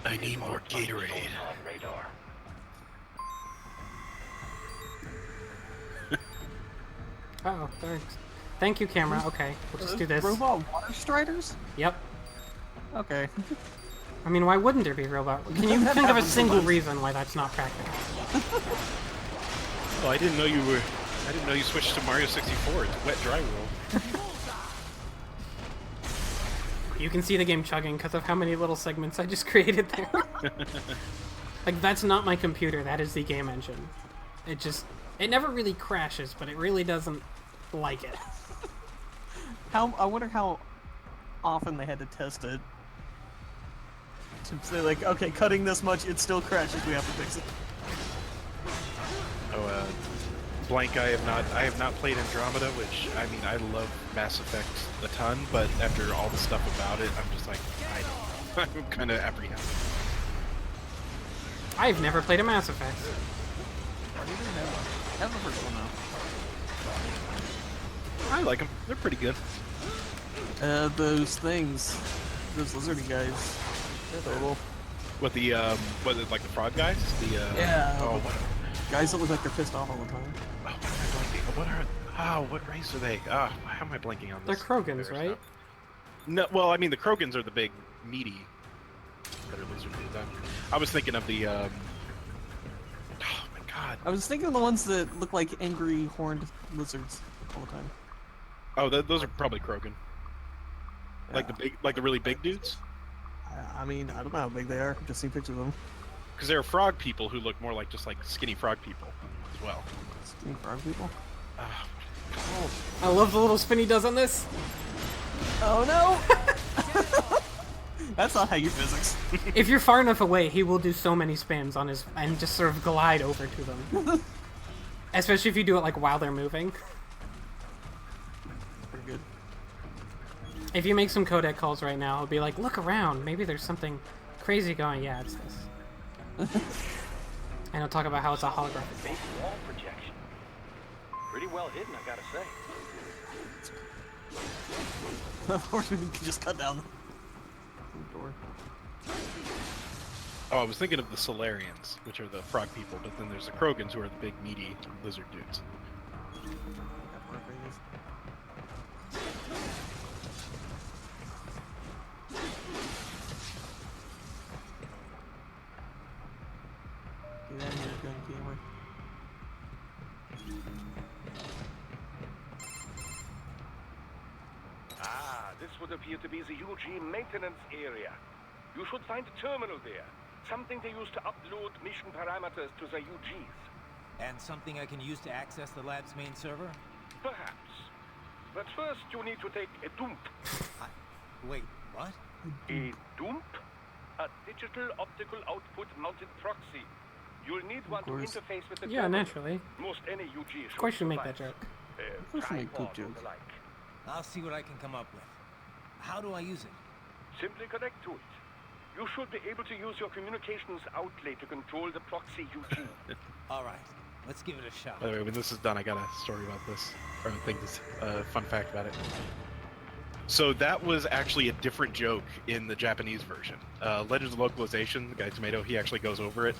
I need more Gatorade. On radar. Oh, thank you, camera. Okay, we'll just do this. Robot water striders? Yep. Okay. I mean, why wouldn't there be robot? Can you think of a single reason why that's not practical? Well, I didn't know you switched to Mario 64. It's wet dry roll. You can see the game chugging because of how many little segments I just created there. Like, that's not my computer. That is the game engine. It never really crashes, but it really doesn't like it. I wonder how often they had to test it. To say like, okay, cutting this much, it still crashes, we have to fix it. Oh, blank, I have not played Andromeda, which, I mean, I love Mass Effect a ton, but after all the stuff about it, I'm just like, I'm kind of apprehensive. I've never played a Mass Effect. Have the first one now. I like them. They're pretty good. Those things, those lizardy guys, they're adorable. What the like the frog guys? Yeah. Oh, guys that look like they're pissed off all the time. What race are they? How am I blanking on this? They're Krogans, right? No, well, I mean the Krogans are the big meaty that are lizard dudes. I was thinking of the oh my god. I was thinking of the ones that look like angry horned lizards all the time. Oh, those are probably Krogan. Yeah. Like the really big dudes? I mean, I don't know how big they are. I've just seen pictures of them. Because there are frog people who look more like just like skinny frog people as well. Skinny frog people? Oh, I love the little spin he does on this. Oh no! That's not how you physics. If you're far enough away, he will do so many spins on his and just sort of glide over to them. Especially if you do it like while they're moving. Pretty good. If you make some codec calls right now, it'll be like, look around, maybe there's something crazy going. Yeah, it's this. And he'll talk about how it's a holographic. Base wall projection. Pretty well hidden, I gotta say. Of course, we can just cut down the door. Oh, I was thinking of the Solarians, which are the frog people, but then there's the Krogans, who are the big, meaty lizard dudes. Get out of here, gun gamer. this would appear to be the UG maintenance area. You should find a terminal there. Something they use to upload mission parameters to the UGs. And something I can use to access the lab's main server? Perhaps. But first you need to take a dump. Wait, what? A dump? A digital optical output mounted proxy. You'll need one to interface with the Yeah, terminal. naturally. Most any UG Of course you make that joke. Of course you make poop jokes. I'll see what I can come up with. How do I use it? Simply connect to it. You should be able to use your communications outlet to control the proxy UG. All right, let's give it a shot. By the way, when this is done, I got a story about this, or a thing, fun fact about it. So that was actually a different joke in the Japanese version. Legends of Localization, the guy Tomato, he actually goes over it.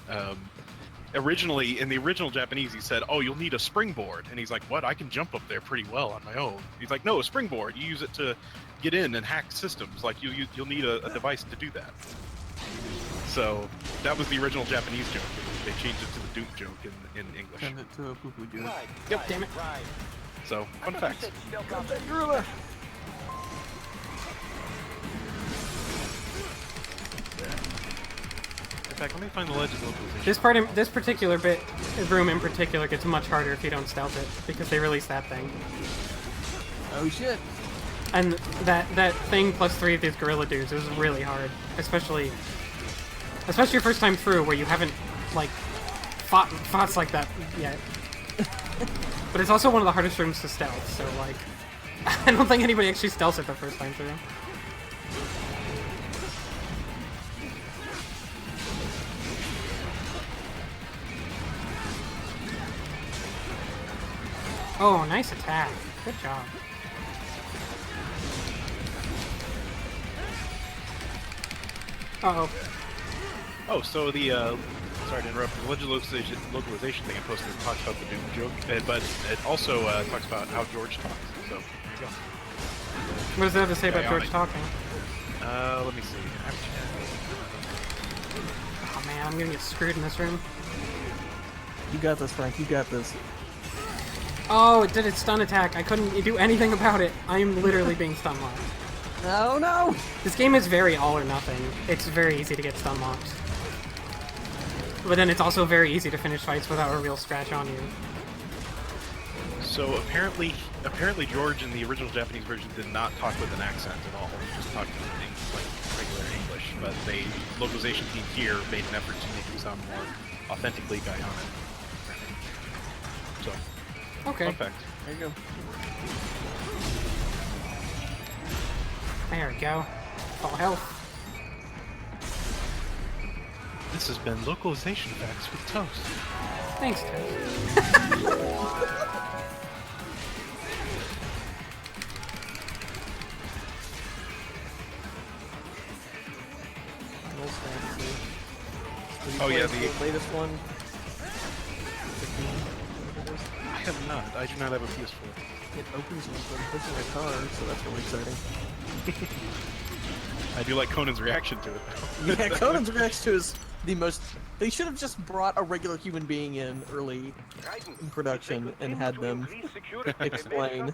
Originally, in the original Japanese, he said, "Oh, you'll need a springboard," and he's like, "What? I can jump up there pretty well on my own." He's like, "No, a springboard. You use it to get in and hack systems. Like you'll need a device to do that." So that was the original Japanese joke. They changed it to the Duke joke in English. Turned it to a poo-poo joke. Yep, damn it. So, fun fact. Gorilla! In fact, let me find the Legends localization. This particular room in particular gets much harder if you don't stealth it, because they released that thing. Oh shit! And that thing plus 3 of these gorilla dudes is really hard, especially your first time through, where you haven't like fought like that yet. But it's also one of the hardest rooms to stealth, so like I don't think anybody actually stealths it the first time through. Oh, nice attack. Good job. Uh-oh. Oh, so the, sorry to interrupt, the Legend localization thing I posted talks about the Doom joke, but it also talks about how George talks, so, yeah. What does that have to say about George talking? Let me see. Oh man, I'm gonna get screwed in this room. You got this, Frank, you got this. Oh, it did its stun attack. I couldn't do anything about it. I am literally being stun locked. Oh no! This game is very all or nothing. It's very easy to get stun locked. But then it's also very easy to finish fights without a real scratch on you. So apparently George in the original Japanese version did not talk with an accent at all. He just talked in like regular English. But the localization team here made an effort to make him sound more authentically Guyana. So, okay. Fun fact. There you go. There we go. Full health. This has been Localization Facts with Toast. Thanks, Toast. Oh yeah, the latest one. I have not. I do not have a PS4. It opens when I'm pushing a car, so that's really exciting. I do like Conan's reaction to it, though. Yeah, Conan's reaction to it is the most... They should have just brought a regular human being in early in production and had them explain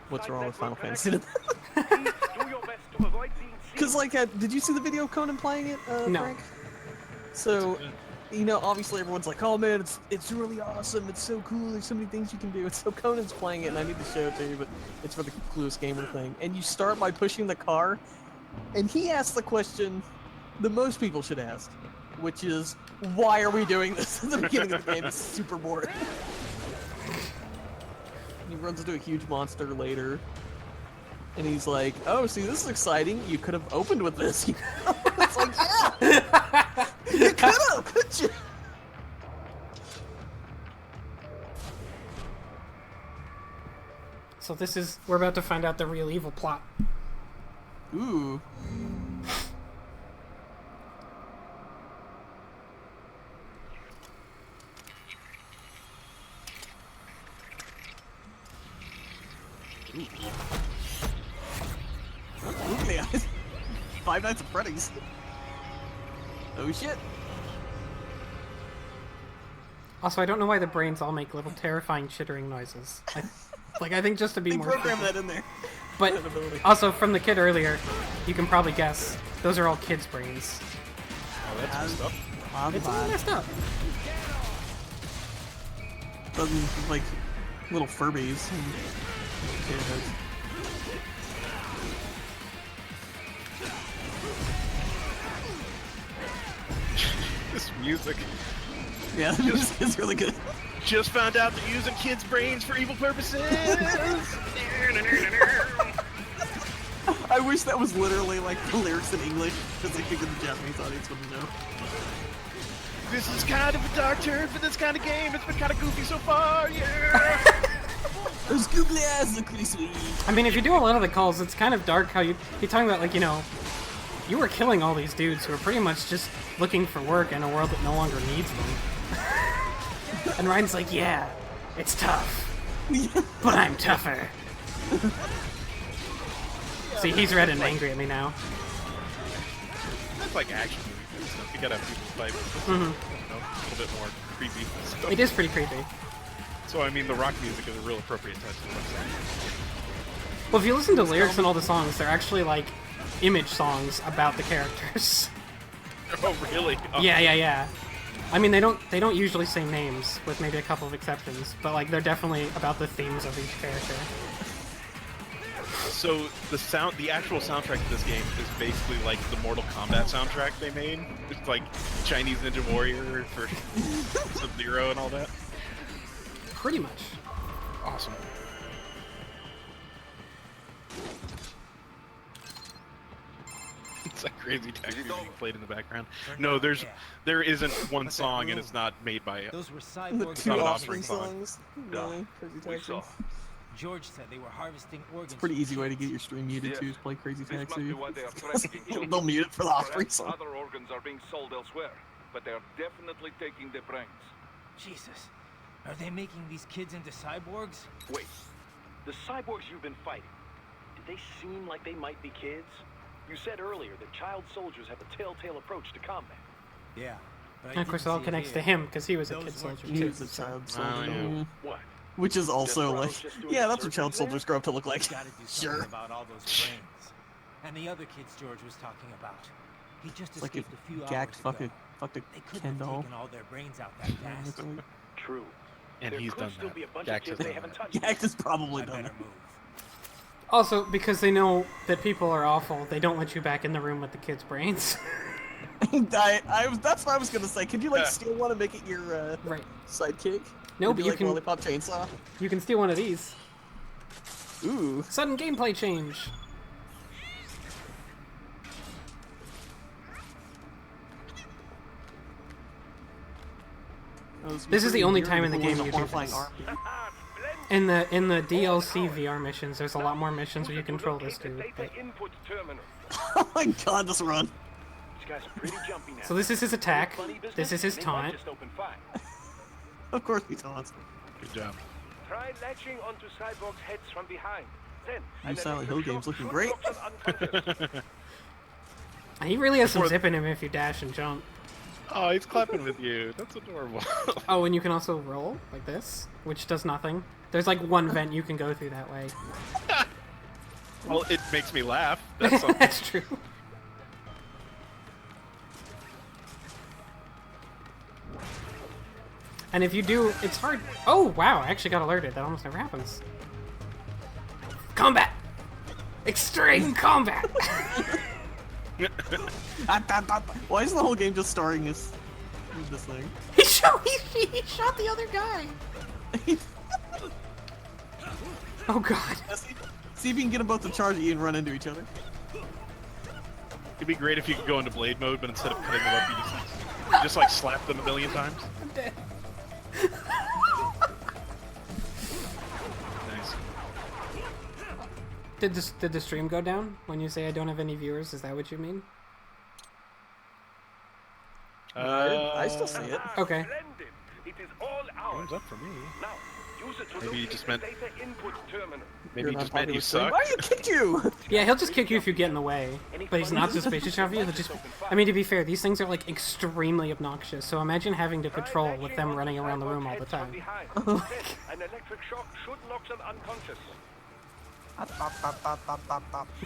what's wrong with Final Fantasy. Because, like, did you see the video of Conan playing it, no. Frank? So, you know, obviously everyone's like, oh man, it's really awesome, it's so cool, there's so many things you can do. And so Conan's playing it, and I need to show it to you, but it's for the Clueless Gamer thing. And you start by pushing the car, and he asks the question that most people should ask, which is, why are we doing this at the beginning of the game? It's super boring. He runs into a huge monster later, and he's like, oh, see, this is exciting, you could have opened with this. It's like, yeah! You could have, couldn't you? So we're about to find out the real evil plot. Ooh. Googly eyes. Five Nights at Freddy's. Oh shit. Also, I don't know why the brains all make little terrifying chittering noises. I think just to be They more programmed creepy. that in there. But also, from the kid earlier, you can probably guess, those are all kids' brains. Oh, that's messed up. It's all messed up. Doesn't like little Furbies. This music. Yeah, the music is really good. Just found out they're using kids' brains for evil purposes. I wish that was literally like the lyrics in English, because I think the Japanese audience wouldn't know. This is kind of a dark turn for this kind of game. It's been kind of goofy so far, yeah. Those googly eyes look pretty sweet. I mean, if you do a lot of the calls, it's kind of dark how you're talking about, like, you know, you were killing all these dudes who are pretty much just looking for work in a world that no longer needs them. And Ryan's like, yeah, it's tough, but I'm tougher. See, he's red and angry at me now. That's like action movie stuff. You gotta have people fight. Mm-hmm. You know, a little bit more creepy stuff. It is pretty creepy. So I mean, the rock music is a real appropriate touch to what I'm saying. Well, if you listen to lyrics in all the songs, they're actually like image songs about the characters. Oh, really? Oh. Yeah. I mean, they don't usually say names, with maybe a couple of exceptions, but like they're definitely about the themes of each character. So the actual soundtrack to this game is basically like the Mortal Kombat soundtrack they made. It's like Chinese Ninja Warrior for Sub-Zero and all that. Pretty much. Awesome. It's like crazy tech being played in the background. No, there isn't one song, and it's not made by it. Those were cyborg It's not an Offspring songs. Really? Crazy Taxi. George said they were harvesting organs. It's a pretty easy way to get your stream muted to play Crazy Taxi. They'll mute it for the Offspring song. Other organs are being sold elsewhere, but they are definitely taking the brains. Jesus. Are they making these kids into cyborgs? Wait. The cyborgs you've been fighting, do they seem like they might be kids? You said earlier that child soldiers have a telltale approach to combat. Yeah. And of course, it all connects to him, because he was a kid soldier, He too. was a child soldier. What? Which is also like, yeah, that's what child soldiers grow up to look like. Gotta do Sure. something about all those brains. And the other kids George was talking about. He just Like escaped if a few Jack hours fucked ago. a They couldn't Ken have doll. taken all their brains out that fast. True. And There he's could done still that. be a bunch Jack of kids has they done haven't that. touched. Jack has probably done it. Also, because they know that people are awful, they don't let you back in the room with the kids' brains. That's what I was gonna say. Could you like steal one and make it your right sidekick? No, Maybe but you like can Lollipop Chainsaw. You can steal one of these. Ooh. Sudden gameplay change. This is the only time in the game you do this. In the DLC VR missions, there's a lot more missions where you control this dude. But... Oh my god, just run. So this is his attack. This is his taunt. Of course he taunts. Good job. Try latching onto cyborgs' heads from behind. Then, New Silent Hill game's looking great. He really has some zip in him if you dash and jump. Oh, he's clapping with you. That's adorable. Oh, and you can also roll like this, which does nothing. There's like one vent you can go through that way. Well, it makes me laugh. That's something. That's true. And if you do, it's hard. Oh, wow, I actually got alerted. That almost never happens. Combat! Extreme combat! Why is the whole game just starring this thing? He shot the other guy! Oh god. See if you can get them both to charge at you and run into each other. It'd be great if you could go into blade mode, but instead of cutting them up, you just like slap them a million times. I'm dead. Nice. Did the stream go down when you say I don't have any viewers? Is that what you mean? I still see it. Okay. It is all ours. Thumbs up for me. Now, use it to Maybe you just meant. data input terminal. Maybe you just meant you suck. Why you kick you? Yeah, he'll just kick you if you get in the way. But he's not suspicious of you. He'll just. I mean, to be fair, these things are like extremely obnoxious. So imagine having to patrol with them running around the room all the time. An electric shock should knock them unconscious.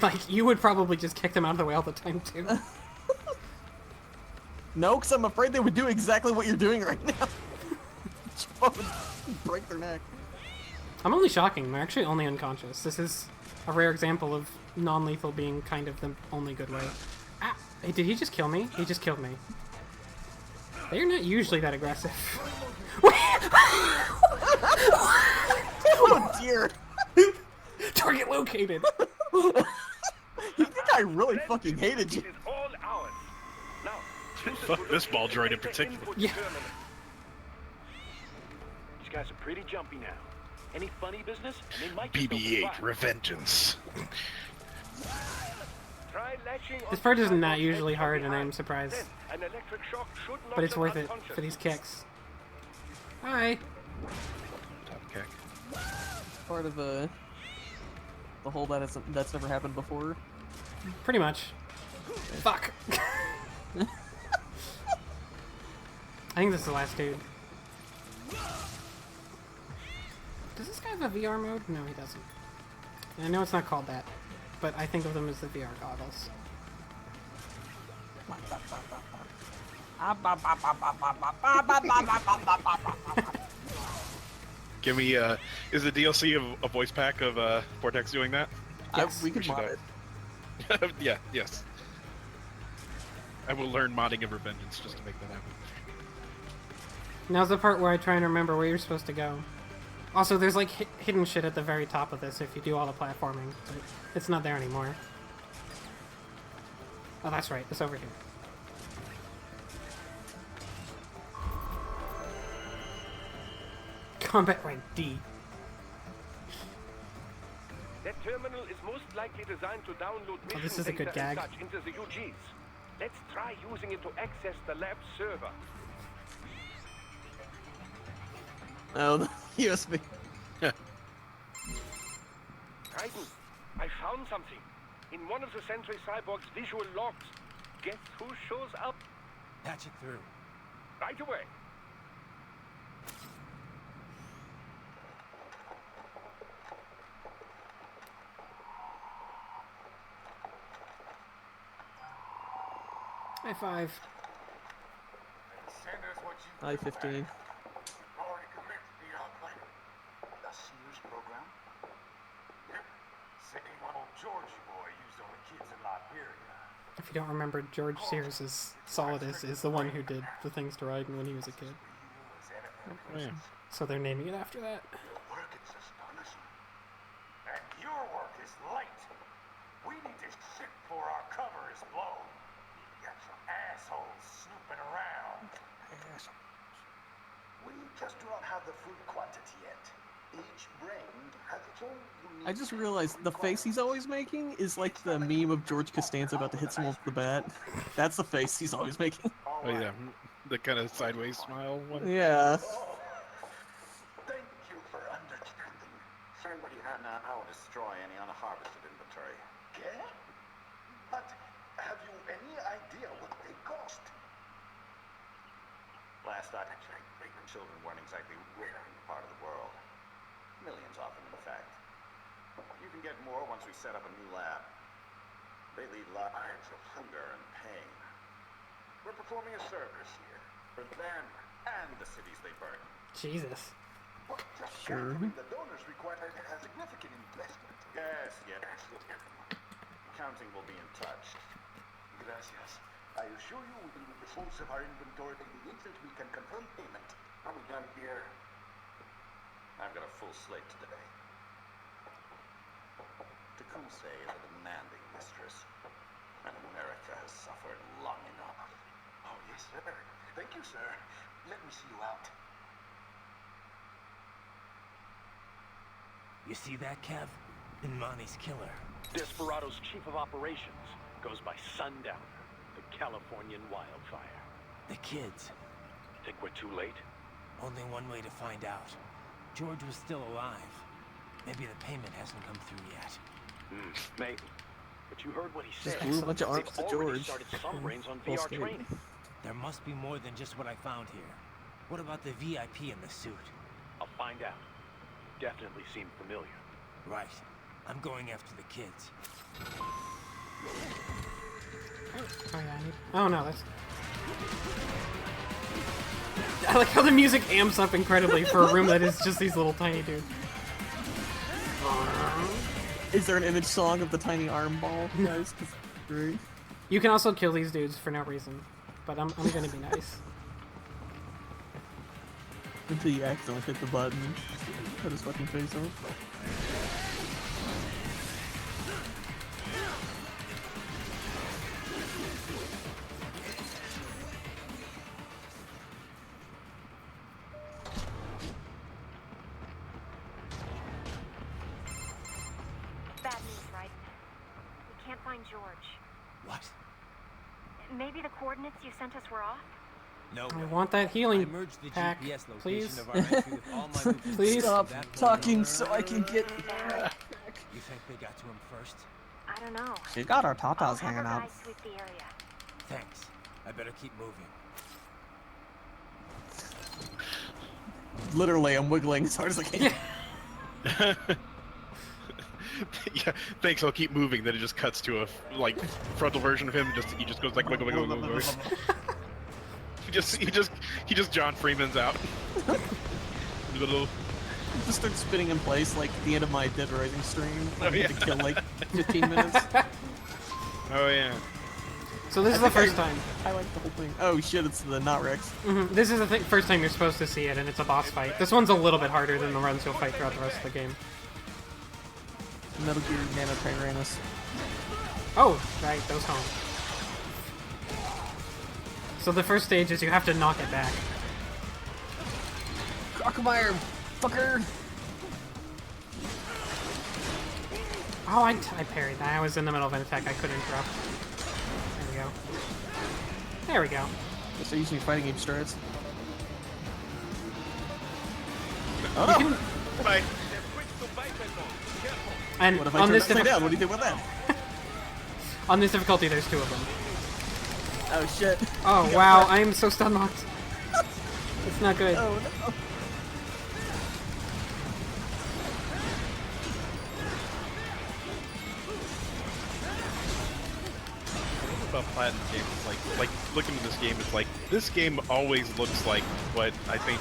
Like, you would probably just kick them out of the way all the time, too. No, because I'm afraid they would do exactly what you're doing right now. Break their neck. I'm only shocking. They're actually only unconscious. This is a rare example of non-lethal being kind of the only good way. Ah! Hey, did he just kill me? He just killed me. They're not usually that aggressive. Oh dear! Target located! You think I really fucking hated you? Fuck this ball droid in particular. Yeah. These guys are pretty jumpy now. Any funny business? And they might just BB-8 overfly. Revengeance. Try latching This on part to is the not sidewalk usually edge hard, from and I'm behind. surprised. Then an electric shock should knock But it's them worth it unconscious. for these kicks. Hi. Top kick. Part of the whole that's never happened before. Pretty much. Fuck. I think this is the last dude. Does this guy have a VR mode? No, he doesn't. And I know it's not called that, but I think of them as the VR goggles. Give me, is the DLC of a voice pack of Portaxx doing that? Yes. We could mod it. Yeah, yes. I will learn modding of Revengeance just to make that happen. Now's the part where I try and remember where you're supposed to go. Also, there's like hidden shit at the very top of this if you do all the platforming, but it's not there anymore. Oh, that's right. It's over here. Combat rank D. That terminal is most likely designed to download mission this is a good data and gag. such into the UGs. Let's try using it to access the lab server. Oh, the USB. Raiden, I found something. In one of the Sentry Cyborg's visual logs. Guess who shows up? Patch it through. Right away. High five. Send us what you I-15. already commenced the plan. The Sears program? Yep. Same old Georgie boy used on the kids in Liberia. If you don't remember, George Sears is Solidus is the one who did the things to Raiden when he was a kid. Oh, yeah. So they're naming it after that. Work is astonishing. And your work is late. We need to shit before our cover is blown. You got some assholes snooping around. We just do not have the full quantity yet. Each brain has its own unique... I just realized the face he's always making is like the meme of George Costanza about to hit someone with the bat. That's the face he's always making. Oh yeah, the kind of sideways smile one. Yeah. Thank you for understanding. Somebody had not how to destroy any unharvested inventory. Okay? But have you any idea what they cost? Last I checked, pregnant children weren't exactly rare in the part of the world. Millions of them, in fact. You can get more once we set up a new lab. They lead lives of hunger and pain. We're performing a service here for them and the cities they burn. Jesus. Sure. The donors require a significant investment. Yes. Accounting will be in touch. Gracias. I assure you we will do the source of our inventory the instant we can confirm payment. Are we done here? I've got a full slate today. Tecumseh is a demanding mistress, and America has suffered long enough. Oh, yes, sir. Thank you, sir. Let me see you out. You see that, Kev? Inmani's killer. Desperado's chief of operations goes by Sundown, the Californian wildfire. The kids. Think we're too late? Only one way to find out. George was still alive. Maybe the payment hasn't come through yet. Maybe. But you heard what he said. Just blew a bunch of arms They've to already George. started some brains on Full VR skate. training. There must be more than just what I found here. What about the VIP in the suit? I'll find out. Definitely seemed familiar. Right. I'm going after the kids. Oh, yeah, oh no, that's... I like how the music amps up incredibly for a room that is just these little tiny dudes. Is there an image song of the tiny arm ball, guys? Great. You can also kill these dudes for no reason, but I'm gonna be nice. Until you accidentally hit the button. Cut his fucking face off. Bad news, right? We can't find George. What? Maybe the coordinates you sent us were off? No. I want that healing pack, please. Please stop talking so I can get. You think they got to him first? I don't know. She got our I'll tatas have hanging our out. guys sweep the area. Thanks. I better keep moving. Literally, I'm wiggling as hard as I can. Yeah, thanks. I'll keep moving. Then it just cuts to a frontal version of him. He just goes like wiggle, wiggle, wiggle, wiggle. He just John Freeman's out. Little. Just start spinning in place like the end of my Dead Rising stream. I Oh, yeah. had to kill like 15 minutes. Oh yeah. So this is the first time. I like the whole thing. Oh shit, it's the not Rex. This is the first time you're supposed to see it, and it's a boss fight. This one's a little bit harder than the runs you'll fight throughout the rest of the game. Metal Gear Nano Tyrannus. Oh, right, those home. So the first stage is you have to knock it back. Crocomire, fucker! Oh, I parried that. I was in the middle of an attack I couldn't interrupt. There we go. There we go. Just using your fighting game strats. Oh no! Bye. And what if I on turn this upside down? What do you think about that? On this difficulty, there's 2 of them. Oh shit. Oh wow, I am so stun locked. It's not good. Oh no. About Platinum games, like looking at this game, it's like this game always looks like what I think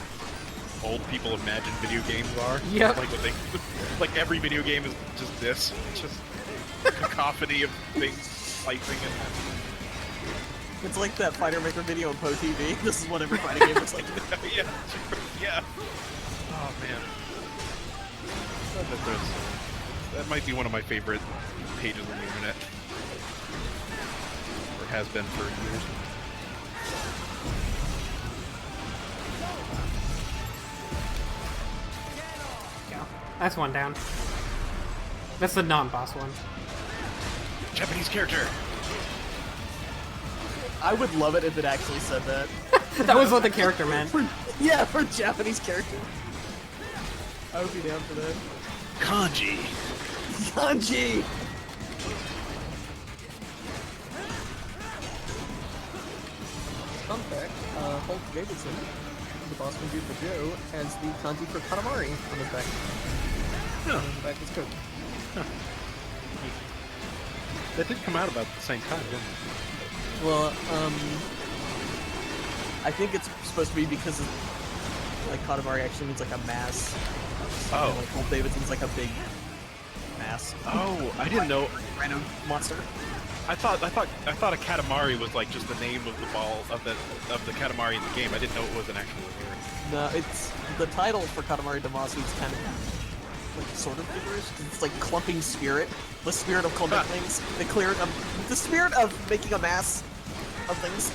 old people imagine video games are. Yep. Like what they, like every video game is just this, just a cacophony of things slicing and. It's like that Fighter Maker video on Po TV. This is what every fighting game looks like. Yeah, yeah. Oh man. That might be one of my favorite pages on the internet. Or has been for years. Yeah, that's one down. That's the non-boss one. Japanese character. I would love it if it actually said that. That was what the character meant. Yeah, for Japanese character. I would be down for that. Kanji. Kanji! Fun fact, Hulk Davidson, the Boston dude for Joe, has the kanji for Katamari on his back. Huh. On the back of his coat. Huh. That did come out about the same time, didn't it? Well, I think it's supposed to be because like Katamari actually means like a mass. Oh. Like Hulk Davidson's like a big mass. Oh, I didn't know. Random monster. I thought a Katamari was like just the name of the ball of the Katamari in the game. I didn't know it was an actual word. No, it's the title for Katamari Damacy is kind of like sort of figurish. It's like clumping spirit, the spirit of clumping things, the spirit of making a mass of things,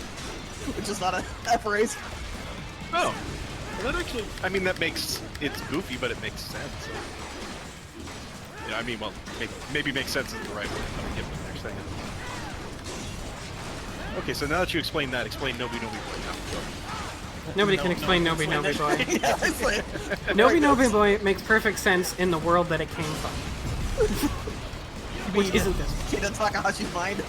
which is not a phrase. Oh, well, that actually, I mean, that makes, it's goofy, but it makes sense. You know, I mean, well, maybe makes sense is the right word. I'll give what they're saying. Okay, so now that you explained that, explain Nobi Nobi Boy now. Nobody can explain Nobi Nobi Boy. Yeah, Nobi Nobi Boy makes perfect sense in the world that it came from. Which isn't this one. Kida Takahashi's mind.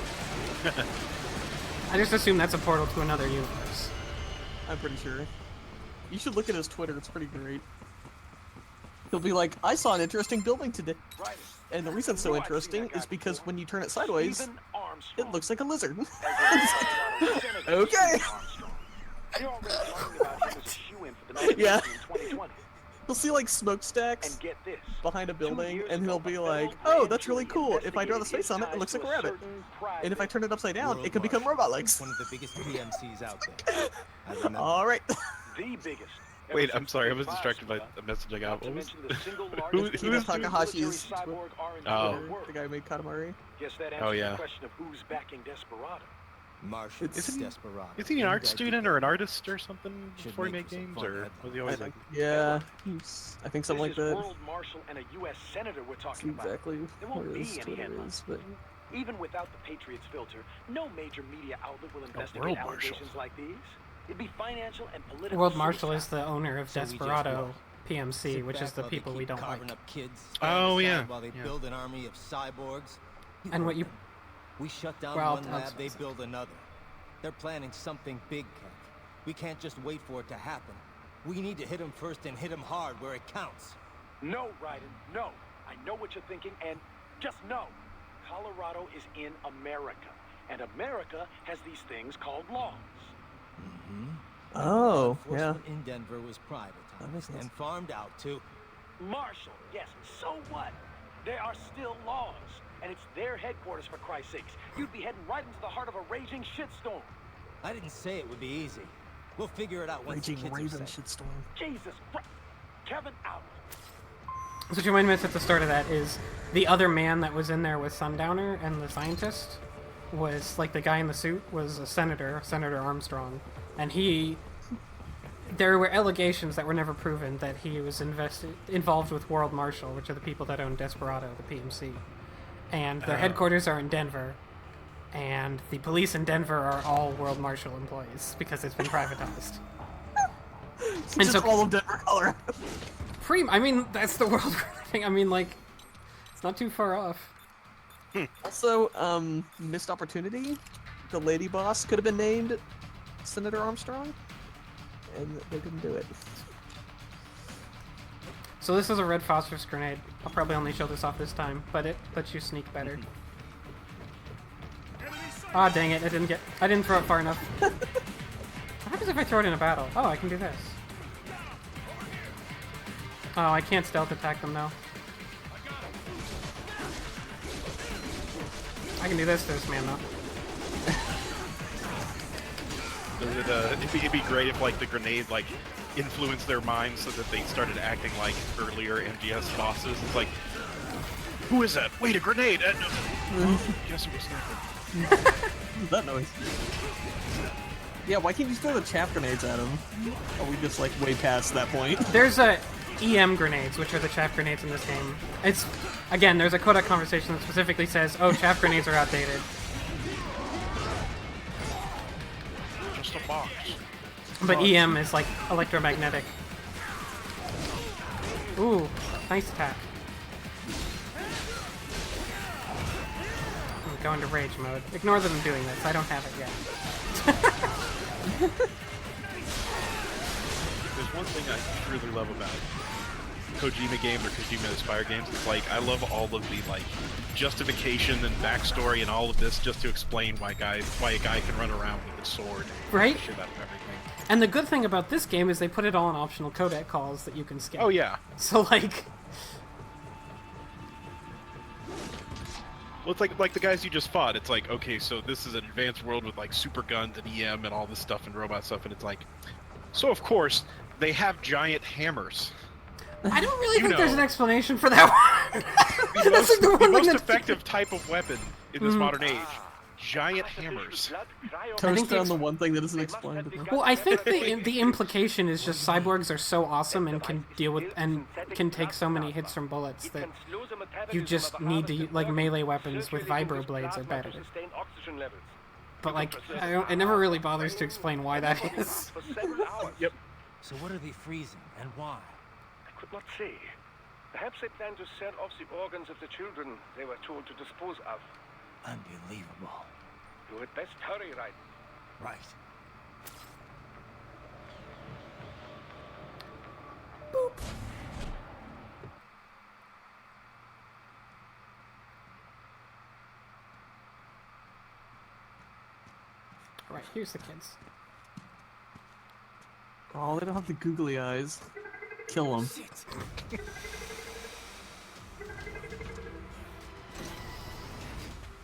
I just assume that's a portal to another universe. I'm pretty sure. You should look at his Twitter, it's pretty great. He'll be like, I saw an interesting building today. And the reason it's so interesting is because when you turn it sideways, it looks like a lizard. Okay. Yeah. He'll see like smokestacks behind a building, and he'll be like, "Oh, that's really cool. If I draw the space on it, it looks like a rabbit. And if I turn it upside down, it can become robot legs." One of the biggest PMCs out there. I remember. All right. The biggest. Wait, I'm sorry, I was distracted by a message I got. What was Kino Takahashi's Oh. the guy who made Katamari. Guess that Oh, answers yeah. the question of who's backing Desperado. Marshall Desperado. Is he an art student or an artist or something before he made games, or was he always like? Yeah, I think something like This is that. World Marshal and a U.S. Senator we're talking about. Exactly There what won't his be any Twitter headlines. is, but Even without the Patriots filter, no major media outlet will World investigate Marshal. allegations like these. It'd be financial and political. World Marshal suicide. is the owner of So we just Desperado what? PMC, Sit which is back the while they people we keep don't carving like. up kids, Oh, stand yeah. aside while they Yeah. build an army of cyborgs. And what you We shut down Well, one lab, they build another. They're planning something big, Kev. We can't just wait for it to happen. We need to hit them first and hit them hard where it counts. No, Raiden, no. I know what you're thinking, and just know. Colorado is in America, and America has these things called laws. Oh, yeah. Enforcement in Denver was privatized and farmed out to Marshall, yes, so what? There are still laws, and it's their headquarters, for Christ's sakes. You'd be heading right into the heart of a raging shitstorm. I didn't say it would be easy. We'll figure it out once the Raging kids are Raven safe. shitstorm. Jesus Christ. Kevin, out. So what you might miss at the start of that is the other man that was in there with Sundowner and the scientist was, like, the guy in the suit was a senator, Senator Armstrong, and there were allegations that were never proven that he was involved with World Marshal, which are the people that own Desperado, the PMC, and their headquarters are in Denver, and the police in Denver are all World Marshal employees because it's been privatized. And so all of Denver, Colorado. I mean, that's the world we're living. I mean, like, it's not too far off. Also, missed opportunity. The lady boss could have been named Senator Armstrong, and they didn't do it. So this is a red phosphorus grenade. I'll probably only show this off this time, but it lets you sneak better. Ah, dang it! I didn't throw it far enough. What happens if I throw it in a battle? Oh, I can do this. Oh, I can't stealth attack them though. I can do this to this man though. It'd be great if like the grenade like influenced their minds so that they started acting like earlier MGS bosses. It's like, who is that? Wait, a grenade! Guess it was nothing. That noise. Yeah, why can't you throw the chaff grenades at him? Are we just like way past that point? There's EM grenades, which are the chaff grenades in this game. It's, again, there's a codec conversation that specifically says, oh, chaff grenades are outdated. Just a box. But EM is like electromagnetic. Ooh, nice attack. I'm going to rage mode. Ignore that I'm doing this. I don't have it yet. There's one thing I truly love about Kojima games or Kojima Inspired games. It's like I love all of the like justification and backstory and all of this just to explain why a guy can run around with a sword. Right? Shit out of everything. And the good thing about this game is they put it all in optional codec calls that you can skip. Oh yeah. So like, well, it's like the guys you just fought. It's like, okay, so this is an advanced world with like super guns and EM and all this stuff and robot stuff, and it's like, so of course they have giant hammers. I don't really think there's an explanation for that one. The most effective type of weapon in this modern age. Giant hammers. Toast down the one thing that isn't explained. Well, I think the implication is just cyborgs are so awesome and can deal with and can take so many hits from bullets that you just need to like melee weapons with vibro blades are better. But like, it never really bothers to explain why that is. Yep. So what are they freezing and why? I could not say. Perhaps they plan to sell off the organs of the children they were told to dispose of. Unbelievable. You had best hurry, right? Right. here's the kids. Oh, they don't have the googly eyes. Kill them.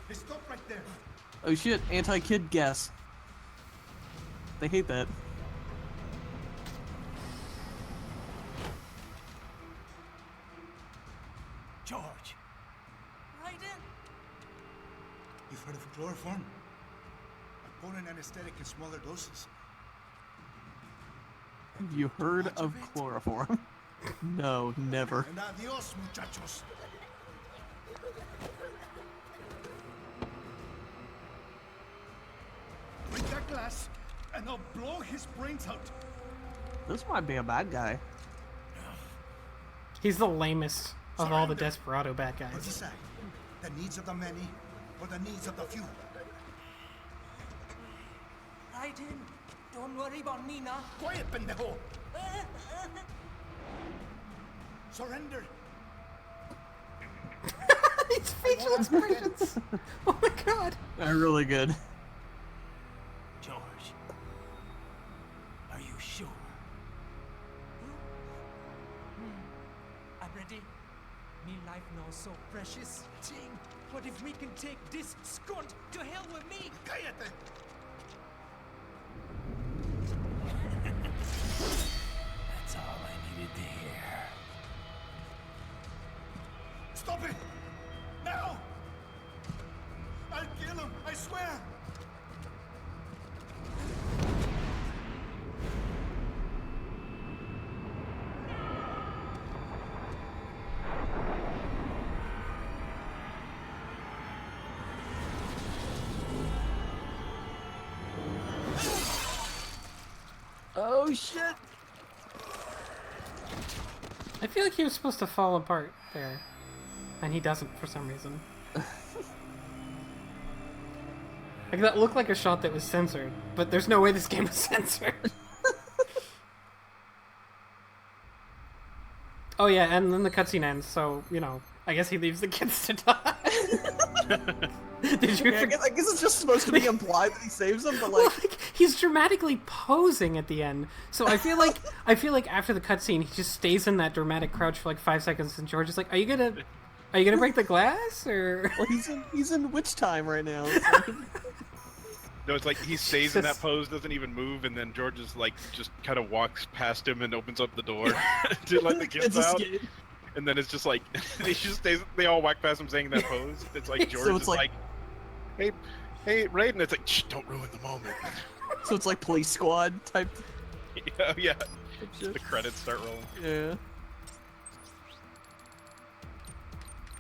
Hey, stop right there. Oh shit, anti-kid gas. They hate that. George, Raiden! you've heard of chloroform? A potent anesthetic in smaller doses. Have you heard of chloroform? No, never. And adios, muchachos. Break that glass, and I'll blow his brains out. This might be a bad guy. He's the lamest of all the Desperado bad What guys. decide? The needs of the many, or the needs of the few? Raiden, don't worry about me now. Quiet, pendejo! Surrender! These facial expressions! Oh my god! They're really good. George, are you sure? I'm ready. Me life now so precious. Ting, what if we can take this skunt to hell with me? Cállate! That's all I needed to hear. Stop it! Now! I'll kill him, I swear! Oh shit! I feel like he was supposed to fall apart there. And he doesn't for some reason. Like, that looked like a shot that was censored, but there's no way this game was censored. Oh yeah, and then the cutscene ends, so, you know, I guess he leaves the kids to die. Did you? Yeah, I guess it's just supposed to be implied that he saves them, but like, he's dramatically posing at the end. So I feel like after the cutscene, he just stays in that dramatic crouch for like 5 seconds, and George is like, "Are you gonna break the glass?" Or well, he's in witch time right now. So. No, it's like he stays in that pose, doesn't even move, and then George is like just kind of walks past him and opens up the door to let the kids out. And then it's just like he just stays. They all walk past him saying that pose. It's like George so it's is like, "Hey, Raiden." It's like, "Shh, don't ruin the moment." So it's like Police Squad type. Yeah. The credits start rolling. Yeah.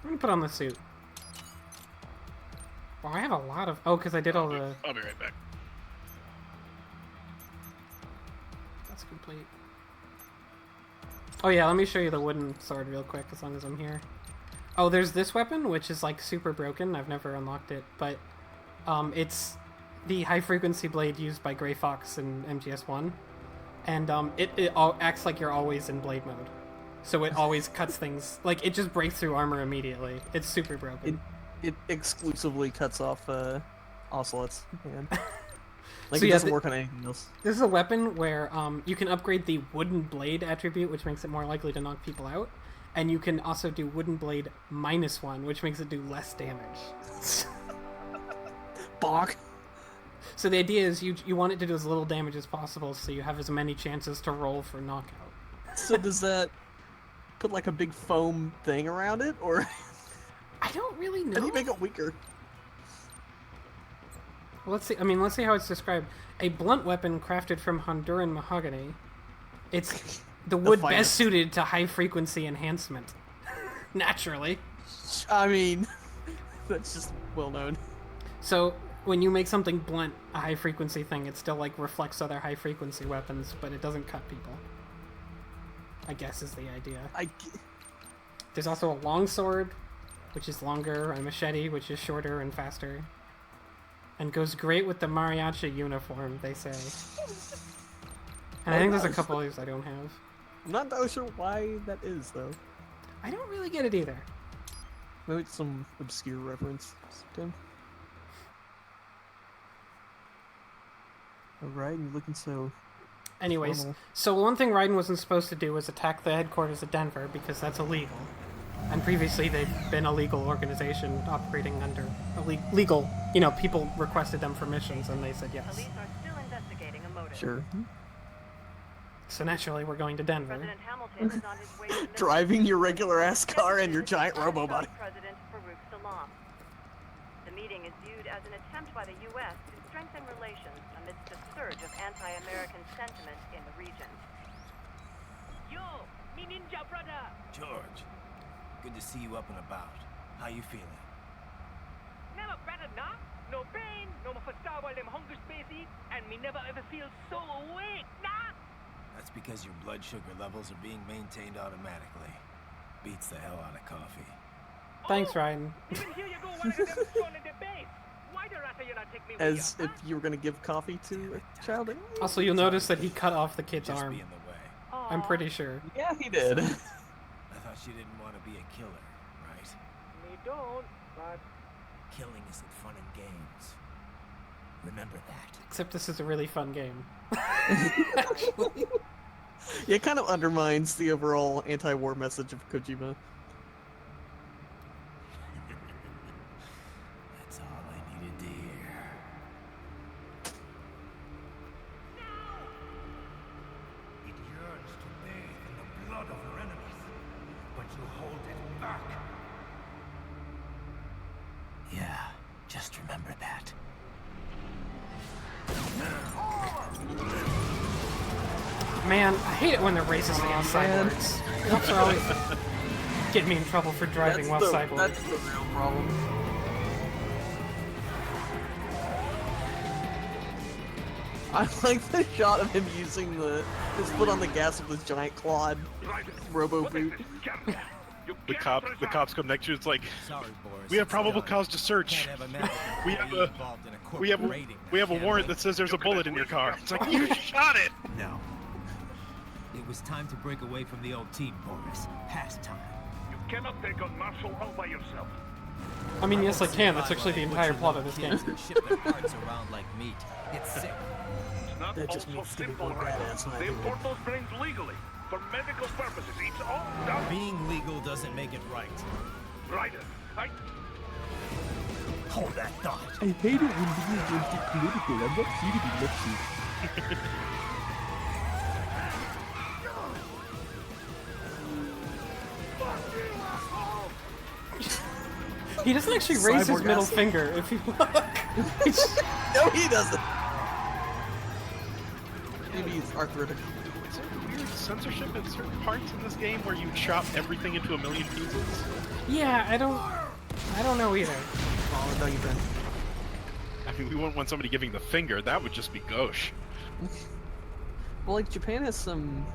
I'm gonna put on the suit. Well, I have a lot of. Oh, because I did all the. I'll be right back. That's complete. Oh yeah, let me show you the wooden sword real quick, as long as I'm here. Oh, there's this weapon, which is like super broken. I've never unlocked it, but it's the high-frequency blade used by Gray Fox in MGS1, and it all acts like you're always in blade mode, so it always cuts things. Like, it just breaks through armor immediately. It's super broken. It exclusively cuts off Ocelot's hand. Like, So it yeah, doesn't work on anything else. This is a weapon where you can upgrade the wooden blade attribute, which makes it more likely to knock people out, and you can also do wooden blade -1, which makes it do less damage. Bonk. So the idea is you want it to do as little damage as possible, so you have as many chances to roll for knockout. So does that put like a big foam thing around it, or I don't really know. How do you make it weaker? Let's see. I mean, let's see how it's described. A blunt weapon crafted from Honduran mahogany. It's the wood best suited to high frequency enhancement. Naturally. I mean, that's just well known. So when you make something blunt, a high frequency thing, it still like reflects other high frequency weapons, but it doesn't cut people. I guess is the idea. There's also a long sword, which is longer, a machete, which is shorter and faster. And goes great with the mariachi uniform, they say. And I think there's a couple others I don't have. I'm not entirely sure why that is, though. I don't really get it either. Maybe it's some obscure reference, Tim. Alright, you're looking so... Anyways, formal. so one thing Raiden wasn't supposed to do was attack the headquarters of Denver because that's illegal. And previously they've been a legal organization operating under legal, people requested them for missions and they said yes. Police are still investigating a motive. Sure. So naturally we're going to Denver. President Hamilton is on his way to Driving your regular ass car and your giant robo-body. President Farouk Salam. The meeting is viewed as an attempt by the U.S. to strengthen relations amidst a surge of anti-American sentiment in the region. Yo, me ninja brother. George, good to see you up and about. How you feeling? Never better not. No pain, no more fastawa while them hunger spaces, and me never ever feel so awake, nah. That's because your blood sugar levels are being maintained automatically. Beats the hell out of coffee. Thanks, Raiden. Even here you go, one of them destroying the base. Why the rest of you not take me with As ya, if you were gonna give coffee to a child. Also, you'll notice that he cut off the kid's Just arm. be in the way. I'm pretty sure. Yeah, he did. I thought she didn't want to be a killer, right? Me don't, but Killing isn't fun and games. Remember that. Except this is a really fun game. Actually. Yeah, it kind of undermines the overall anti-war message of Kojima. That's all I needed to hear. It yearns to bathe in the blood of your enemies, but you hold it back. Yeah, just remember that. Man, I hate it when they're racist against cyborgs. Cops are always getting me in trouble for driving while cyborg. That's the real problem. I like the shot of him using his foot on the gas with his giant clawed robo boot. The cops come next to you. It's like, Sorry, Boris. we have probable cause to search. We have a warrant that says there's a bullet in your car. It's like, you shot it. No. It was time to break away from the old team, Boris. Past time. You cannot take on Marshall all by yourself. I mean, yes, I can. That's actually the entire plot of this game. Ship their parts around like meat. It's sick. It's not That just also means to be simple, more right? badass, in my They opinion. import those brains legally for medical purposes. It's all done. Being legal doesn't make it right. Right. Hold that thought. I hate it when video games get political. I'm not here to be lectured. He doesn't actually raise his Cyborg middle ass. finger if you look. No, he doesn't. Maybe he's arthritic. Is there weird censorship in certain parts in this game where you chop everything into a million pieces? Yeah, I don't know either. Oh, no, you didn't. I mean, we wouldn't want somebody giving the finger. That would just be gauche. Well, like, Japan has some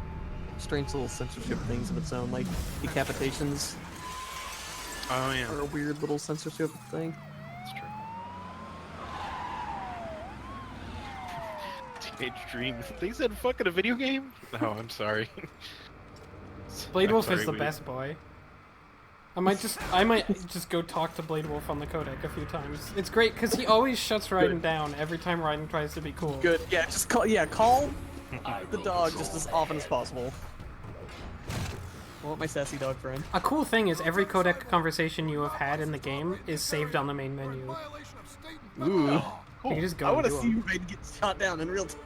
strange little censorship things of its own, like decapitations. Oh, yeah. Or a weird little censorship thing. That's true. Teenage Dream. They said fucking a video game? No, I'm sorry. Blade I'm Wolf sorry, is the we- best boy. I might just go talk to Blade Wolf on the codec a few times. It's great because he always shuts Raiden down every time Raiden tries to be cool. Good. Yeah, just call the dog just as often as possible. I want my sassy dog friend. A cool thing is every codec conversation you have had in the game is saved on the main menu. Ooh. You can just go I and want to do see them. Raiden get shot down in real time.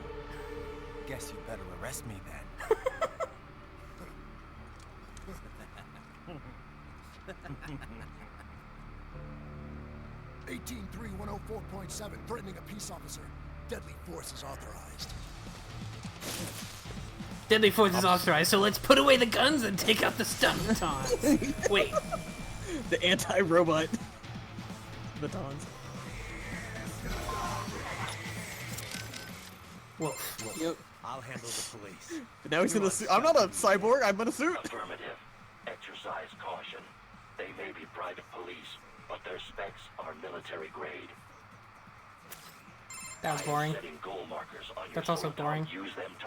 Guess you better arrest me then. 183-104.7, threatening a peace officer. Deadly force is authorized. Deadly Force is authorized, so let's put away the guns and take out the stun batons. Wait. The anti-robot batons. Wolf. Yep. I'll handle the police. But now he's in a suit. I'm not a cyborg, I'm in a suit. Affirmative. Exercise caution. They may be private police, but their specs are military grade. That was boring. Setting goal markers on your That's also sword dog. boring. Use them to...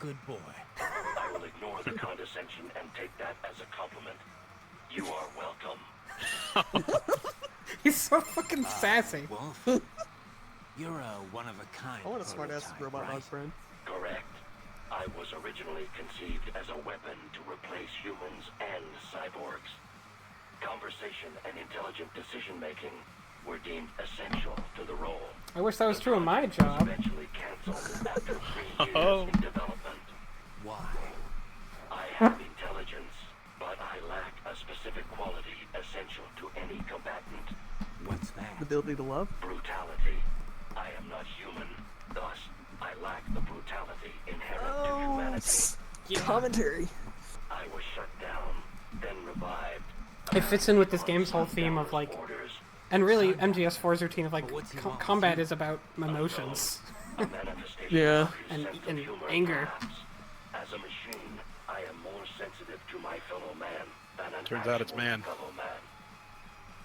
Good boy. I will ignore the condescension and take that as a compliment. You are welcome. He's so fucking sassy. Wolf, You're a one-of-a-kind I want a smart-ass prototype, robot right? dog friend. Correct. I was originally conceived as a weapon to replace humans and cyborgs. Conversation and intelligent decision-making were deemed essential to the role. I wish that was true of my job. Eventually canceled after 3 years in development. Why? I have intelligence, but I lack a specific quality essential to any combatant. What's that? The ability to love? Brutality. I am not human, thus I lack the brutality inherent to humanity. Commentary. I was shut down, then revived. It fits in with this game's whole theme of like, and really MGS4's routine of like, combat is about emotions. Yeah. And anger. As a machine, I am more sensitive to my fellow man than an Turns out it's man. fellow man.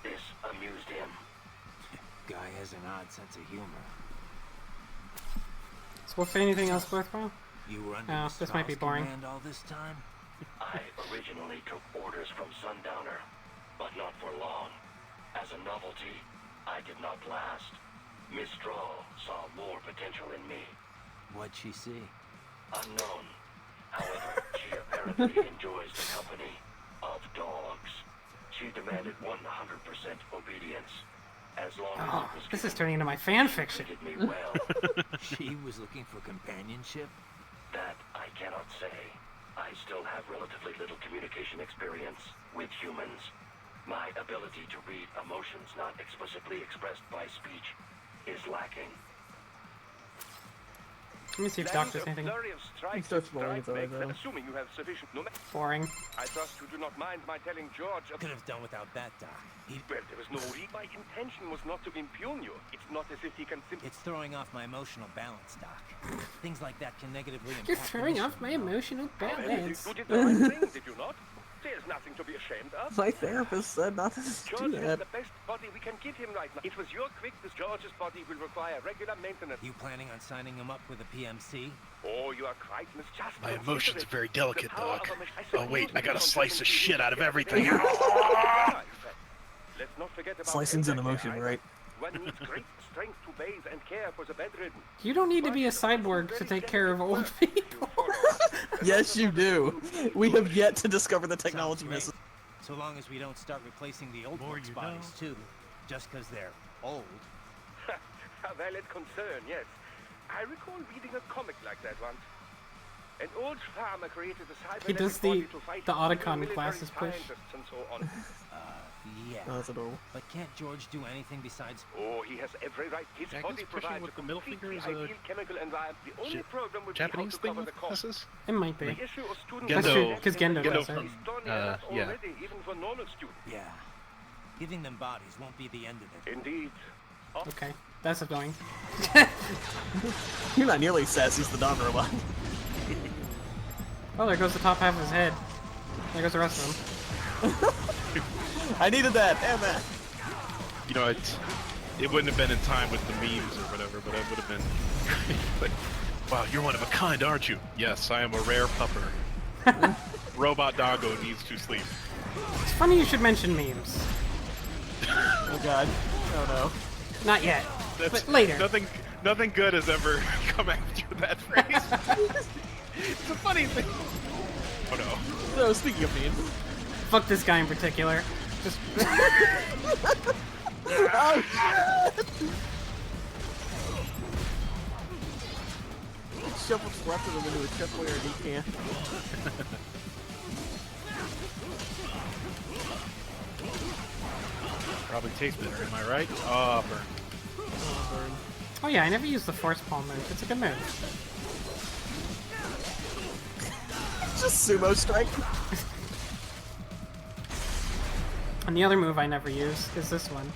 This amused him. Guy has an odd sense of humor. So what's anything else worthwhile? You were under Oh, this might be boring. command all this time? I originally took orders from Sundowner, but not for long. As a novelty, I did not last. Miss Strahl saw more potential in me. What'd she see? Unknown. However, she apparently enjoys the company of dogs. She demanded 100% obedience. As long as Oh, it was this is turning into my fan fiction. treated me well. She was looking for companionship? That I cannot say. I still have relatively little communication experience with humans. My ability to read emotions not explicitly expressed by speech is lacking. Let me see if Doc does anything. Starts rolling its eyes out. Assuming you have sufficient Boring. I trust you do not mind my telling George. Could have done without that, Doc. Well, there was no reason. My intention was not to impugn you. It's not as if he can simply. It's throwing off my emotional balance, Doc. Things like that can negatively impact. You're throwing off my emotional balance. You did the right thing, did you not? There's nothing to be ashamed of. My therapist said not to George do has that. the best body we can give him right now. It was your quickness. George's body will require regular maintenance. You planning on signing him up with a PMC? Oh, you are quite just My consider emotions it. are very delicate, The power Doc. of a mach- Oh wait, I gotta slice the shit out of everything. Let's not forget about Slicing's an elder emotion, care. right? One needs great strength to bathe and care for the bedridden. You don't need to be a cyborg to take care of old people. Yes, you do. We have yet to discover the technology misses. So long as we don't start replacing the old folks' bodies too, just because they're old. A valid concern, yes. I recall reading a comic like that once. An old farmer created a cybernetic He does body the to fight Otacon military glasses push. scientists and so on. Yeah. Oh, that's adorable. But can't George do anything besides? Oh, he has every right. His Jack body is pushing provides with a the middle completely finger is a ideal chemical environment. The only problem would Japanese be how thing to with cover the cost. glasses? It might be. The issue of student That's true, because Gendo does from, it. is done enough yeah. already, even for normal students. Yeah. Giving them bodies won't be the end of it. Indeed. Okay, that's annoying. You're not nearly as sassy as the Dawn robot. Oh, there goes the top half of his head. There goes the rest of him. I needed that. Damn that. You know, it wouldn't have been in time with the memes or whatever, but it would have been like, wow, you're one of a kind, aren't you? Yes, I am a rare pupper. Robot doggo needs to sleep. It's funny you should mention memes. Oh god. Oh no. Not yet, That's, but later. Nothing good has ever come after that phrase. It's a funny thing. Oh no. So, speaking of memes. Fuck this guy in particular. Just. Oh shit! Shove what's left of him into a chip where he can. Probably tastes better, am I right? Oh, burn. Oh yeah, I never used the force palm move. It's a good move. Just sumo strike. And the other move I never use is this one.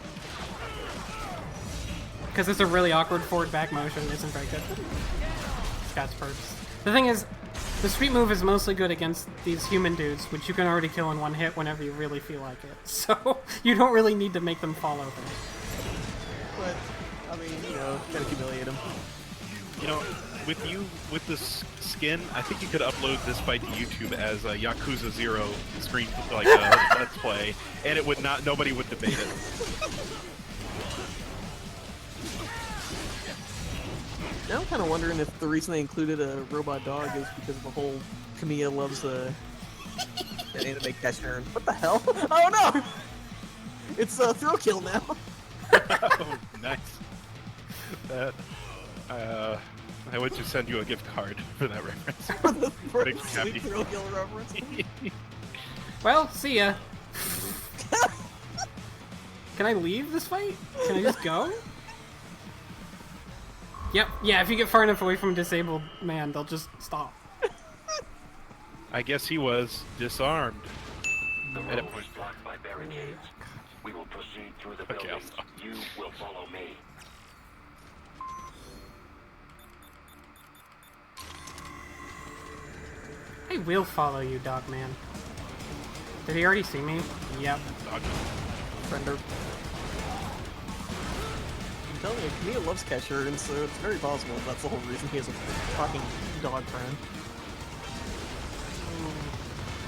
Because it's a really awkward forward-back motion, isn't very good. It's got its perks. The thing is, the sweep move is mostly good against these human dudes, which you can already kill in one hit whenever you really feel like it. So, you don't really need to make them fall over. But, I mean, you know, gotta humiliate him. You know, with this skin, I think you could upload this fight to YouTube as a Yakuza 0 screen, like let's play, and it would not, nobody would debate it. Now I'm kind of wondering if the reason they included a robot dog is because of the whole Kamiya loves an anime catcher. What the hell? Oh no! It's a throw kill now. Oh, nice. That, I would just send you a gift card for that reference. For the sweet throw kill reference. Well, see ya. Can I leave this fight? Can I just go? Yep, yeah, if you get far enough away from a disabled man, they'll just stop. I guess he was disarmed. The road is blocked by barricades. We will proceed through the buildings. You will follow me. I will follow you, Dogman. Did he already see me? Yep. Friender. I'm telling you, Kamiya loves catcher, and so it's very possible that's the whole reason he has a fucking dog friend.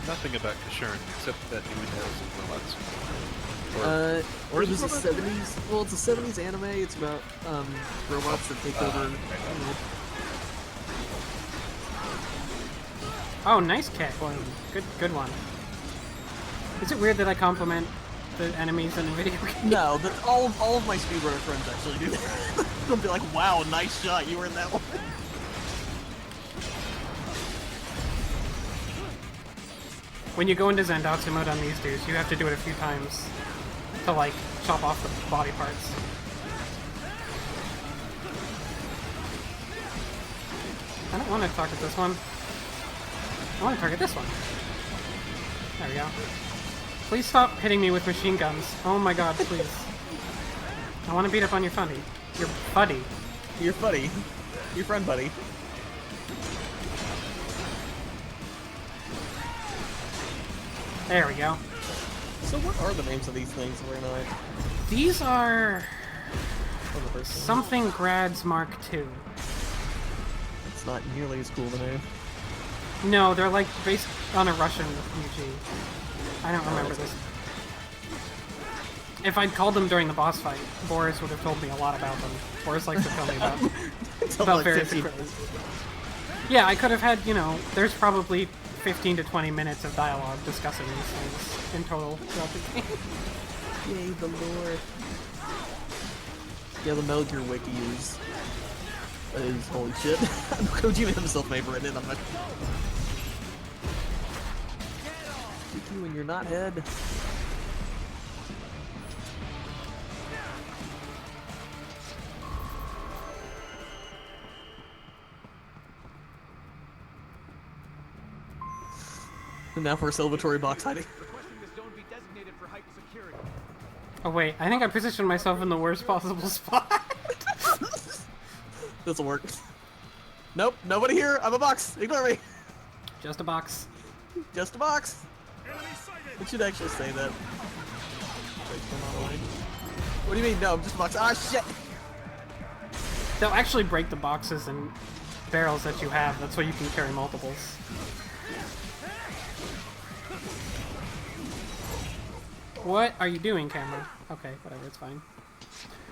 Nothing about Kashurn, except that dude has robots. Or it was a 70s. Well, it's a 70s anime. It's about robots that take over. Oh, nice cat one. Good one. Is it weird that I compliment the enemies in a video game? No, all of my speedrunner friends actually do that. They'll be like, "Wow, nice shot! You were in that one." When you go into Zandatsu mode on these dudes, you have to do it a few times to, like, chop off the body parts. I don't want to target this one. I want to target this one. There we go. Please stop hitting me with machine guns. Oh my god, please. I want to beat up on your buddy. Your buddy. Your buddy. Your friend buddy. There we go. So what are the names of these things we're not? These are something Grads Mark II. It's not nearly as cool of a name. No, they're like based on a Russian UG. I don't remember this. If I'd called them during the boss fight, Boris would have told me a lot about them. Boris likes to tell me about various events. Yeah, I could have had, you know, there's probably 15 to 20 minutes of dialogue discussing these things in total throughout the game. Yay, the lore. Yeah, the Metal Gear Wiki is holy shit. Kojima himself may have written it, I'm not... Wiki when you're not head. And now for a celebratory box hiding. Oh wait, I think I positioned myself in the worst possible spot. This'll work. Nope, nobody here. I'm a box. Ignore me. Just a box. Just a box. It should actually say that. What do you mean? No, I'm just a box. Ah, shit. They'll actually break the boxes and barrels that you have. That's why you can carry multiples. What are you doing, camera? Okay, whatever, it's fine.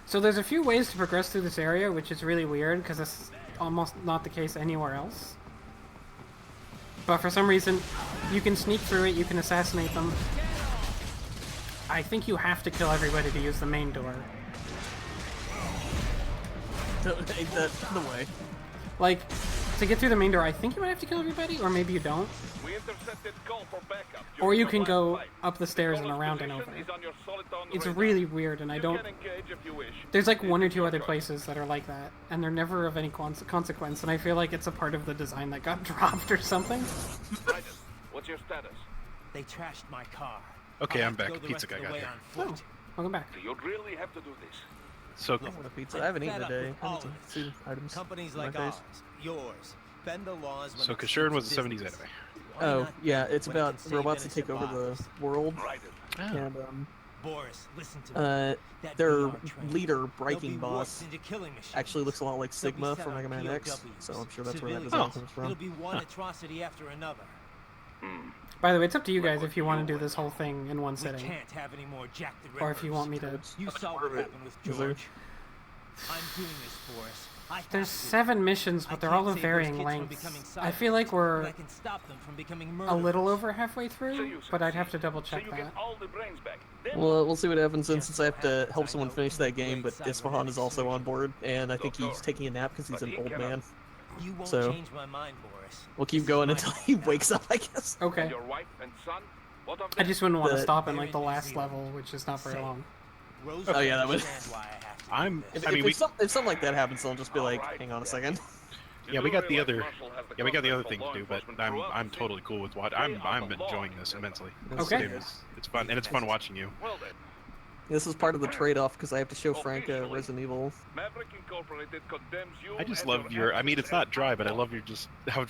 So there's a few ways to progress through this area, which is really weird, because it's almost not the case anywhere else. But for some reason, you can sneak through it, you can assassinate them. I think you have to kill everybody to use the main door. Ain't that the way? Like, to get through the main door, I think you might have to kill everybody, or maybe you don't. Or you can go up the stairs and around and over. It's really weird, and I don't... There's like one or two other places that are like that, and they're never of any consequence, and I feel like it's a part of the design that got dropped or something. What's your status? They trashed my car. Okay, I'm back. Pizza guy got here. Oh, welcome back. Do you really have to do this? So I want a pizza. I haven't eaten today. I need to see items. Companies in my like face. ours, yours, bend the laws when So it Kashurn comes was to a 70s business. anime. Oh, yeah, it's When it about can save robots that innocent take over lives. the world. Right. And, Boris, listen to me. That their VR train, leader, they'll Breaking be Boss, warped into killing machines. actually looks a lot like They'll be Sigma set from on Mega Man X, POWs, so I'm sure that's where that civilians. design comes from. It'll be one atrocity after another. By the way, it's up to you guys if you want to do this whole thing in one We sitting. can't have any more Jack the Rippers. Or if you want me to... You saw what happened with George. I'm doing this, Boris. There's 7 missions, but they're all of varying lengths. I feel like we're a little over halfway through, but I'd have to double check that. Well, we'll see what happens then, since I have to help someone finish that game, but Isfahan is also on board, and I think he's taking a nap because he's an old man. You won't So, change my mind, Boris. we'll keep going until he wakes up, I guess. Okay. I just wouldn't want to stop in like the last level, which is not very long. Oh yeah, that was. If something like that happens, I'll just be like, hang on a second. Yeah, we got the other thing to do, but I'm totally cool with what I'm enjoying this immensely. Okay. It's fun, and it's fun watching you. This is part of the trade-off because I have to show Frank Resident Evil. I just love your. I mean, it's not dry, but I love your how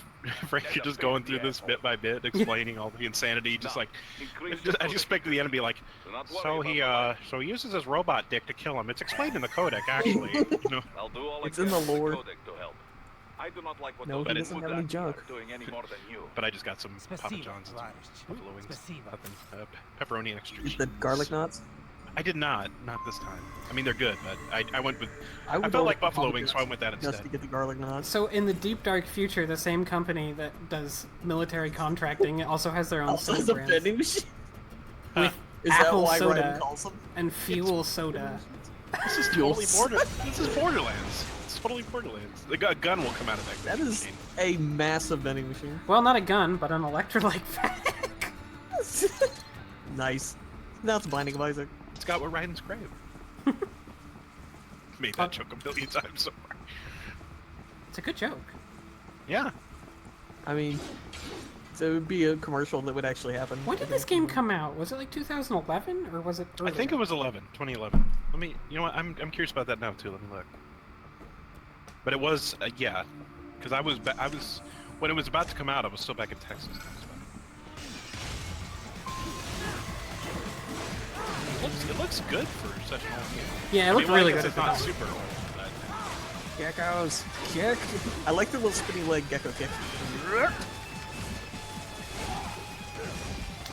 Frank, you're just going through this bit by bit, explaining all the insanity. Just like, I just expected the enemy like, so he uses his robot dick to kill him. It's explained in the codec, actually. You know, It's in the lore. I do not like what No, he those doesn't have any junk. are doing any more than you. But I just got some Papa John's and some buffalo wings, nothing, pepperoni extra cheese. The garlic knots? I did not this time. I mean, they're good, but I went with. I would felt go like with buffalo Papa wings, so I went with that instead. Just to get the garlic knots. So in the deep dark future, the same company that does military contracting also has their own Also has soda a brands. vending machine. With Is that apple why soda Ryan calls them? and fuel soda. This is totally This is Borderlands. It's totally Borderlands. A gun will come out of that. That is a massive vending machine. Well, not a gun, but an electrolyte pack. Nice. Now it's Binding of Isaac. It's got what Ryan's grave. Made that joke a million times so far. It's a good joke. Yeah. I mean, so it would be a commercial that would actually happen. When did this game come out? Was it like 2011 or was it earlier? I think it was 2011. Let me. You know what? I'm curious about that now too. Let me look. But it was yeah, because I was when it was about to come out. I was still back in Texas. It looks good for such an old game. Yeah, it looked really good. It's not super old. But... Geckos, kick. I like the little spinny leg gecko kick.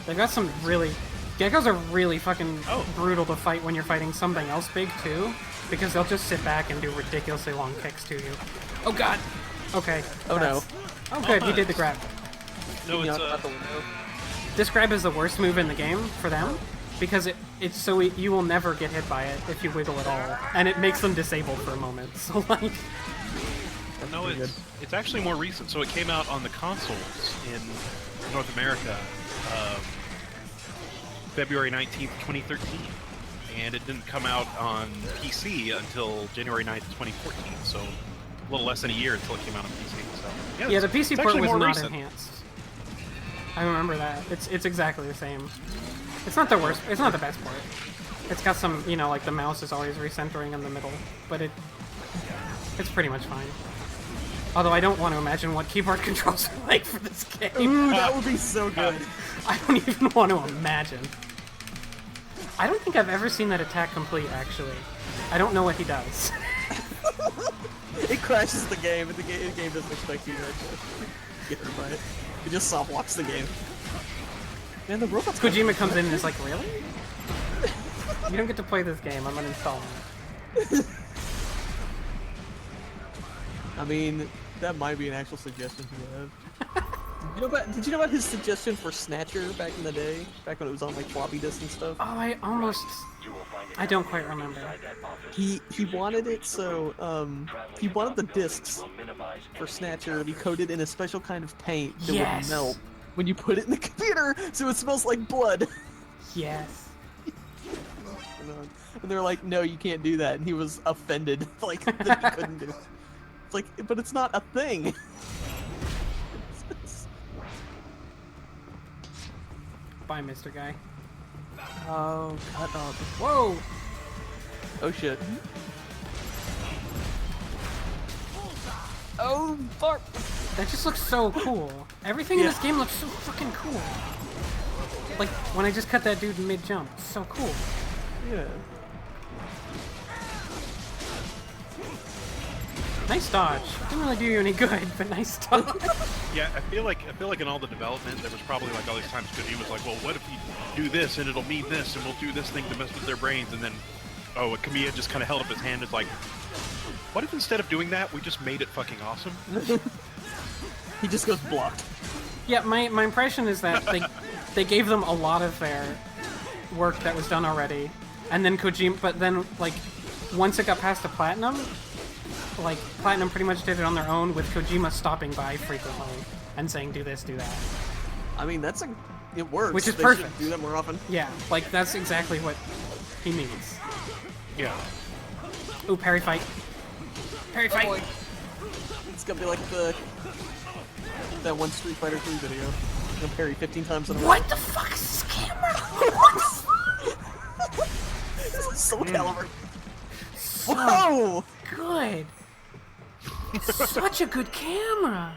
They got some really. Geckos are really fucking brutal to fight when you're fighting something else big too, because they'll just sit back and do ridiculously long kicks to you. Oh god. Okay. Oh no. Oh good, you did the grab. No, it's This grab is the worst move in the game for them, because it's so you will never get hit by it if you wiggle at all, and it makes them disabled for a moment. So like. No, it's actually more recent. So it came out on the consoles in North America February 19th, 2013. And it didn't come out on PC until January 9th, 2014. So a little less than a year until it came out on PC. So yeah, the PC port was not recent. enhanced. I remember that. It's exactly the same. It's not the worst. It's not the best port. It's got some, you know, like the mouse is always recentering in the middle, but it's pretty much fine. Although I don't want to imagine what keyboard controls are like for this game. Ooh, that would be so good. I don't even want to imagine. I don't think I've ever seen that attack complete, actually. I don't know what he does. It crashes the game, and the game doesn't expect you to get hurt by it. It just soft walks the game. Man, the robots. Kojima comes in and is like, really? You don't get to play this game. I'm uninstalling it. I mean, that might be an actual suggestion to have. Did you know about his suggestion for Snatcher back in the day? Back when it was on like floppy disk and stuff? Oh, I don't quite remember. He wanted it so, he wanted the discs for Snatcher to be coated in a special kind of paint that would melt when you put it in the computer, so it smells like blood. Yes. And they're like, no, you can't do that, and he was offended, like, that he couldn't do it. It's like, but it's not a thing. Bye, Mr. Guy. Oh, cut up. Whoa! Oh shit. Oh, fuck! That just looks so cool. Everything in this game looks so fucking cool. Like, when I just cut that dude mid-jump, it's so cool. Yeah. Nice dodge. Didn't really do you any good, but nice dodge. Yeah, I feel like in all the development there was probably like all these times because he was like, well, what if you do this and it'll mean this and we'll do this thing to mess with their brains, and then Kamiya just kind of held up his hand. It's like, What if instead of doing that, we just made it fucking awesome? He just goes blocked. Yeah, my impression is that they gave them a lot of their work that was done already, and then Kojima, but then, like, once it got past the Platinum, like, Platinum pretty much did it on their own, with Kojima stopping by frequently and saying, do this, do that. I mean, it works. Which is They perfect. should do that more often. Yeah, like, that's exactly what he means. Yeah. Ooh, parry fight. Parry fight! Boy. It's gonna be like that one Street Fighter 3 video. You can parry 15 times in a row. What the fuck is this camera? This is Soul Calibur. So Whoa! good. Such a good camera.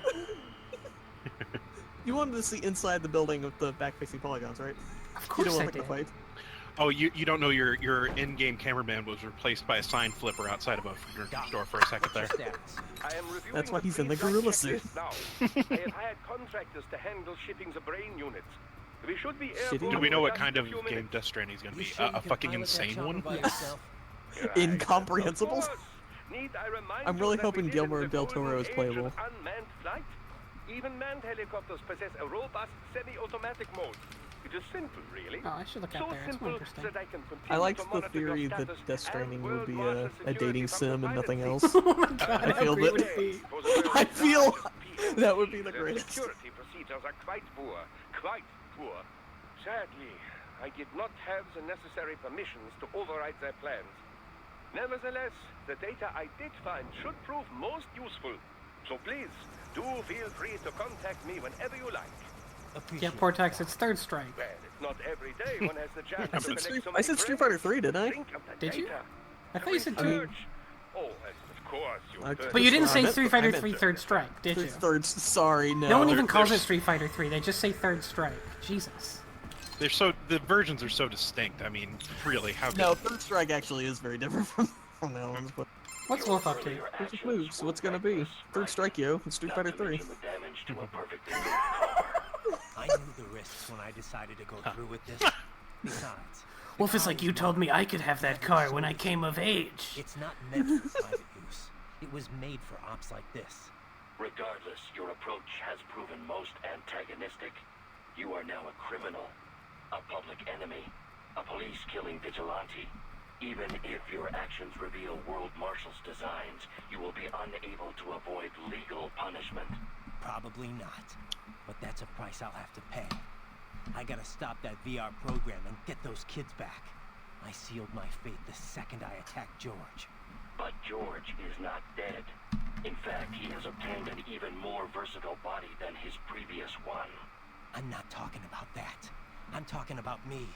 You wanted to see inside the building with the back-facing polygons, right? Of course you don't I like did. the fight. Oh, you don't know your in-game cameraman was replaced by a sign flipper outside of a furniture store for a second there. That's why he's in the gorilla suit. I have hired contractors to handle shipping the brain units. We should be Do we know what kind of game Death Stranding is going to be? A fucking insane one? Incomprehensible? I'm really hoping Guillermo del Toro is playable. Unmanned flight? Even manned helicopters possess a robust semi-automatic mode. It is simple, really. Oh, I should look so at there. It's simple more interesting. that I can continue I liked to the monitor theory your that status Death Stranding and would be world war a dating sim and nothing else. Oh my god, I how feel great that. would it be? I feel that would be the Their greatest. security procedures are quite poor. Quite poor. Sadly, I did not have the necessary permissions to override their plans. Nevertheless, the data I did find should prove most useful. So please, do feel free to contact me whenever you like. Yeah, Portaxx, it's third strike. Well, it's not every day one has the chance to collect so I many said Street Fighter 3, didn't I? Think of the Did you? data. I thought you said The two. research. Oh, of course you Okay. could. But you didn't say I meant- Street I Fighter meant 3 Third Strike, did you? Sorry, no. No one even calls it there's- Street Fighter 3. They just say Third Strike. Jesus. The versions are so distinct. I mean, really, how No, Third Strike actually is very different from the other ones, but... What's Wolf up to? Here's his moves. What's gonna be? Third Strike, yo. It's Street Fighter 3. I knew the risks when I decided to go through with this. Besides, Wolf is like, you told me I could have that car when I came of age. it's not meant for private use. It was made for ops like this. Regardless, your approach has proven most antagonistic. You are now a criminal, a public enemy, a police-killing vigilante. Even if your actions reveal World Marshal's designs, you will be unable to avoid legal punishment. Probably not. But that's a price I'll have to pay. I gotta stop that VR program and get those kids back. I sealed my fate the second I attacked George. But George is not dead. In fact, he has obtained an even more versatile body than his previous one. I'm not talking about that. I'm talking about me.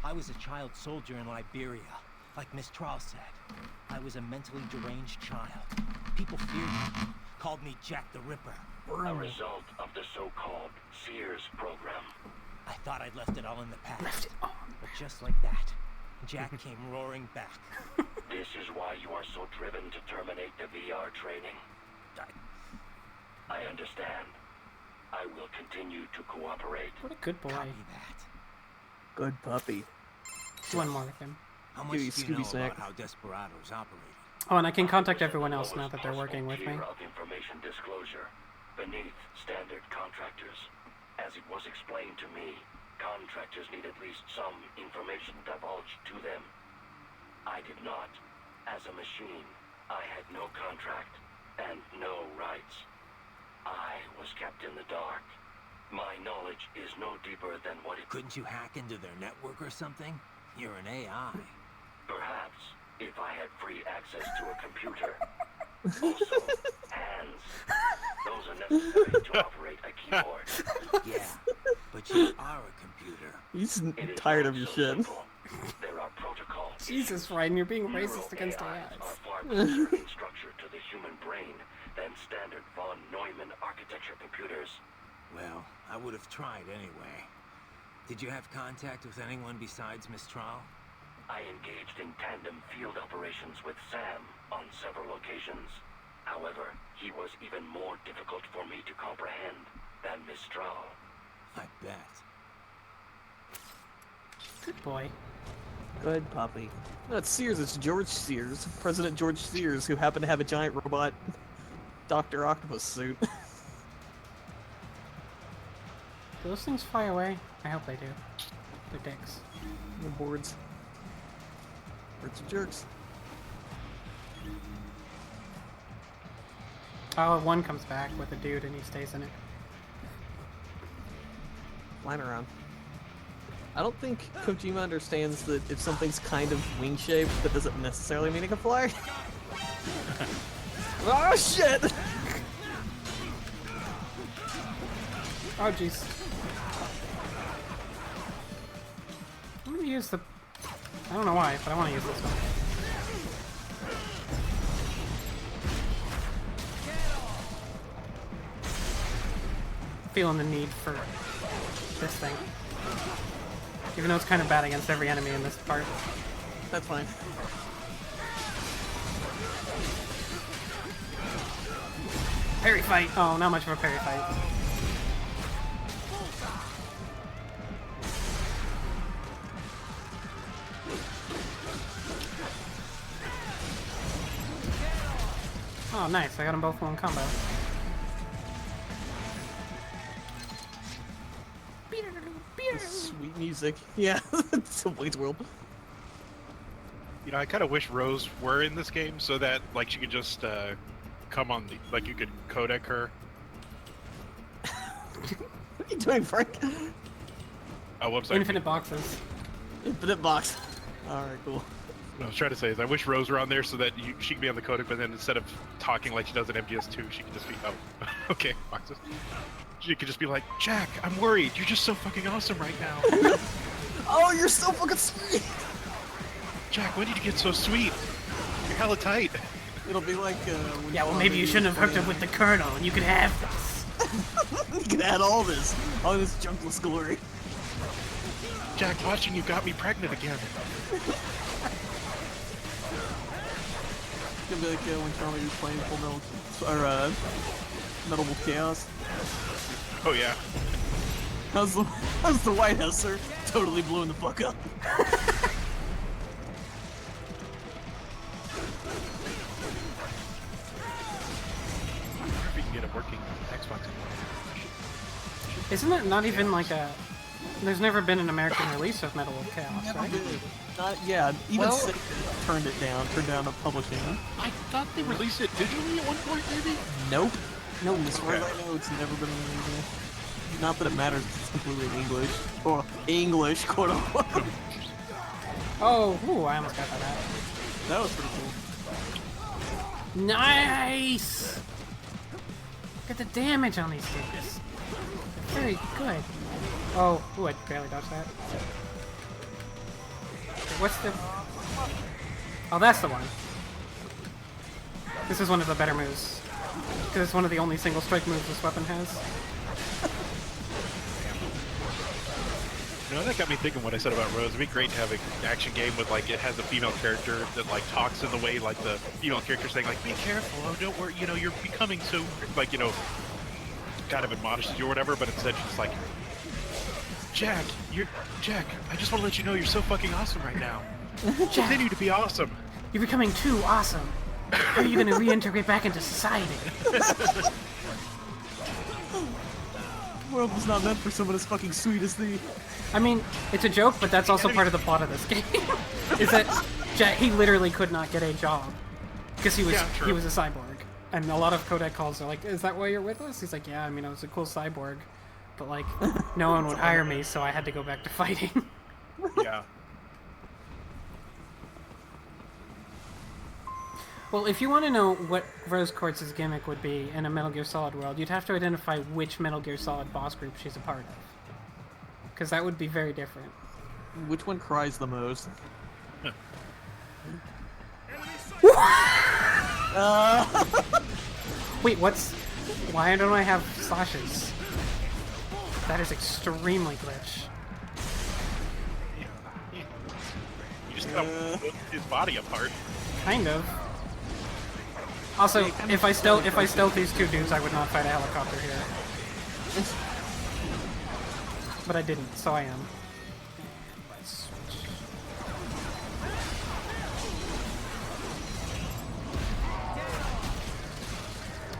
I was a child soldier in Liberia. Like Miss Trawl said, I was a mentally deranged child. People feared me, called me Jack the Ripper. A result of the so-called Sears program. I thought I'd left it all in the past. But just like that, Jack came roaring back. This is why you are so driven to terminate the VR training. I understand. I will continue to cooperate. What a good boy. Good puppy. One more with him. How much do you Scooby know snack. about how Desperados operated? Oh, and I can contact everyone else now that they're working with me. Tier of information disclosure beneath standard contractors. As it was explained to me, contractors need at least some information divulged to them. I did not. As a machine, I had no contract and no rights. I was kept in the dark. My knowledge is no deeper than what it... Couldn't you hack into their network or something? You're an AI. Perhaps, if I had free access to a computer. Also, hands. Those are necessary to operate a keyboard. Yeah, but you are a computer. He's tired of your shit. There are protocols. Jesus, Ryan, you're being racist against AIs. Are far closer in structure to the human brain than standard von Neumann architecture computers. Well, I would have tried anyway. Did you have contact with anyone besides Miss Trawl? I engaged in tandem field operations with Sam on several occasions. However, he was even more difficult for me to comprehend than Mistral. I bet. Good boy. Good puppy. No, it's Sears. It's George Sears. President George Sears, who happened to have a giant robot Dr. Octopus suit. Do those things fly away? I hope they do. They're dicks. The boards. Birds are jerks. Oh, one comes back with a dude and he stays in it. Flying around. I don't think Kojima understands that if something's kind of wing-shaped, that doesn't necessarily mean it can fly. Oh, shit! Oh, jeez. I'm gonna use the... I don't know why, but I want to use this one. Feeling the need for this thing. Even though it's kind of bad against every enemy in this part. That's fine. Parry fight! Oh, not much of a parry fight. Oh, nice. I got them both in one combo. Sweet music. Yeah, it's a Wayne's World. You know, I kind of wish Rose were in this game so that, like, she could just come on the, like, you could codec her. What are you doing, Frank? Oh, whoops. Infinite boxes. Infinite box. Alright, cool. What I was trying to say is I wish Rose were on there so that she could be on the codec, but then instead of talking like she does in MGS2, she could just be, oh, okay, boxes. She could just be like, Jack, I'm worried. You're just so fucking awesome right now. Oh, you're so fucking sweet. Jack, when did you get so sweet? You're hella tight. It'll be like, yeah, well, maybe you shouldn't have hooked up with the Colonel, and you could have this. You could add all this junkless glory. Jack, watching you got me pregnant again. It's gonna be like when Charlie was playing Full Metal, or Metal Wolf Chaos. Oh yeah. How's the White House, sir? Totally blowing the fuck up. If we can get a working Xbox. Isn't it not even like a... There's never been an American release of Metal Wolf Chaos, right? Not, yeah, even Well, Sega turned down publishing. I thought they released it digitally at one point, maybe? Nope. No, as far as I know, it's never been released. Not that it matters, it's completely in English. Or English, quote unquote. Oh, ooh, I almost got that. That was pretty cool. Nice! Look at the damage on these things. Very good. Oh, ooh, I barely dodged that. What's the... Oh, that's the one. This is one of the better moves. Because it's one of the only single strike moves this weapon has. You know, that got me thinking what I said about Rose. It'd be great to have an action game with, like, it has a female character that, like, talks in the way, like, the female character saying, like, be careful, oh, don't worry, you know, you're becoming so, like, you know, kind of admonishes you or whatever, but instead she's like, Jack, I just want to let you know you're so fucking awesome right now. Continue to be awesome. You're becoming too awesome. How are you going to reintegrate back into society? The world was not meant for someone as fucking sweet as thee. I mean, it's a joke, but that's also part of the plot of this game. Is that Jack, he literally could not get a job because he was a cyborg. And a lot of codec calls are like, is that why you're with us? He's like, yeah, I mean, I was a cool cyborg. But, like, no one would hire me, so I had to go back to fighting. Yeah. Well, if you want to know what Rose Quartz's gimmick would be in a Metal Gear Solid world, you'd have to identify which Metal Gear Solid boss group she's a part of. Because that would be very different. Which one cries the most? Wait, why don't I have slashes? That is extremely glitch. You just gotta whip his body apart. Kind of. Also, if I stealth these two dudes, I would not fight a helicopter here. But I didn't, so I am.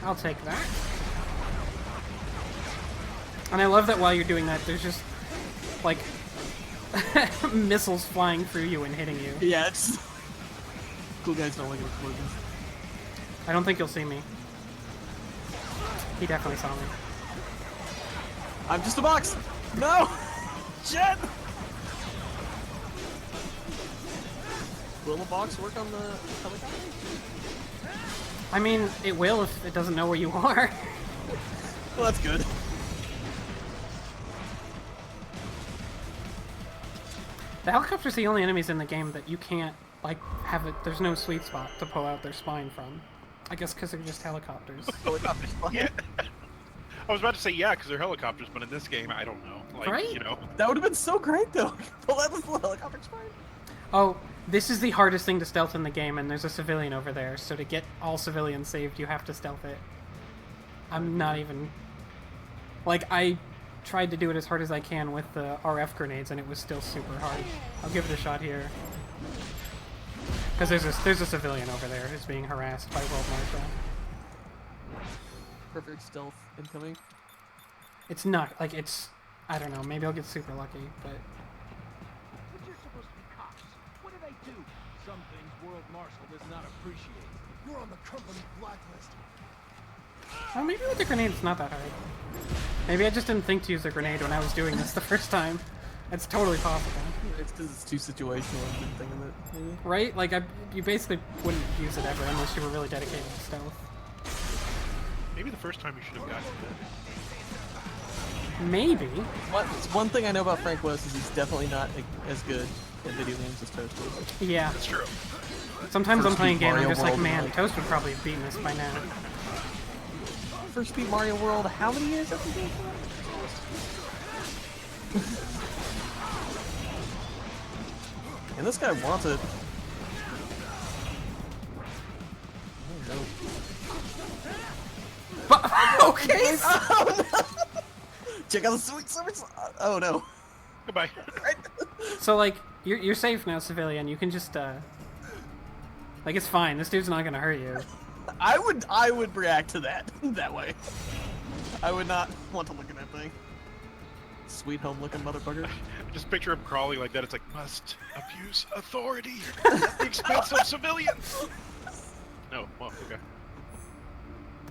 I'll take that. And I love that while you're doing that, there's just, like, missiles flying through you and hitting you. Yeah, it's... Cool guys don't like explosions. I don't think you'll see me. He definitely saw me. I'm just a box! No! Shit! Will the box work on the helicopter? I mean, it will if it doesn't know where you are. Well, that's good. The helicopter's the only enemies in the game that you can't, like, have it. There's no sweet spot to pull out their spine from. I guess because they're just helicopters. Helicopter spine? Yeah. I was about to say yeah, because they're helicopters, but in this game, I don't know. Like, right? You know. That would have been so great, though. Pull out the full helicopter spine. Oh, this is the hardest thing to stealth in the game, and there's a civilian over there, so to get all civilians saved, you have to stealth it. I'm not even... Like, I tried to do it as hard as I can with the RF grenades, and it was still super hard. I'll give it a shot here. Because there's a civilian over there who's being harassed by World Marshal. Perfect stealth incoming. It's not, like, it's... I don't know, maybe I'll get super lucky, but... But you're supposed to be cops. What do they do? Some things World Marshal does not appreciate. You're on the company blacklist. Well, maybe with the grenade it's not that hard. Maybe I just didn't think to use the grenade when I was doing this the first time. It's totally possible. It's because it's too situational and didn't think of it. Maybe. Right? Like, you basically wouldn't use it ever unless you were really dedicated to stealth. Maybe the first time you should have gotten it. Maybe. One thing I know about Frank West is he's definitely not as good at video games as Toast is. Yeah. That's true. Sometimes I'm playing a game and I'm just like, World man, like... Toast would probably have beaten this by now. First beat Mario World, how many years after the game? And this guy wants it. Oh, no. Okay. Oh, no. Check out the sweet service. Oh no. Goodbye. So like, you're safe now, civilian. You can just like, it's fine. This dude's not gonna hurt you. I would react to that that way. I would not want to look at that thing. Sweet home looking motherfucker. Just picture him crawling like that. It's like, must abuse authority at the expense of civilians. No, well, okay.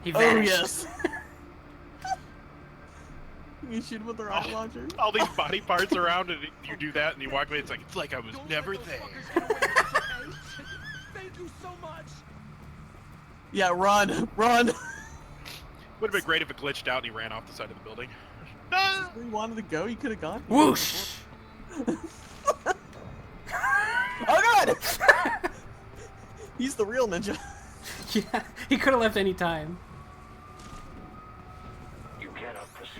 He vanished. Oh yes. You shoot him with the rocket launcher. All these body parts around, and you do that, and you walk away. It's like I was never there. Thank you so much. Yeah, run, run. Would have been great if it glitched out and he ran off the side of the building. Where he wanted to go, he could have gone. Whoosh! Oh god! He's the real ninja. Yeah, he could have left any time.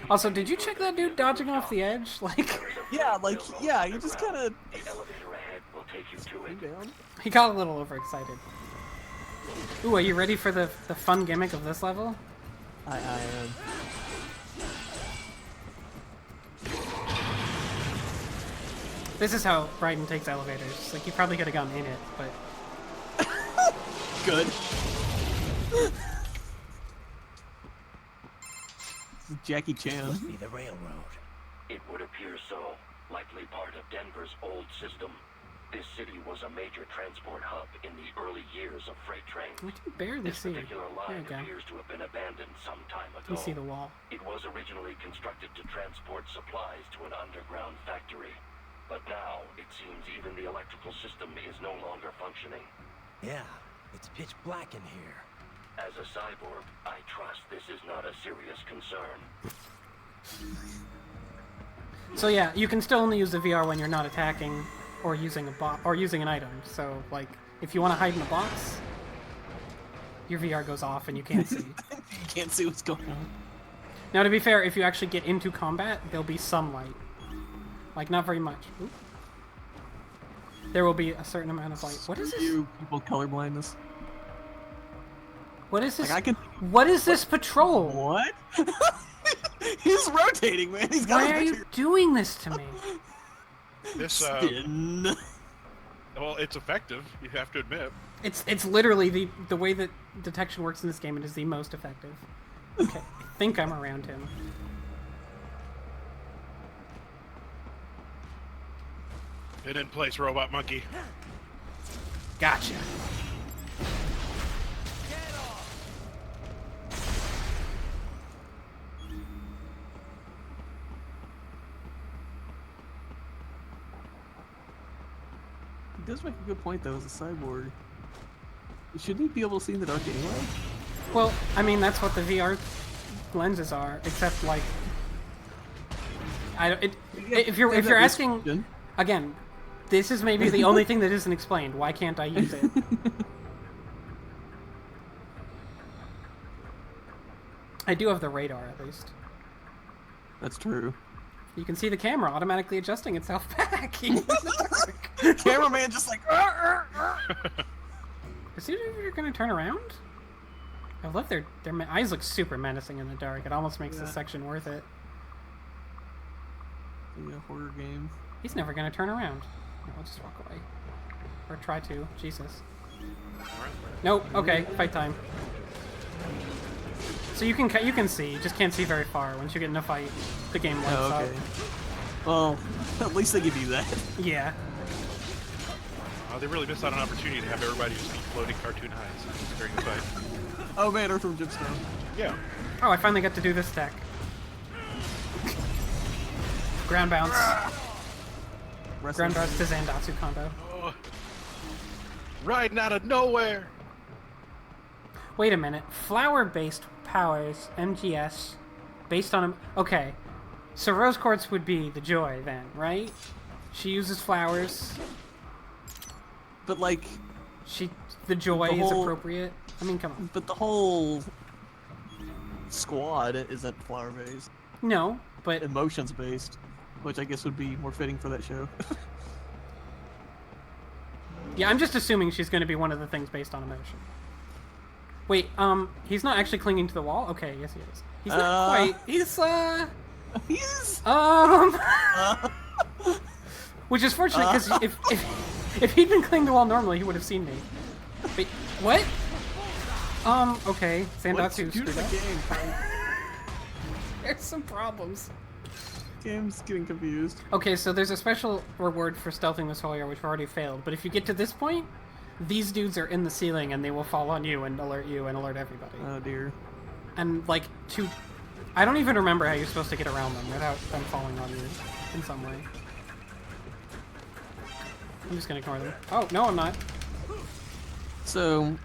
Also, did you check that dude dodging off the edge? Like, yeah, you just kind of. He got a little overexcited. Ooh, are you ready for the fun gimmick of this level? I am. This is how Bryden takes elevators. Like, you probably could have gotten in it, but... Good. Jackie Chan. Must be the railroad. It would appear so. Likely part of Denver's old system. This city was a major transport hub in the early years of freight trains. I can barely This see it. particular There line we go. appears to have been abandoned some time ago. You see the wall. It was originally constructed to transport supplies to an underground factory. But now, it seems even the electrical system is no longer functioning. Yeah, it's pitch black in here. As a cyborg, I trust this is not a serious concern. So yeah, you can still only use the VR when you're not attacking or using a or using an item. So like, if you want to hide in a box, your VR goes off and you can't see. You can't see what's going on. Now, to be fair, if you actually get into combat, there'll be some light. Like, not very much. Oop. There will be a certain amount of light. What is this? You people colorblindness. What is this? Like, I can... What is this patrol? What? He's rotating, man. He's got. Why are you doing this to me? This Spin. well, it's effective. You have to admit. It's literally the way that detection works in this game. It is the most effective. Okay, I think I'm around him. Get in place, robot monkey. Gotcha. He does make a good point, though, as a cyborg. Shouldn't he be able to see in the dark anyway? Well, I mean, that's what the VR lenses are, except, like... if you're asking... Again, this is maybe the only thing that isn't explained. Why can't I use it? I do have the radar, at least. That's true. You can see the camera automatically adjusting itself back. Cameraman just like... Is he going to turn around? I love their eyes look super menacing in the dark. It almost makes this section worth it. A horror game. He's never going to turn around. No, I'll just walk away. Or try to. Jesus. Nope. Okay. Fight time. So you can see. You just can't see very far. Once you get in a fight, the game lights up. Well, at least they give you that. Yeah. They really missed out on an opportunity to have everybody just be floating cartoon highs during the fight. Oh man, Earthworm Gemstone. Yeah. Oh, I finally got to do this tech. Ground bounce. Ground bounce to Zandatsu combo. Oh. Riding out of nowhere! Wait a minute. Flower-based powers, MGS, based on... Okay. So Rose Quartz would be the Joy then, right? She uses flowers. But like... The Joy is appropriate. I mean, come on. But the whole squad isn't flower-based. No, but... Emotions-based, which I guess would be more fitting for that show. Yeah, I'm just assuming she's going to be one of the things based on emotion. Wait, he's not actually clinging to the wall? Okay, yes he is. He's not quite. Which is fortunate, because if he'd been clinging to the wall normally, he would have seen me. Wait, what? Okay, Zandatsu screwed up. There's some problems. Game's getting confused. Okay, so there's a special reward for stealthing the Sawyer, which we already failed. But if you get to this point, these dudes are in the ceiling and they will fall on you and alert everybody. Oh dear. And like I don't even remember how you're supposed to get around them without them falling on you in some way. I'm just gonna ignore them. Oh no, I'm not. So,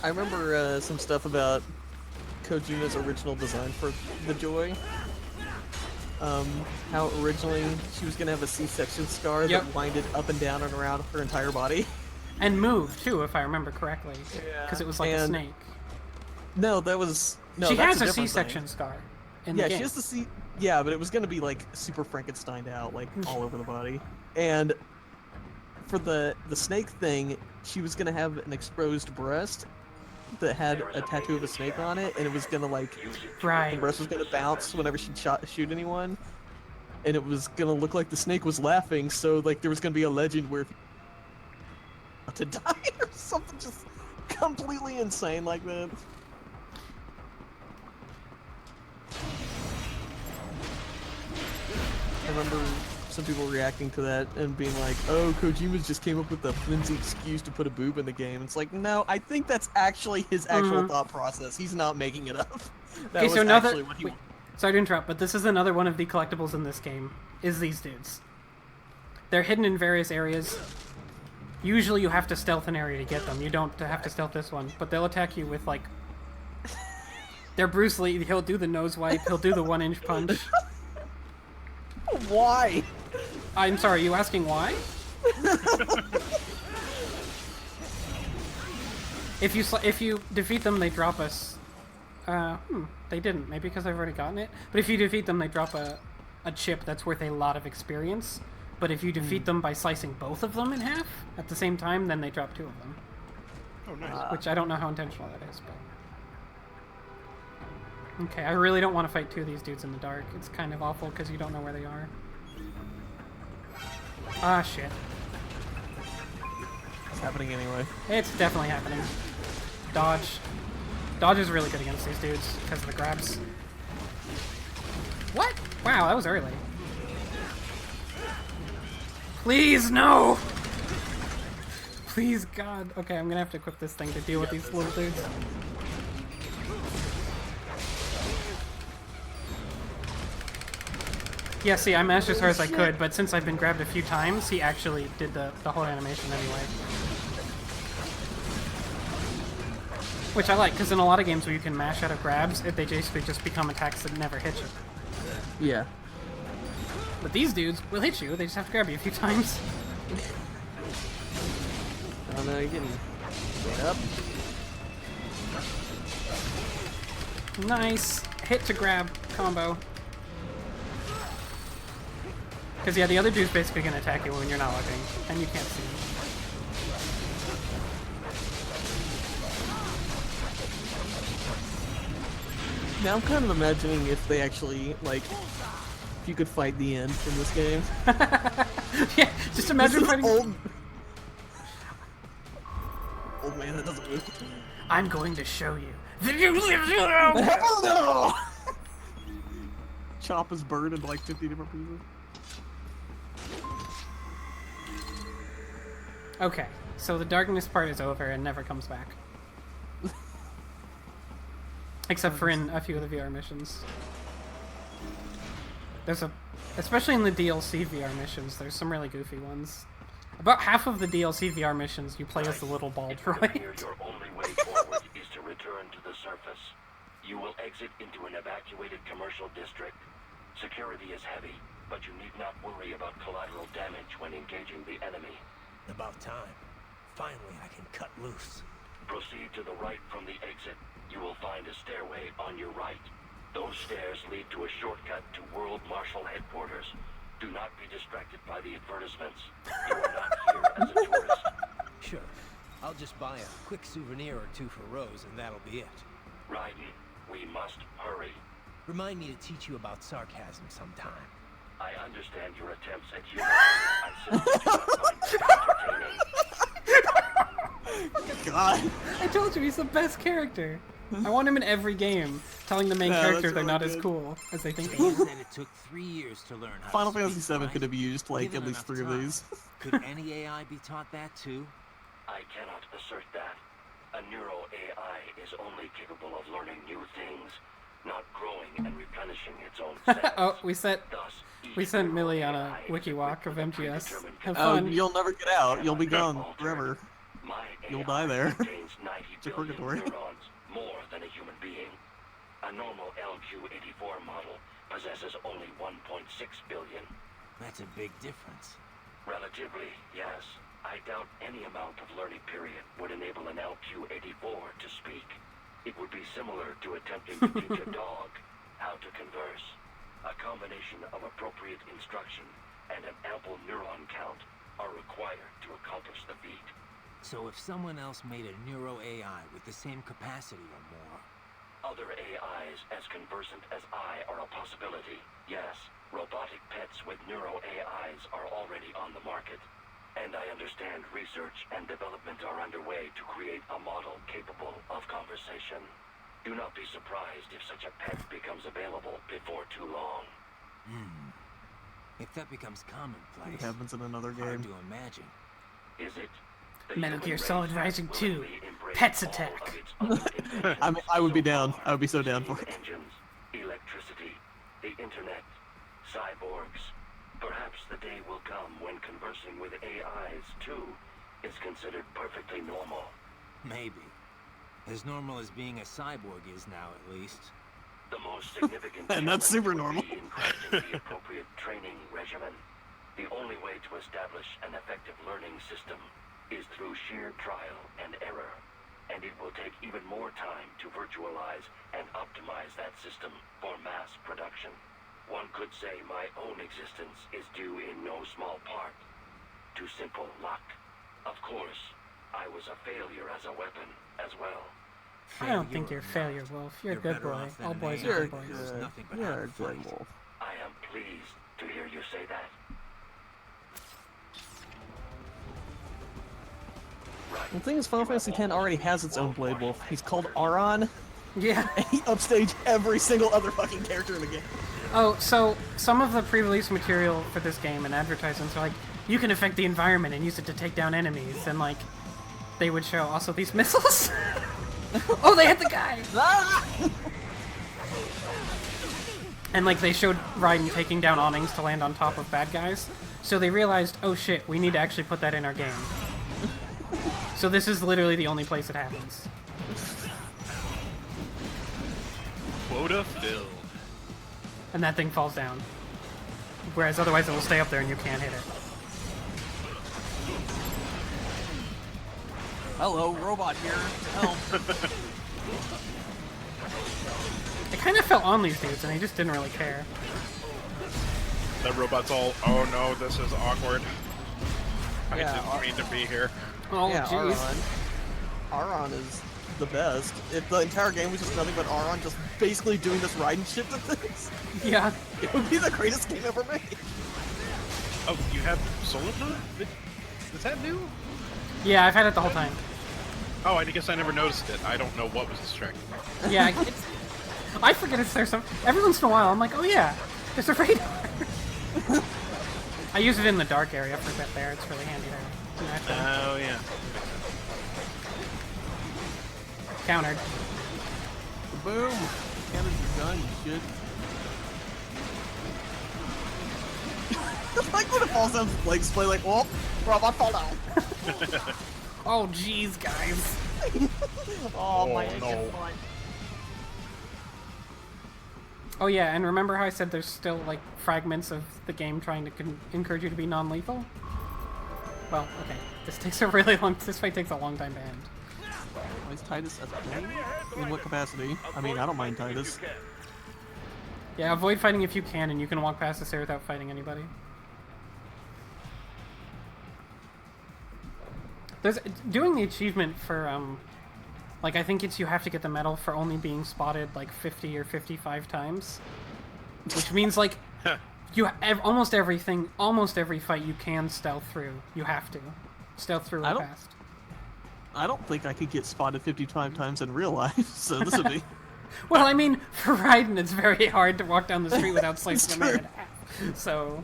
I remember some stuff about Kojima's original design for the Joy. How originally she was gonna have a C-section scar that winded up and down and around her entire body. And moved too, if I remember correctly. Because it was like a snake. No, that was... No, she that's has a C-section scar in the game. She has the C... Yeah, but it was gonna be like super Frankensteined out, like all over the body. And for the snake thing, she was gonna have an exposed breast that had a tattoo of a snake on it, and it was gonna like... The breast was gonna bounce whenever she'd shoot anyone. And it was gonna look like the snake was laughing, so like there was gonna be a legend where... to die or something just completely insane like that. I remember some people reacting to that and being like, oh, Kojima just came up with a flimsy excuse to put a boob in the game. It's like, no, I think that's actually his actual thought process. He's not making it up. That was actually what he wanted. Sorry to interrupt, but this is another one of the collectibles in this game, is these dudes. They're hidden in various areas. Usually you have to stealth an area to get them. You don't have to stealth this one, but they'll attack you with, like... They're Bruce Lee. He'll do the nose wipe. He'll do the 1-inch punch. Why? I'm sorry, you asking why? If you defeat them, they drop us... they didn't. Maybe because I've already gotten it. But if you defeat them, they drop a chip that's worth a lot of experience. But if you defeat them by slicing both of them in half at the same time, then they drop 2 of them. Oh, nice. Which I don't know how intentional that is, but... Okay, I really don't want to fight 2 of these dudes in the dark. It's kind of awful because you don't know where they are. Ah, shit. It's happening anyway. It's definitely happening. Dodge. Dodge is really good against these dudes because of the grabs. What? Wow, that was early. Please, no! Please, God. Okay, I'm gonna have to equip this thing to deal with these little dudes. Yeah, see, I mashed as hard as I could, but since I've been grabbed a few times, he actually did the whole animation anyway. Which I like, because in a lot of games where you can mash out of grabs, they basically just become attacks that never hit you. Yeah. But these dudes will hit you, they just have to grab you a few times. Oh no, you're getting get up. Nice hit to grab combo. Because yeah, the other dude's basically going to attack you when you're not looking, and you can't see him. Now I'm kind of imagining if they actually, like, if you could fight the end in this game. Yeah, just imagine fighting... Old man that doesn't move. I'm going to show you. Hell no! Chop his bird into like 50 different pieces. Okay, so the darkness part is over and never comes back. Except for in a few of the VR missions. There's especially in the DLC VR missions, there's some really goofy ones. About half of the DLC VR missions, you play as the little ball droid. Your only way forward is to return to the surface. You will exit into an evacuated commercial district. Security is heavy, but you need not worry about collateral damage when engaging the enemy. About time. Finally, I can cut loose. Proceed to the right from the exit. You will find a stairway on your right. Those stairs lead to a shortcut to World Marshal Headquarters. Do not be distracted by the advertisements. You are not here as a tourist. Sure. I'll just buy a quick souvenir or two for Rose, and that'll be it. Raiden, we must hurry. Remind me to teach you about sarcasm sometime. I understand your attempts at humor. I simply do not find them entertaining. God. I told you, he's the best character. I want him in every game, telling the main character they're not as cool as they think they are. Said it took 3 years to learn how Final to Fantasy speak, VII right? could have used like Given at least enough 3 of time. these. Could any AI be taught that too? I cannot assert that. A neuro AI is only capable of learning new things, not growing and replenishing its own cells. Oh, we sent Millie on a wiki walk of MGS. Have Oh, fun. you'll never get out. You'll be gone forever. My You'll die there. contains 90 It's a billion purgatory. neurons, more than a human being. A normal LQ-84 model possesses only 1.6 billion. That's a big difference. Relatively, yes. I doubt any amount of learning period would enable an LQ-84 to speak. It would be similar to attempting to teach a dog how to converse. A combination of appropriate instruction and an ample neuron count are required to accomplish the feat. So if someone else made a neuro AI with the same capacity or more... Other AIs as conversant as I are a possibility. Yes, robotic pets with neuro AIs are already on the market. And I understand research and development are underway to create a model capable of conversation. Do not be surprised if such a pet becomes available before too long. If that becomes commonplace... It happens in another hard game. to imagine. Is it? Metal Gear Solid Rising 2. Pets Attack. I mean, I would be down. I would be so down for it. Engines, electricity, the internet, cyborgs. Perhaps the day will come when conversing with AIs, too, is considered perfectly normal. Maybe. As normal as being a cyborg is now, at least. The most significant And that's super challenge would normal. be in crafting the appropriate training regimen. The only way to establish an effective learning system is through sheer trial and error, and it will take even more time to virtualize and optimize that system for mass production. One could say my own existence is due in no small part to simple luck. Of course, I was a failure as a weapon as well. I don't think you're a failure, Wolf. You're a good boy. All boys are good boys. You're a good wolf. I am pleased to hear you say that. The thing is, Final Fantasy X already has its own Blade Wolf. He's called Auron. Yeah. And he upstage every single other fucking character in the game. Oh, so some of the pre-release material for this game and advertisements are like, you can affect the environment and use it to take down enemies, and like, they would show also these missiles. Oh, they hit the guy! And like, they showed Raiden taking down awnings to land on top of bad guys. So they realized, oh shit, we need to actually put that in our game. So this is literally the only place it happens. Quota filled. And that thing falls down. Whereas otherwise it will stay up there and you can't hit it. Hello, robot here. Help. I kind of fell on these dudes and they just didn't really care. That robot's all, oh no, this is awkward. I Yeah, didn't mean to be here. Oh, yeah, jeez. Auron is the best. If the entire game was just nothing but Auron just basically doing this riding shit to things, yeah, it would be the greatest game ever made. Oh, you have solar mode? Is that new? Yeah, I've had it the whole time. Oh, I guess I never noticed it. I don't know what was distracting me. Yeah, I forget it's there some. Every once in a while, I'm like, oh yeah, there's a radar. I use it in the dark area for a bit there. It's really handy there. Oh yeah. Countered. Boom! Cannons are done, you shit. Like when it falls down, his legs play like, oh, robot fall down. Oh jeez, guys. Oh my no. butt. Oh yeah, and remember how I said there's still like fragments of the game trying to encourage you to be non-lethal? Well, okay. This takes a really long. This fight takes a long time to end. Why is Titus at the plane? In what capacity? I mean, I don't mind Titus. Yeah, avoid fighting if you can, and you can walk past this area without fighting anybody. There's doing the achievement for like I think it's you have to get the medal for only being spotted like 50 or 55 times, which means like you almost every fight you can stealth through. You have to stealth through or past. I don't think I could get spotted 55 times in real life, so this would be... Well, I mean, for Raiden, it's very hard to walk down the street without slicing a man in half. So...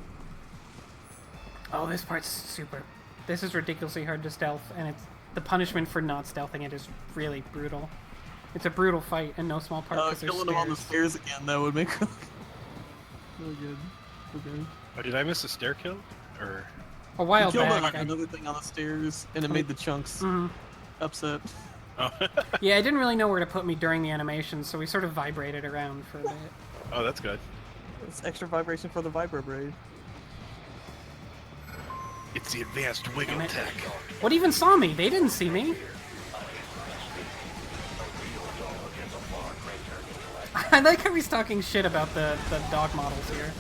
Oh, this part's super... This is ridiculously hard to stealth, and it's the punishment for not stealthing it is really brutal. It's a brutal fight, in no small part because there's killing him on the stairs again, though, would make really good. Okay. Oh, did I miss a stair kill? Or... A while killed back. Another thing on the stairs, and it made the chunks upset. Oh. Yeah, I didn't really know where to put me during the animation, so we sort of vibrated around for a bit. Oh, that's good. It's extra vibration for the Vibro Braid. It's the advanced wiggle tech. What even saw me? They didn't see me. I like how he's talking shit about the dog models here.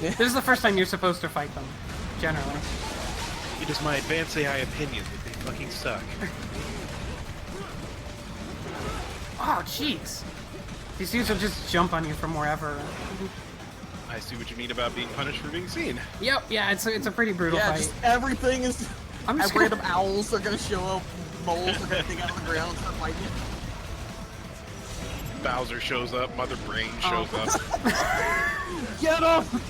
Yeah. This is the first time you're supposed to fight them, generally. It is my advanced AI opinion that they fucking suck. Oh, jeez. These dudes will just jump on you from wherever. I see what you mean about being punished for being seen. Yep, yeah, it's a pretty brutal fight. Just everything is... I'm just random owls are gonna show up, moles are gonna dig out of the ground and start fighting you. Bowser shows up, Mother Brain shows up. Get him!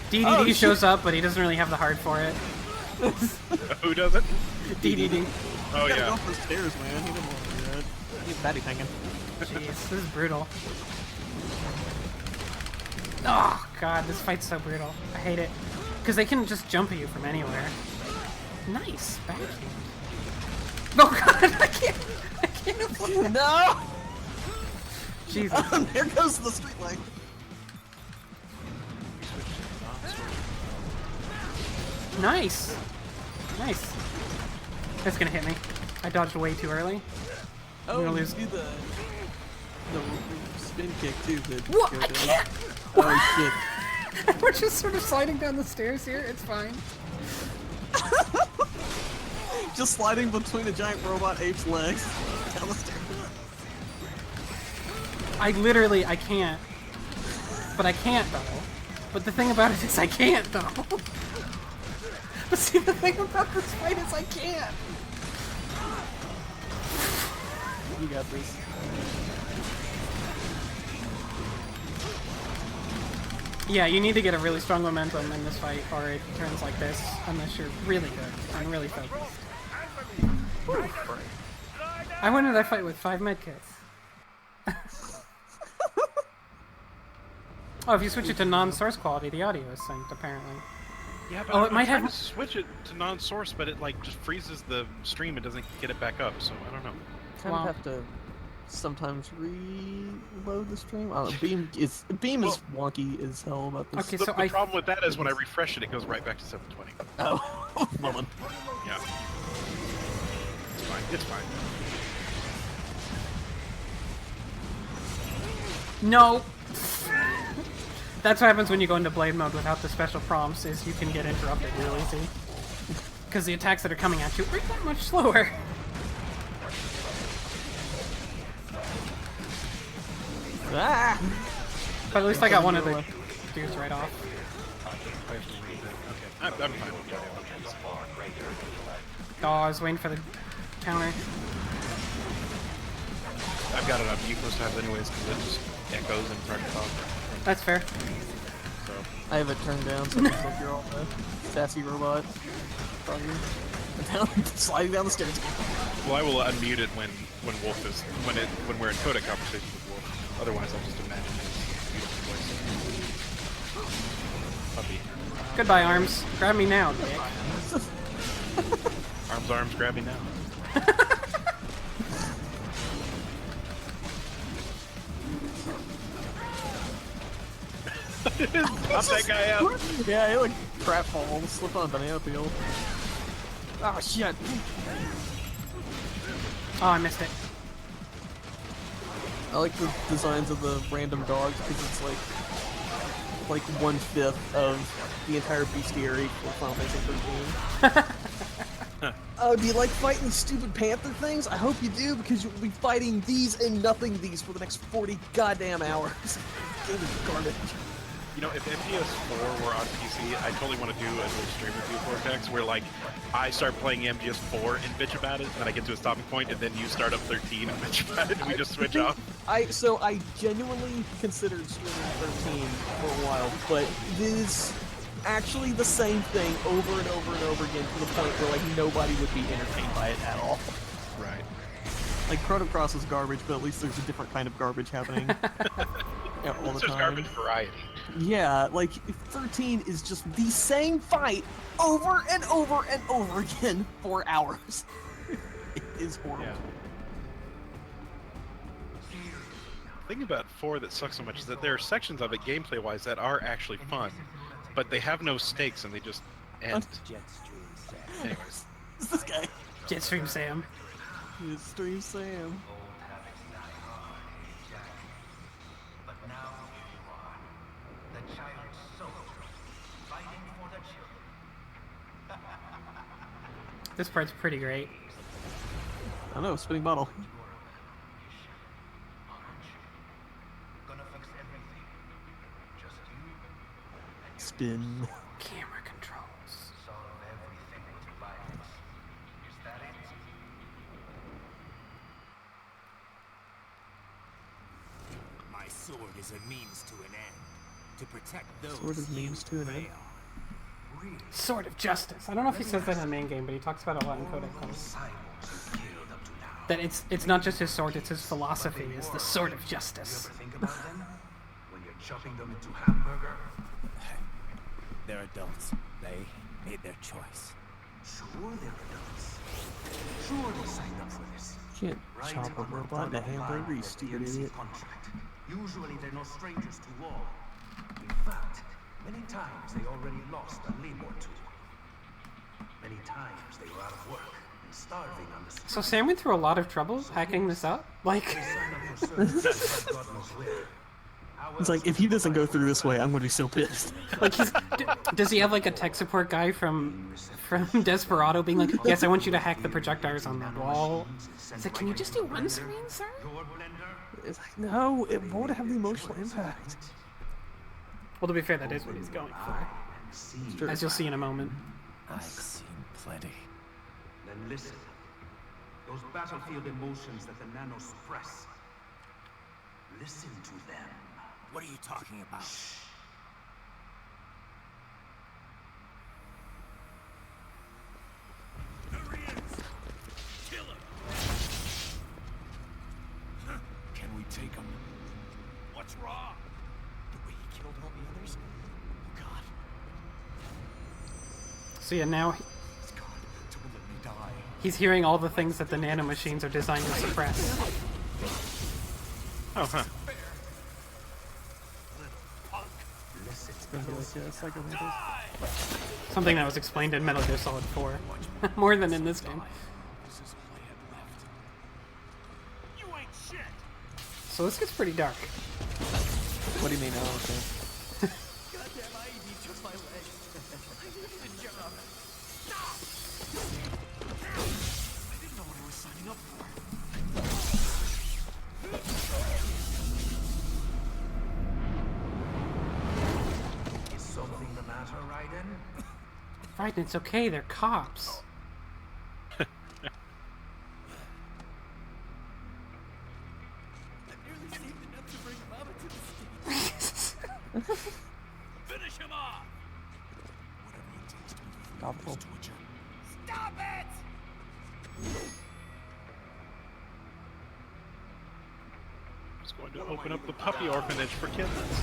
DDD shows up, but he doesn't really have the heart for it. Who doesn't? DDD. Oh, gotta yeah. go for the stairs, man. He didn't want to do that. He's batty thinking. Jeez, this is brutal. Oh, God, this fight's so brutal. I hate it. Because they can just jump at you from anywhere. Nice, backhand. Oh, God, I can't avoid it. No! Jesus. There goes the street light. Nice. Nice. That's gonna hit me. I dodged way too early. I'm gonna lose. You do the spin kick too. What? I can't. Oh shit. We're just sort of sliding down the stairs here. It's fine. Just sliding between a giant robot ape's legs down the stairs. I can't. But I can't though. But the thing about it is I can't though. But see, the thing about this fight is I can't. You got this. Yeah, you need to get a really strong momentum in this fight, or it turns like this, unless you're really good and really focused. I went into that fight with 5 medkits. Oh, if you switch it to non-source quality, the audio is synced, apparently. Yeah, but I'm trying to switch it to non-source, but it like just freezes the stream and doesn't get it back up, so I don't know. Kind of have to sometimes reload the stream. I don't know, Beam is wonky as hell about this. Okay, the problem with that is when I refresh it, it goes right back to 720. Oh, well then. Yeah. It's fine. It's fine. No! That's what happens when you go into blade mode without the special prompts, is you can get interrupted real easy. Because the attacks that are coming at you aren't that much slower. Ah! But at least I got one of the dudes right off. Okay, I'm fine with that. Oh, I was waiting for the counter. I've got it on mute most times anyways, because it just echoes and trying to talk. That's fair. So. I have it turned down, so it looks like you're all the sassy robot. Sliding down the stairs. Well, I will unmute it when Wolf is when we're in codec conversation with Wolf. Otherwise, I'll just imagine his beautiful voice. Puppy. Goodbye, arms. Grab me now, dick. Arms, grab me now. Pop that guy out. Yeah, he like crap falls, slip on a banana peel. Oh shit. Oh, I missed it. I like the designs of the random dogs because it's like 1/5 of the entire bestiary for Final Fantasy 13. Oh, do you like fighting these stupid panther things? I hope you do, because you'll be fighting these and nothing these for the next 40 goddamn hours. Game is garbage. You know, if MGS4 were on PC, I totally want to do a little stream with you, Portaxx, where like I start playing MGS4 and bitch about it, and then I get to a stopping point, and then you start up 13 and bitch about it, and we just switch off. So I genuinely considered streaming 13 for a while, but it is actually the same thing over and over and over again to the point where like nobody would be entertained by it at all. Right. Like Protocross is garbage, but at least there's a different kind of garbage happening all the time. Garbage variety. Yeah, like 13 is just the same fight over and over and over again for hours. It is horrible. Yeah. The thing about 4 that sucks so much is that there are sections of it, gameplay-wise, that are actually fun, but they have no stakes and they just end. Anyways. Who's this guy? Jetstream Sam. Jetstream Sam. This part's pretty great. I know, spinning bottle. Spin. Camera controls. My sword is a means to an end. To protect those Sword is means to an end. Sword of Justice. I don't know if he says that in the main game, but he talks about it a lot in Codex. That it's not just his sword, it's his philosophy, is the Sword of Justice. Think about them when you're chopping them into hamburger. They're adults. They made their choice. Sure, they're adults. Sure, they signed up for this. Can't chop a robot in a hamburger, you stupid idiot. Contract. Usually they're no strangers to war. In fact, many times they already lost a limb or two. Many times they were out of work and starving on the street. So Sam went through a lot of trouble hacking this up? Like... It's like, if he doesn't go through this way, I'm going to be so pissed. Like, does he have like a tech support guy from Desperado being like, yes, I want you to hack the projectors on that wall? It's like, can you just do one screen, sir? It's like, no, it won't have the emotional impact. Well, to be fair, that is what he's going for. Sure. As you'll see in a moment. I've seen plenty. Then listen. Those battlefield emotions that the nano suppress. Listen to them. What are you talking about? Shh. Kill him! Can we take him? What's wrong? The way he killed all the others? Oh god. So yeah, now he's hearing all the things that the nanomachines are designed to suppress. Oh, huh. Something that was explained in Metal Gear Solid 4. More than in this game. So this gets pretty dark. What do you mean? Oh, okay. Goddamn IED took my leg. I did a job. I didn't know what I was signing up for. Is something the matter, Raiden? Right, it's okay, they're cops. Finish him off! Whatever it takes to be free of this torture. Stop it! Just going to open up the puppy orphanage for kittens.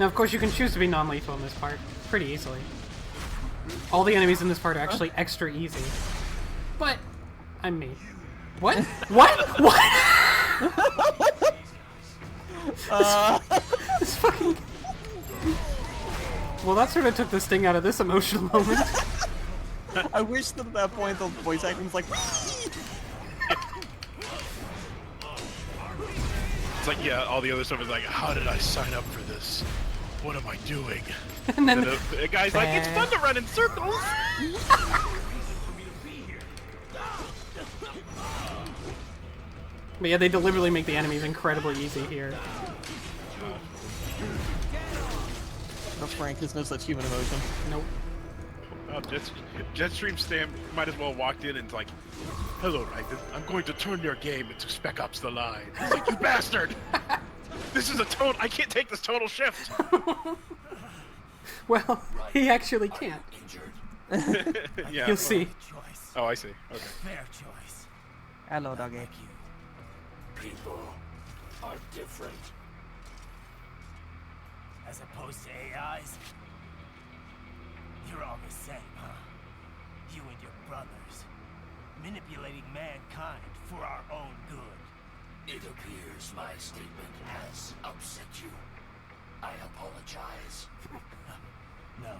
Now, of course, you can choose to be non-lethal in this part pretty easily. All the enemies in this part are actually extra easy. But, I'm me. What? What? What? This fucking... Well, that sort of took the sting out of this emotional moment. I wish that at that point the voice acting was like... It's like, yeah, all the other stuff is like, how did I sign up for this? What am I doing? And then the guy's like, it's fun to run in circles! But yeah, they deliberately make the enemies incredibly easy here. No frankness, no such human emotion. Nope. Jetstream Stam might as well walked in and like, hello, Raiden. I'm going to turn your game into Spec Ops: The Line. It's like, you bastard! This is a total. I can't take this total shift. Well, he actually can't. Yeah. You'll see. Oh, I see. Okay. Fair choice. Hello, doggy. People are different. As opposed to AIs? You're all the same, huh? You and your brothers. Manipulating mankind for our own good. It appears my statement has upset you. I apologize. No,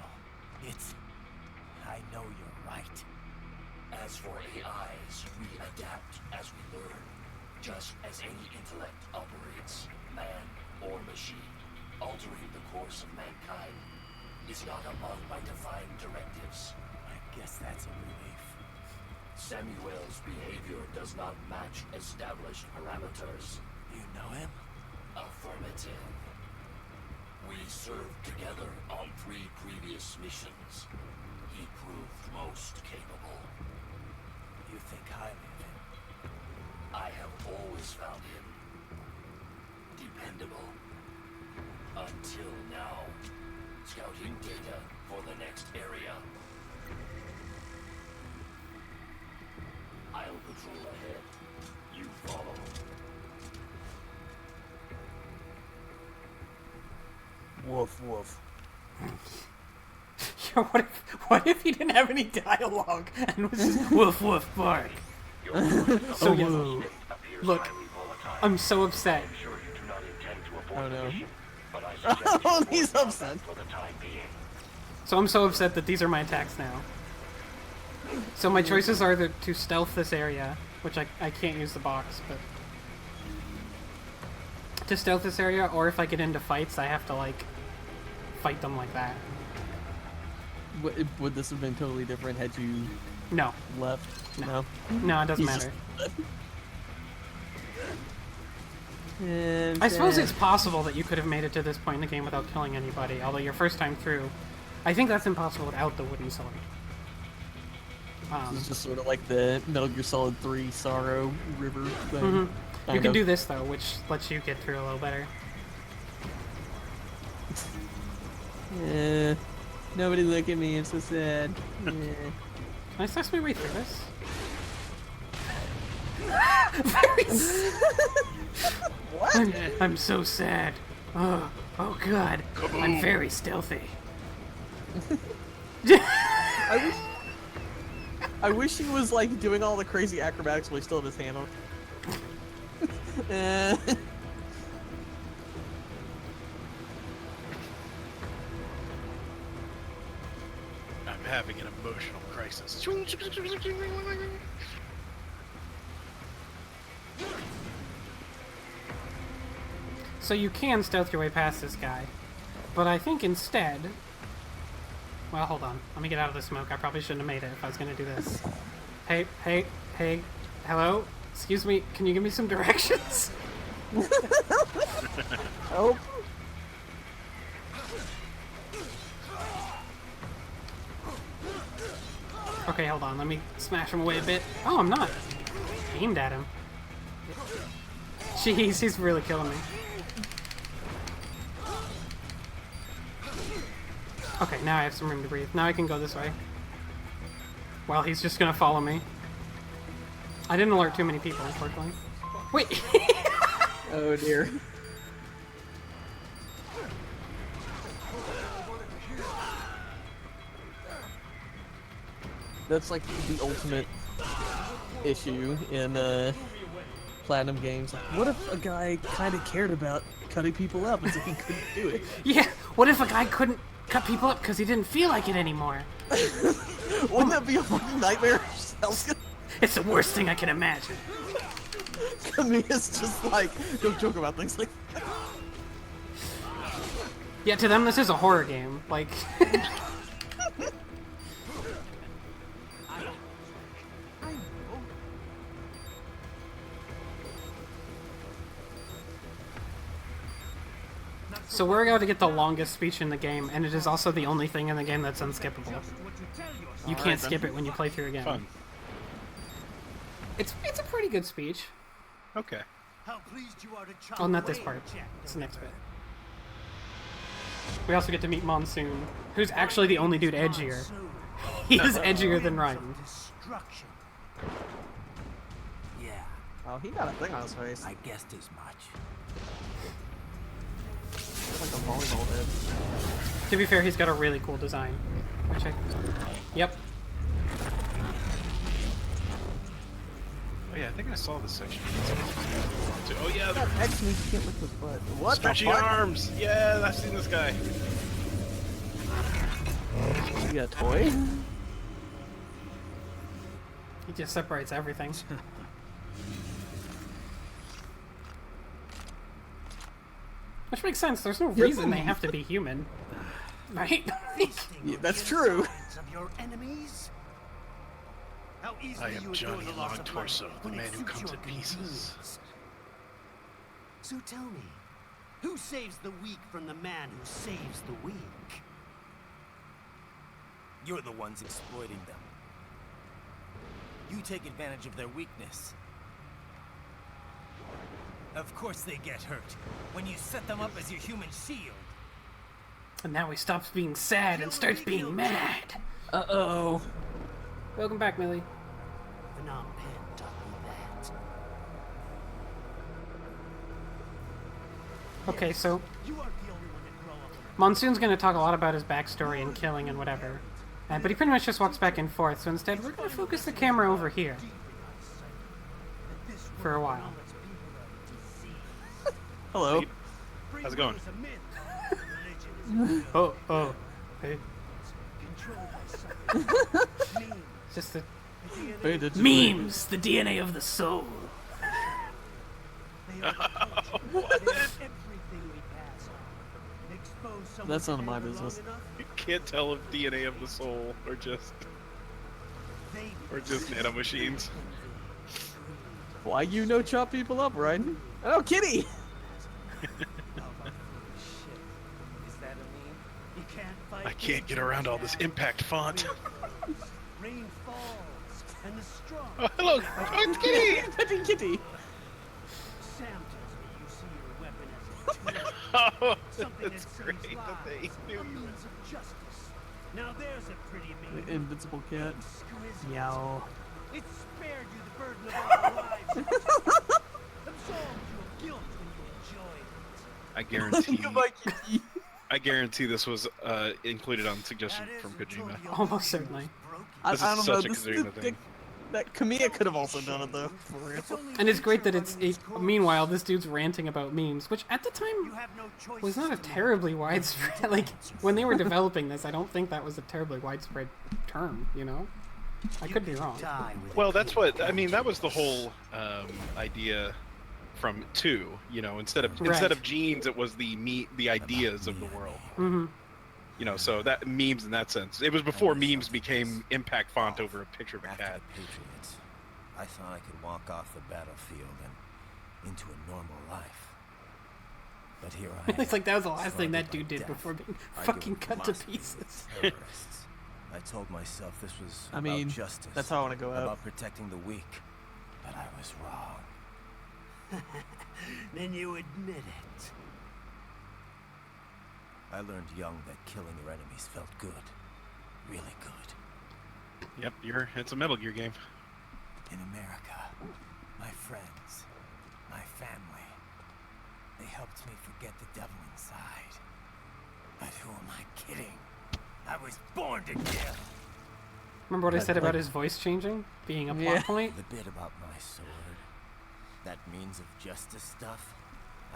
it's... I know you're right. As for AIs, we adapt as we learn. Just as any intellect operates, man or machine, altering the course of mankind is not among my defined directives. I guess that's a relief. Samuel's behavior does not match established parameters. You know him? Affirmative. We served together on 3 previous missions. He proved most capable. You think highly of him? I have always found him dependable. Until now. Scouting data for the next area. I'll patrol ahead. You follow. Woof, woof. Yo, what if he didn't have any dialogue and was just woof woof bark? So yeah, look, I'm so upset. Oh no. Oh, he's upset. So I'm so upset that these are my attacks now. So my choices are either to stealth this area, which I can't use the box, but... To stealth this area, or if I get into fights, I have to, like, fight them like that. Would this have been totally different had you... No. Left? No. No, it doesn't matter. I suppose it's possible that you could have made it to this point in the game without killing anybody, although your first time through, I think that's impossible without the wooden sword. This is just sort of like the Metal Gear Solid 3 Sorrow River thing. Mm-hmm. You can do this, though, which lets you get through a little better. Yeah. Nobody look at me, I'm so sad. Yeah. Can I suss my way through this? What? I'm so sad. Oh god. Kaboom. I'm very stealthy. I wish he was like doing all the crazy acrobatics while he still had his hand on. I'm having an emotional crisis. So you can stealth your way past this guy, but I think instead... Well, hold on. Let me get out of the smoke. I probably shouldn't have made it if I was going to do this. Hey, hello? Excuse me, can you give me some directions? Oh. Okay, hold on. Let me smash him away a bit. Oh, I'm not. Aimed at him. Jeez, he's really killing me. Okay, now I have some room to breathe. Now I can go this way. Well, he's just gonna follow me. I didn't alert too many people, unfortunately. Wait! Oh dear. That's like the ultimate issue in Platinum games. Like, what if a guy kind of cared about cutting people up until he couldn't do it? Yeah, what if a guy couldn't cut people up because he didn't feel like it anymore? Wouldn't that be a fucking nightmare? It's the worst thing I can imagine. I mean, it's just like, don't joke about things like that. Yeah, to them this is a horror game. Like... So we're going to get the longest speech in the game, and it is also the only thing in the game that's unskippable. You can't skip it when you play through again. Fun. It's a pretty good speech. Okay. Oh, not this part. It's the next bit. We also get to meet Monsoon, who's actually the only dude edgier. He is edgier than Ryan. Yeah. Oh, he got a thing on his face. I guessed as much. Like a volleyball head. To be fair, he's got a really cool design. Which Yep. Oh yeah, I think I saw this section. Oh yeah, that X means you can't lick his butt. What stretchy the fuck? arms. Yeah, I've seen this guy. You got a toy? He just separates everything. Which makes sense. There's no reason they have to be human, right? Yeah, that's true. Of your enemies? How easily I am you would Johnny go the loss Long of Torso, life the when man it who suits comes your in pieces. convenience. So tell me, who saves the weak from the man who saves the weak? You're the ones exploiting them. You take advantage of their weakness. Of course they get hurt when you set them up as your human shield. And now he stops being sad and starts being mad. Uh-oh. Welcome back, Millie. Phnom Penh taught me that. Okay, so Monsoon's gonna talk a lot about his backstory and killing and whatever. But he pretty much just walks back and forth, so instead we're gonna focus the camera over here. For a while. Hello. How's it going? Oh, hey. Just the memes, the DNA of the soul. That's none of my business. You can't tell if DNA of the soul or just nanomachines. Why you no chop people up, right? Oh, kitty! I can't get around all this impact font. Rain falls. Oh, hello, it's Kitty! Petting Kitty! Sam tells me you see your weapon as a tool. Oh, Something that's that great saves that they lives. knew A you means of justice. Now there's a pretty The mean. invincible cat. Exquisite. Meow. It spared you the burden of our lives. Absolved you of guilt when you enjoyed it. I guarantee. Goodbye, Kitty. I guarantee this was included on suggestion from Kojima. Almost certainly. This I is don't know. such a Kojima thing. That Kamiya could have also done it though. For real. And it's great that meanwhile, this dude's ranting about memes, which at the time was not a terribly widespread. Like when they were developing this, I don't think that was a terribly widespread term. You know, I could be wrong. Well, that's what I mean. That was the whole idea from 2. You know, instead of genes, it was the ideas of the world. Mm-hmm. You know, so that memes in that sense. It was before memes became impact font over a picture of a cat. Patriots, I thought I could walk off the battlefield and into a normal life. But here I am. It's like that was the last thing that dude did before being fucking cut to pieces. Terrorists. I told myself this was I mean, about justice. that's how I want to go out. About protecting the weak. But I was wrong. Then you admit it. I learned young that killing your enemies felt good. Really good. Yep, it's a Metal Gear game. In America, my friends, my family, they helped me forget the devil inside. But who am I kidding? I was born to kill. Remember what I said about his voice changing being a plot point? The bit about my sword, that means of justice stuff.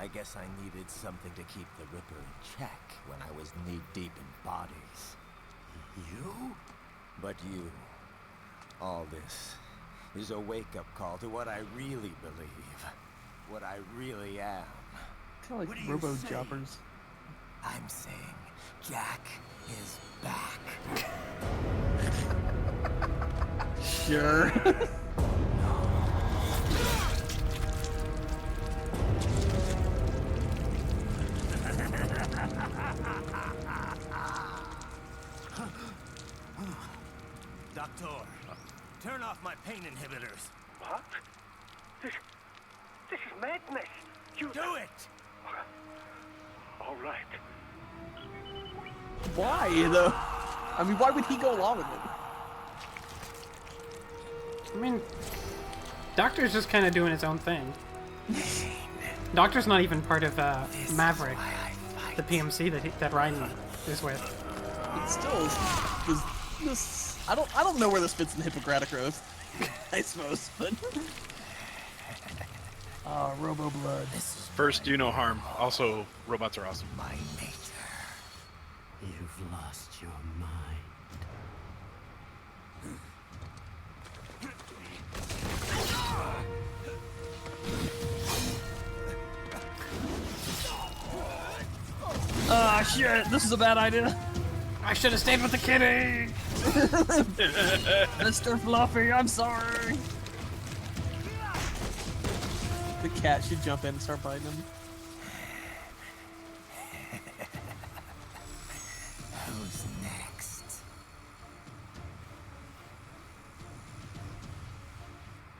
I guess I needed something to keep the Ripper in check when I was knee-deep in bodies. You? But you. All this is a wake-up call to what I really believe. What I really am. Kind of like Robo-Jobbers. I'm saying Jack is back. Sure. Doctor, turn off my pain inhibitors. What? This is madness. You do it. All right. Why though? I mean, why would he go along with it? I mean, Doctor's just kind of doing his own thing. Doctor's not even part of Maverick, the PMC that Ryan is with. It still is this. I don't know where this fits in the Hippocratic Oath. I suppose, but Robo Blood. First, do no harm. Also, robots are awesome. My nature. You've lost your mind. Ah, shit! This is a bad idea. I should have stayed with the kitty. Mr. Fluffy, I'm sorry. The cat should jump in and start biting him. Who's next?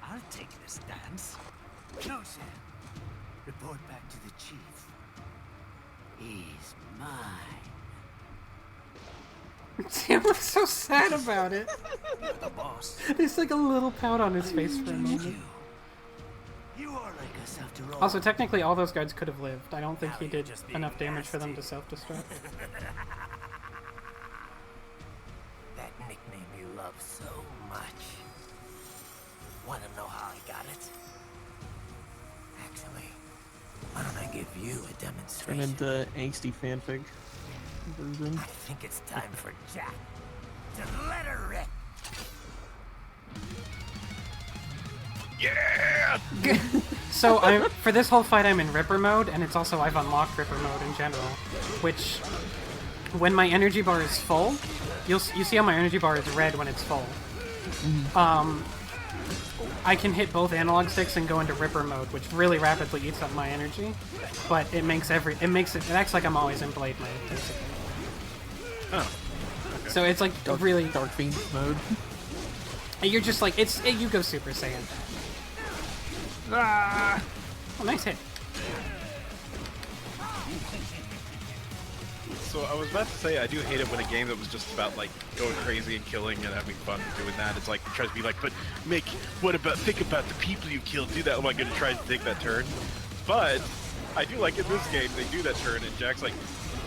I'll take this dance. No, Sam. Report back to the chief. He's mine. Sam looks so sad about it. You're the boss. There's like a little pout on his face for a moment. You are like us after all. Also, technically, all those guards could have lived. I don't think he did enough damage for them to self-destruct. That nickname you love so much. Want to know how I got it? Actually, why don't I give you a Turn demonstration? into angsty fanfic version. I think it's time for Jack to let her rip. Yeah! So for this whole fight, I'm in Ripper mode, and it's also I've unlocked Ripper mode in general, which when my energy bar is full, you see how my energy bar is red when it's full. I can hit both analog sticks and go into Ripper mode, which really rapidly eats up my energy, but it acts like I'm always in blade mode, basically. Oh. So it's like Dark really Fiend mode. And you're just like, you go Super Saiyan. Ah! Oh, nice hit. So I was about to say, I do hate it when a game that was just about like going crazy and killing and having fun and doing that, it's like it tries to be like, but think about the people you killed, do that. Am I going to try to take that turn? But I do like in this game, they do that turn and Jack's like,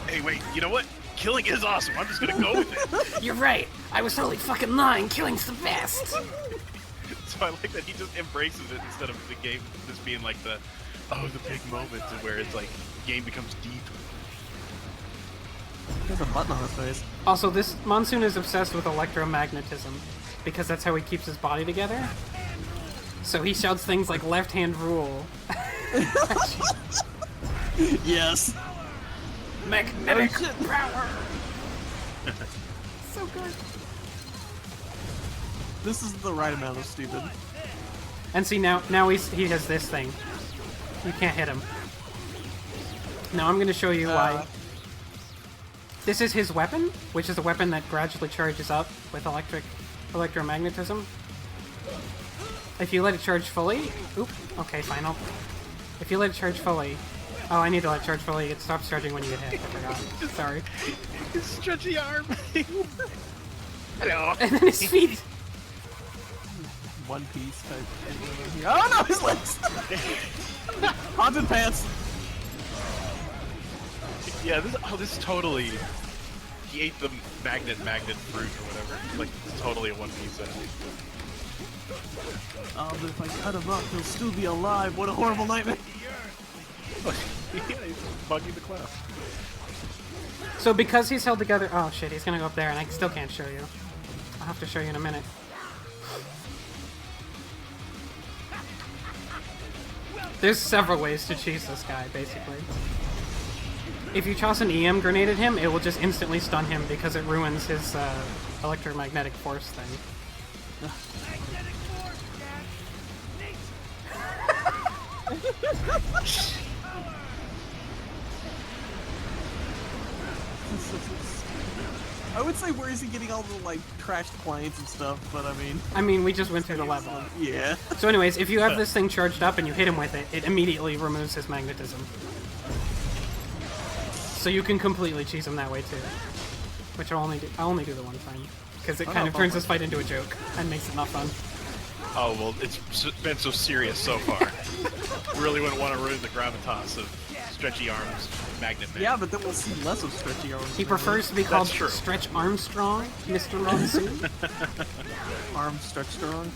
hey, wait, you know what? Killing is awesome. I'm just going to go with it. You're right. I was totally fucking lying. Killing's the best. So I like that he just embraces it instead of the game just being like the big moments where it's like the game becomes deep. There's a button on his face. Also, this Monsoon is obsessed with electromagnetism because that's how he keeps his body together. So he shouts things like left hand rule. Yes. Magnetic power. So good. This is the right amount of stupid. And see, now he has this thing. You can't hit him. Now I'm going to show you why. This is his weapon, which is a weapon that gradually charges up with electromagnetism. If you let it charge fully... Oop, okay, final. If you let it charge fully... Oh, I need to let it charge fully. It stops charging when you get hit. I forgot. Sorry. His stretchy arm. Hello. And then his feet. One Piece type. Oh no, his legs! Haunted pants. Yeah, this is totally... He ate the magnet fruit or whatever. Like, it's totally a One Piece enemy. Oh, but if I cut him up, he'll still be alive. What a horrible nightmare. Yeah, he's bugging the class. So because he's held together... Oh shit, he's gonna go up there and I still can't show you. I'll have to show you in a minute. There's several ways to cheese this guy, basically. If you toss an EM grenade at him, it will just instantly stun him because it ruins his electromagnetic force thing. I would say, where is he getting all the, like, trashed planes and stuff, but I mean, we just went through the level. Yeah. So anyways, if you have this thing charged up and you hit him with it, it immediately removes his magnetism. So you can completely cheese him that way too. Which I'll only do the one time. Because it kind of turns this fight into a joke and makes it not fun. Oh, well, it's been so serious so far. Really wouldn't want to ruin the gravitas of Stretchy Arms Magnet Man. Yeah, but then we'll see less of Stretchy Arms. He prefers to be called Stretch Armstrong, Mr. Monsoon. Arm Stretch Strong.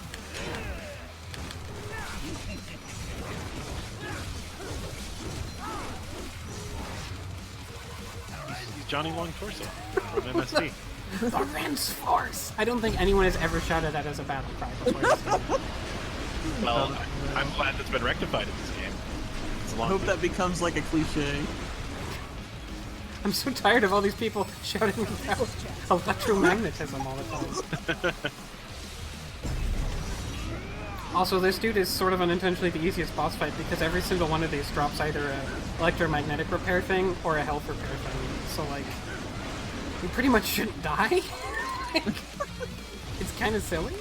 He's Johnny Long Torso from MSD. The Rens Force! I don't think anyone has ever shouted that as a battle cry before. Well, I'm glad that's been rectified in this game. I hope that becomes like a cliche. I'm so tired of all these people shouting about electromagnetism all the time. Also, this dude is sort of unintentionally the easiest boss fight because every single one of these drops either a electromagnetic repair thing or a health repair thing. So, like, you pretty much shouldn't die. It's kind of silly.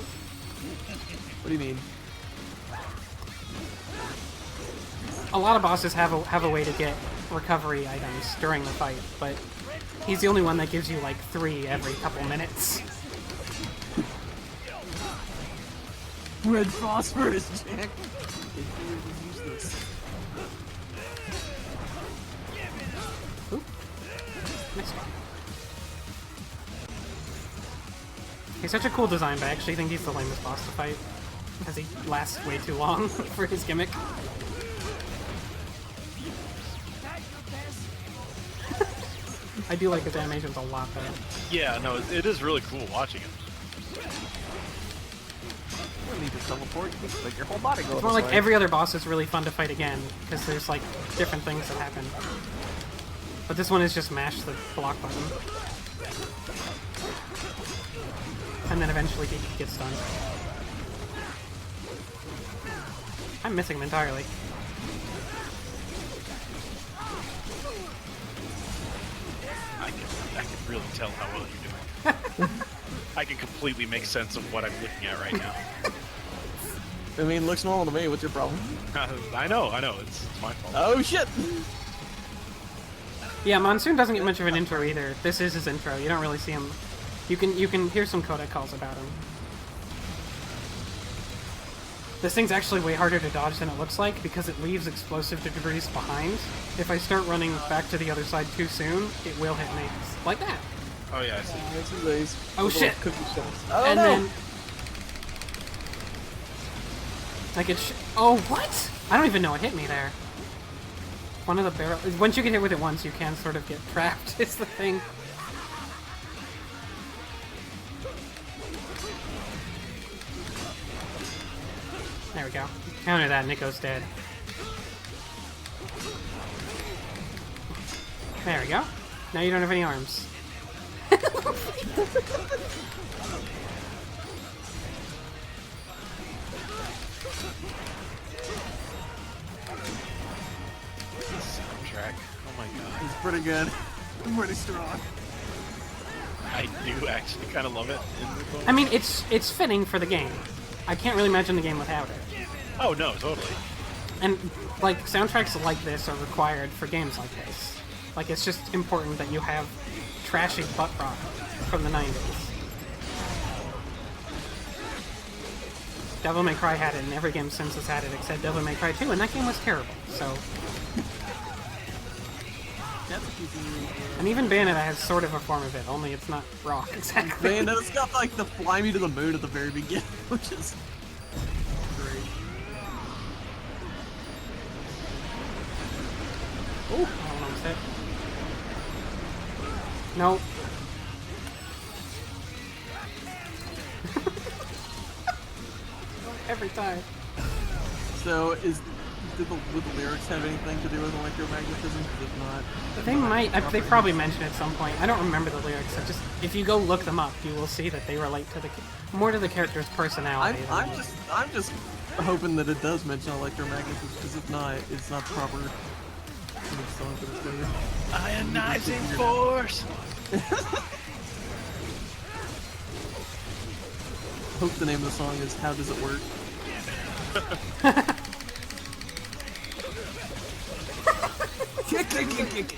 What do you mean? A lot of bosses have a way to get recovery items during the fight, but he's the only one that gives you like 3 every couple minutes. Red phosphorus, Jack. Oop. Nice one. He's such a cool design, but I actually think he's the lamest boss to fight because he lasts way too long for his gimmick. I do like his animations a lot, though. Yeah, no, it is really cool watching him. You don't need to teleport, you just make your whole body go. It's more like every other boss is really fun to fight again, because there's like different things that happen. But this one is just mash the block button. And then eventually he gets stunned. I'm missing him entirely. I can really tell how well you're doing. I can completely make sense of what I'm looking at right now. I mean, it looks normal to me. What's your problem? I know. It's my fault. Oh shit! Yeah, Monsoon doesn't get much of an intro either. This is his intro. You don't really see him. You can hear some codec calls about him. This thing's actually way harder to dodge than it looks like because it leaves explosive debris behind. If I start running back to the other side too soon, it will hit me. Like that. Oh yeah, I see. Oh shit! Oh and no! then like it. Oh what? I don't even know it hit me there. One of the barrels. Once you get hit with it once, you can sort of get trapped. It's the thing. There we go. Counter that, Nico's dead. There we go. Now you don't have any arms. Soundtrack. Oh my god. It's pretty good. I'm pretty strong. I do actually kind of love it. I mean, it's fitting for the game. I can't really imagine the game without it. Oh no, totally. And like soundtracks like this are required for games like this. Like it's just important that you have trashy butt rock from the 90s. Devil May Cry had it, and every game since has had it except Devil May Cry 2, and that game was terrible. So, and even Bayonetta has sort of a form of it, only it's not rock exactly. Bayonetta's got like the fly me to the moon at the very beginning, which is great. Oh, I almost hit. No. Every time. So, would the lyrics have anything to do with electromagnetism? If not, They might. They probably mention it at some point. I don't remember the lyrics. If you go look them up, you will see that they relate to more to the character's personality. I'm just hoping that it does mention electromagnetism, because if not, it's not proper song for this game. Ionizing force. Hope the name of the song is "How Does It Work." Kick.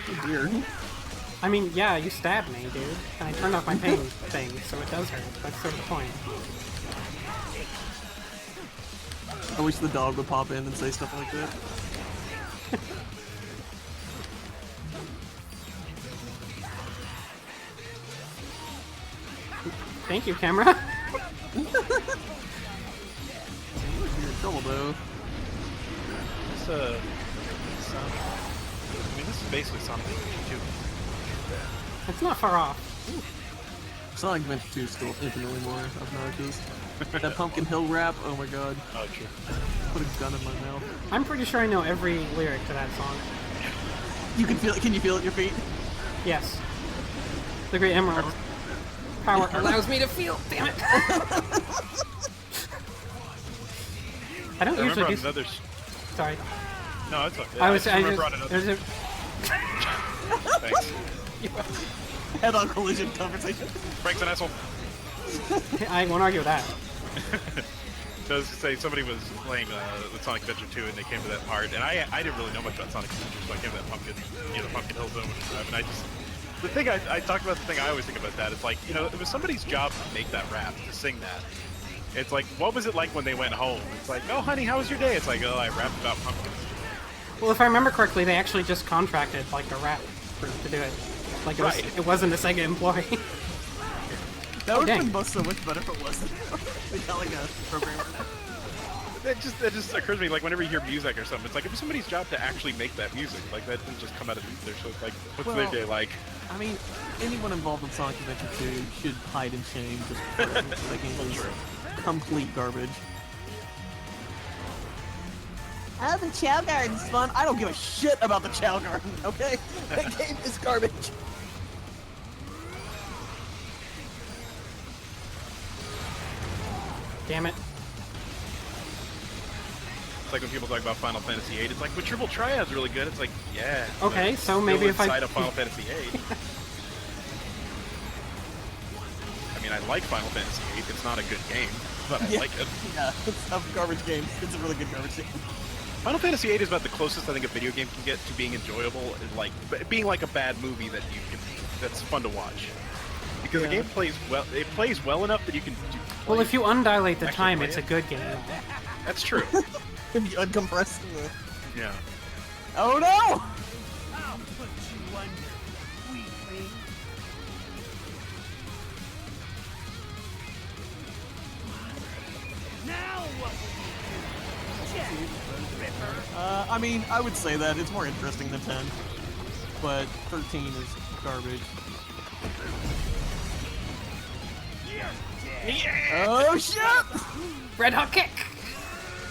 Oh dear. I mean, yeah, you stabbed me, dude, and I turned off my pain thing, so it does hurt. That's sort of the point. I wish the dog would pop in and say stuff like that. Thank you, camera. You're in trouble, though. This sound. I mean, this is basically Sonic Adventure 2. It's not far off. Sonic Adventure 2 is still infinitely more obnoxious. That Pumpkin Hill rap, oh my god. Oh, true. Put a gun in my mouth. I'm pretty sure I know every lyric to that song. You can feel it. Can you feel it in your feet? Yes. The Great Emerald. Power allows me to feel. Damn it! I don't usually do. Sorry. No, it's okay. I just there's a... Thanks. Head-on collision conversation. Frank's an asshole. I won't argue with that. So I was gonna say, somebody was playing with Sonic Adventure 2 and they came to that part, and I didn't really know much about Sonic Adventure, so I came to that Pumpkin Hill Zone, and I just... The thing I talked about, the thing I always think about that is like, you know, it was somebody's job to make that rap, to sing that. It's like, what was it like when they went home? It's like, oh honey, how was your day? It's like, oh, I rapped about pumpkins. Well, if I remember correctly, they actually just contracted like a rap group to do it. Like it wasn't a Sega employee. That would have been so much better if it wasn't. They got like a programmer. That just occurs to me, like whenever you hear music or something, it's like it was somebody's job to actually make that music. Like that didn't just come out of ether. So it's like, what's their day like? I mean, anyone involved in Sonic Adventure 2 should hide in shame just for making it complete garbage. Oh, the Chow Garden's fun. I don't give a shit about the Chow Garden, okay? That game is garbage. Damn it. It's like when people talk about Final Fantasy VIII, it's like, but Triple Triad's really good. It's like, yeah. Okay, so maybe if I... inside of Final Fantasy VIII. I like Final Fantasy VIII. It's not a good game, but I like it. Yeah, it's a garbage game. It's a really good garbage game. Final Fantasy VIII is about the closest I think a video game can get to being enjoyable, and like being like a bad movie that's fun to watch. Because the game plays well. It plays well enough that you can. Well, if you undilate the time, it's a good game. That's true. If you uncompress the... Yeah. Oh no! I'll put you under, weakling. Now what will you do? Jet Ripper. I mean, I would say that. It's more interesting than 10. But 13 is garbage. Yeah. Oh shit! Red Hot Kick!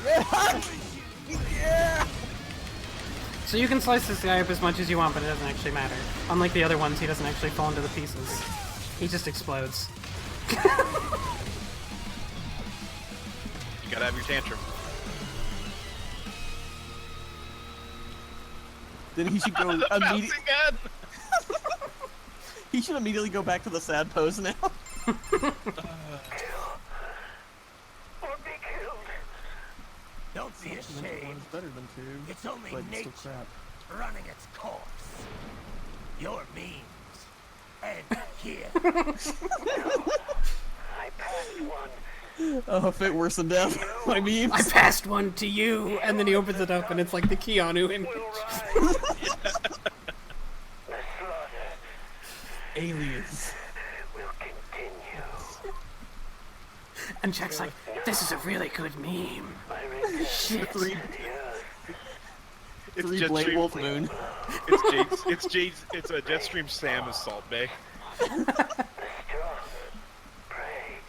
Red Hot! Yeah! So you can slice this guy up as much as you want, but it doesn't actually matter. Unlike the other ones, he doesn't actually fall into the pieces. He just explodes. You gotta have your tantrum. Then he should go immediately. He should immediately go back to the sad pose now. Or be killed. Don't be ashamed. One's better than 2. It's only but nature still crap. running its course. Your means end here. I passed one. Oh, if it worse than death. My memes. I passed one to you, and then he opens it up, and it's like the Keanu image. Aliens. Will continue. And Jack's like, this is a really good meme. Shit. Three It's Blade Wolf Moon. It's a Jetstream Sam as Salt Bay.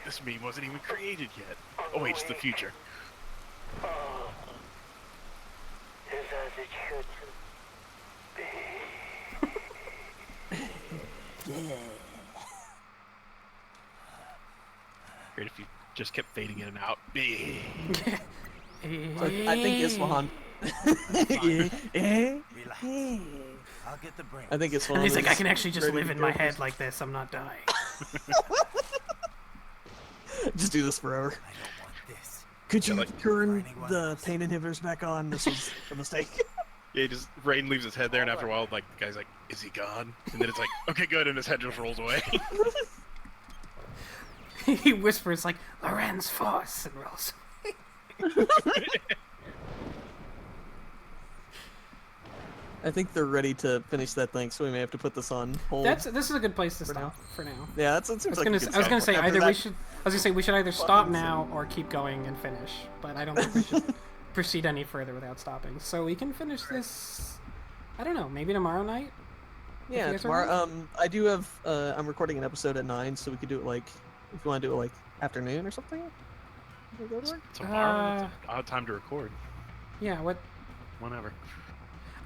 This meme wasn't even created yet. Oh wait, it's the future. Is as it should be. Yeah. Great if you just kept fading in and out. So I think Isfahan. I'll get the brain. I think Isfahan. And he's like, is I can actually just ready live to in go my for head like this. I'm not dying. Just do this forever. I don't want this. Could you turn the pain inhibitors back on? This was a mistake. Yeah, just Raiden leaves his head there, and after a while, like the guy's like, "Is he gone?" And then it's like, "Okay, good," and his head just rolls away. He whispers like, Lorenz Force, and rolls. I think they're ready to finish that thing, so we may have to put this on hold. This is a good place to stop for now. Yeah, that seems like a good I was gonna say stop. either After we that- should. I was gonna say we should either stop now or keep going and finish. But I don't think we should proceed any further without stopping. So we can finish this. I don't know. Maybe tomorrow night. If you Yeah, guys are tomorrow. around? I do have. I'm recording an episode at 9, so we could do it like, if you want to do it like afternoon or something. Can we go to work? Tomorrow, it's an odd time to record. Yeah. What? Whenever.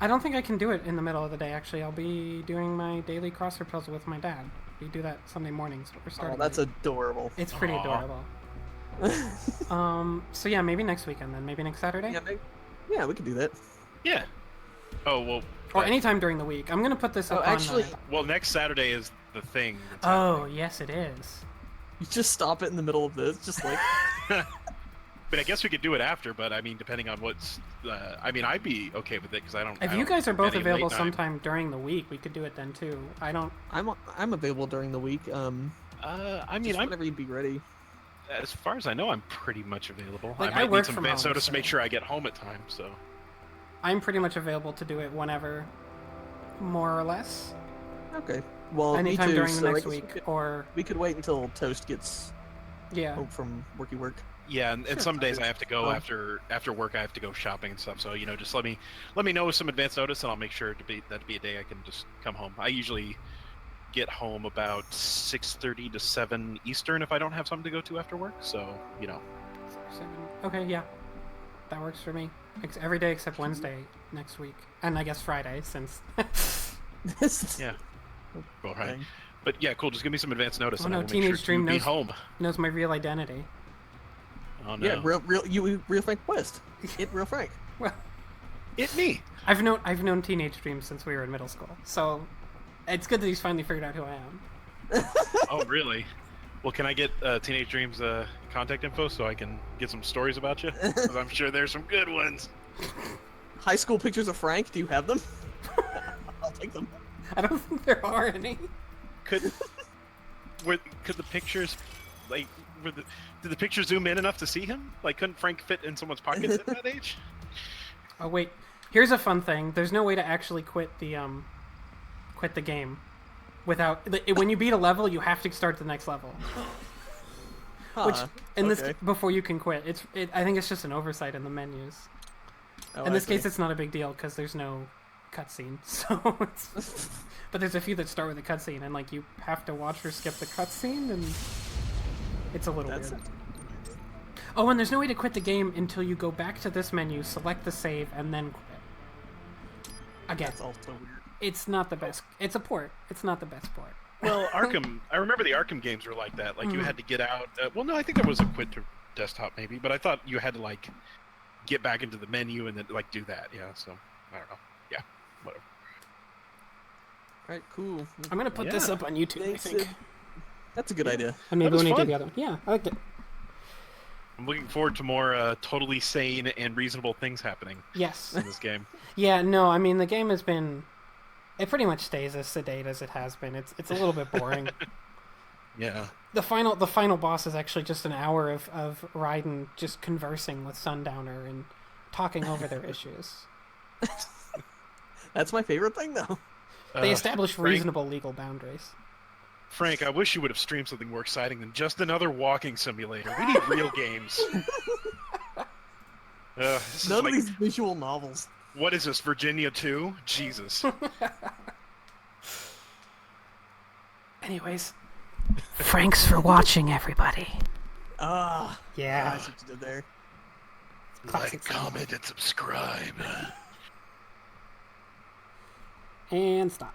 I don't think I can do it in the middle of the day. Actually, I'll be doing my daily crossword puzzle with my dad. We do that Sunday mornings. We're starting. Oh, that's adorable. It's pretty adorable. So yeah, maybe next weekend then. Maybe next Saturday. Yeah, we could do that. Yeah. Oh well. Or anytime during the week. I'm gonna put this up actually, on. Well, next Saturday is the thing. Oh yes, it is. You just stop it in the middle of this, just like. But I guess we could do it after. But I mean, depending on what's. I mean, I'd be okay with it because I don't. If I you don't guys are do both any available late night. sometime during the week, we could do it then too. I don't. I'm available during the week. I mean, just whenever you'd be ready. As far as I know, I'm pretty much available. Like, I I might work need some from advance home, notice to make so- sure I get home at time. So. I'm pretty much available to do it whenever, more or less. Okay. Well, Anytime me too, during the so I next guess week, or we could wait until Toast gets home from worky work. Yeah, and Sure. some days I have to go Oh. after work. I have to go shopping and stuff. So just let me know with some advance notice, and I'll make sure that'd be a day I can just come home. I usually get home about 6:30 to 7 Eastern if I don't have something to go to after work. So 7. Okay, yeah, that works for me. Every day except Wednesday next week, and I guess Friday since. yeah. All right. But yeah, cool. Just give me some advance notice, Oh and I no, will make Teenage sure Dream to be knows home. knows my real identity. Oh no. Yeah, real Frank West. Real Frank. Well, it me. I've known Teenage Dream since we were in middle school, so it's good that he's finally figured out who I am. Oh really? Well, can I get Teenage Dream's contact info so I can get some stories about you? Because I'm sure there's some good ones. High school pictures of Frank. Do you have them? I'll take them. I don't think there are any. Could the pictures, like, did the picture zoom in enough to see him? Like, couldn't Frank fit in someone's pockets at that age? Oh wait, here's a fun thing. There's no way to actually quit the game without when you beat a level, you have to start the next level. Which this before you can quit. I think it's just an oversight in the menus. Oh, in this case, it's not a big deal because there's no cutscene. So, but there's a few that start with a cutscene, and like you have to watch or skip the cutscene, and it's a little weird. Oh, and there's no way to quit the game until you go back to this menu, select the save, and then quit. Again, that's also weird. It's not the best. It's a port. It's not the best port. Well, Arkham. I remember the Arkham games were like that. Like you had to get out. Well, no, I think there was a quit to desktop maybe, but I thought you had to like get back into the menu and then like do that. Yeah. So I don't know. Yeah. Whatever. All right. Cool. I'm gonna put this up on YouTube. Thanks, I think that's a good idea. And maybe when you do the other one. Yeah, I liked it. I'm looking forward to more totally sane and reasonable things happening. Yes. In this game. Yeah. No. I mean, the game has been. It pretty much stays as sedate as it has been. It's a little bit boring. Yeah. The final boss is actually just an hour of Raiden just conversing with Sundowner and talking over their issues. That's my favorite thing, though. They establish reasonable legal boundaries. Frank, I wish you would have streamed something more exciting than just another walking simulator. We need real games. None of these visual novels. What is this, Virginia 2? Jesus. Anyways, thanks for watching, everybody. Yeah. That's what you did there. Like, comment, and subscribe. And stop.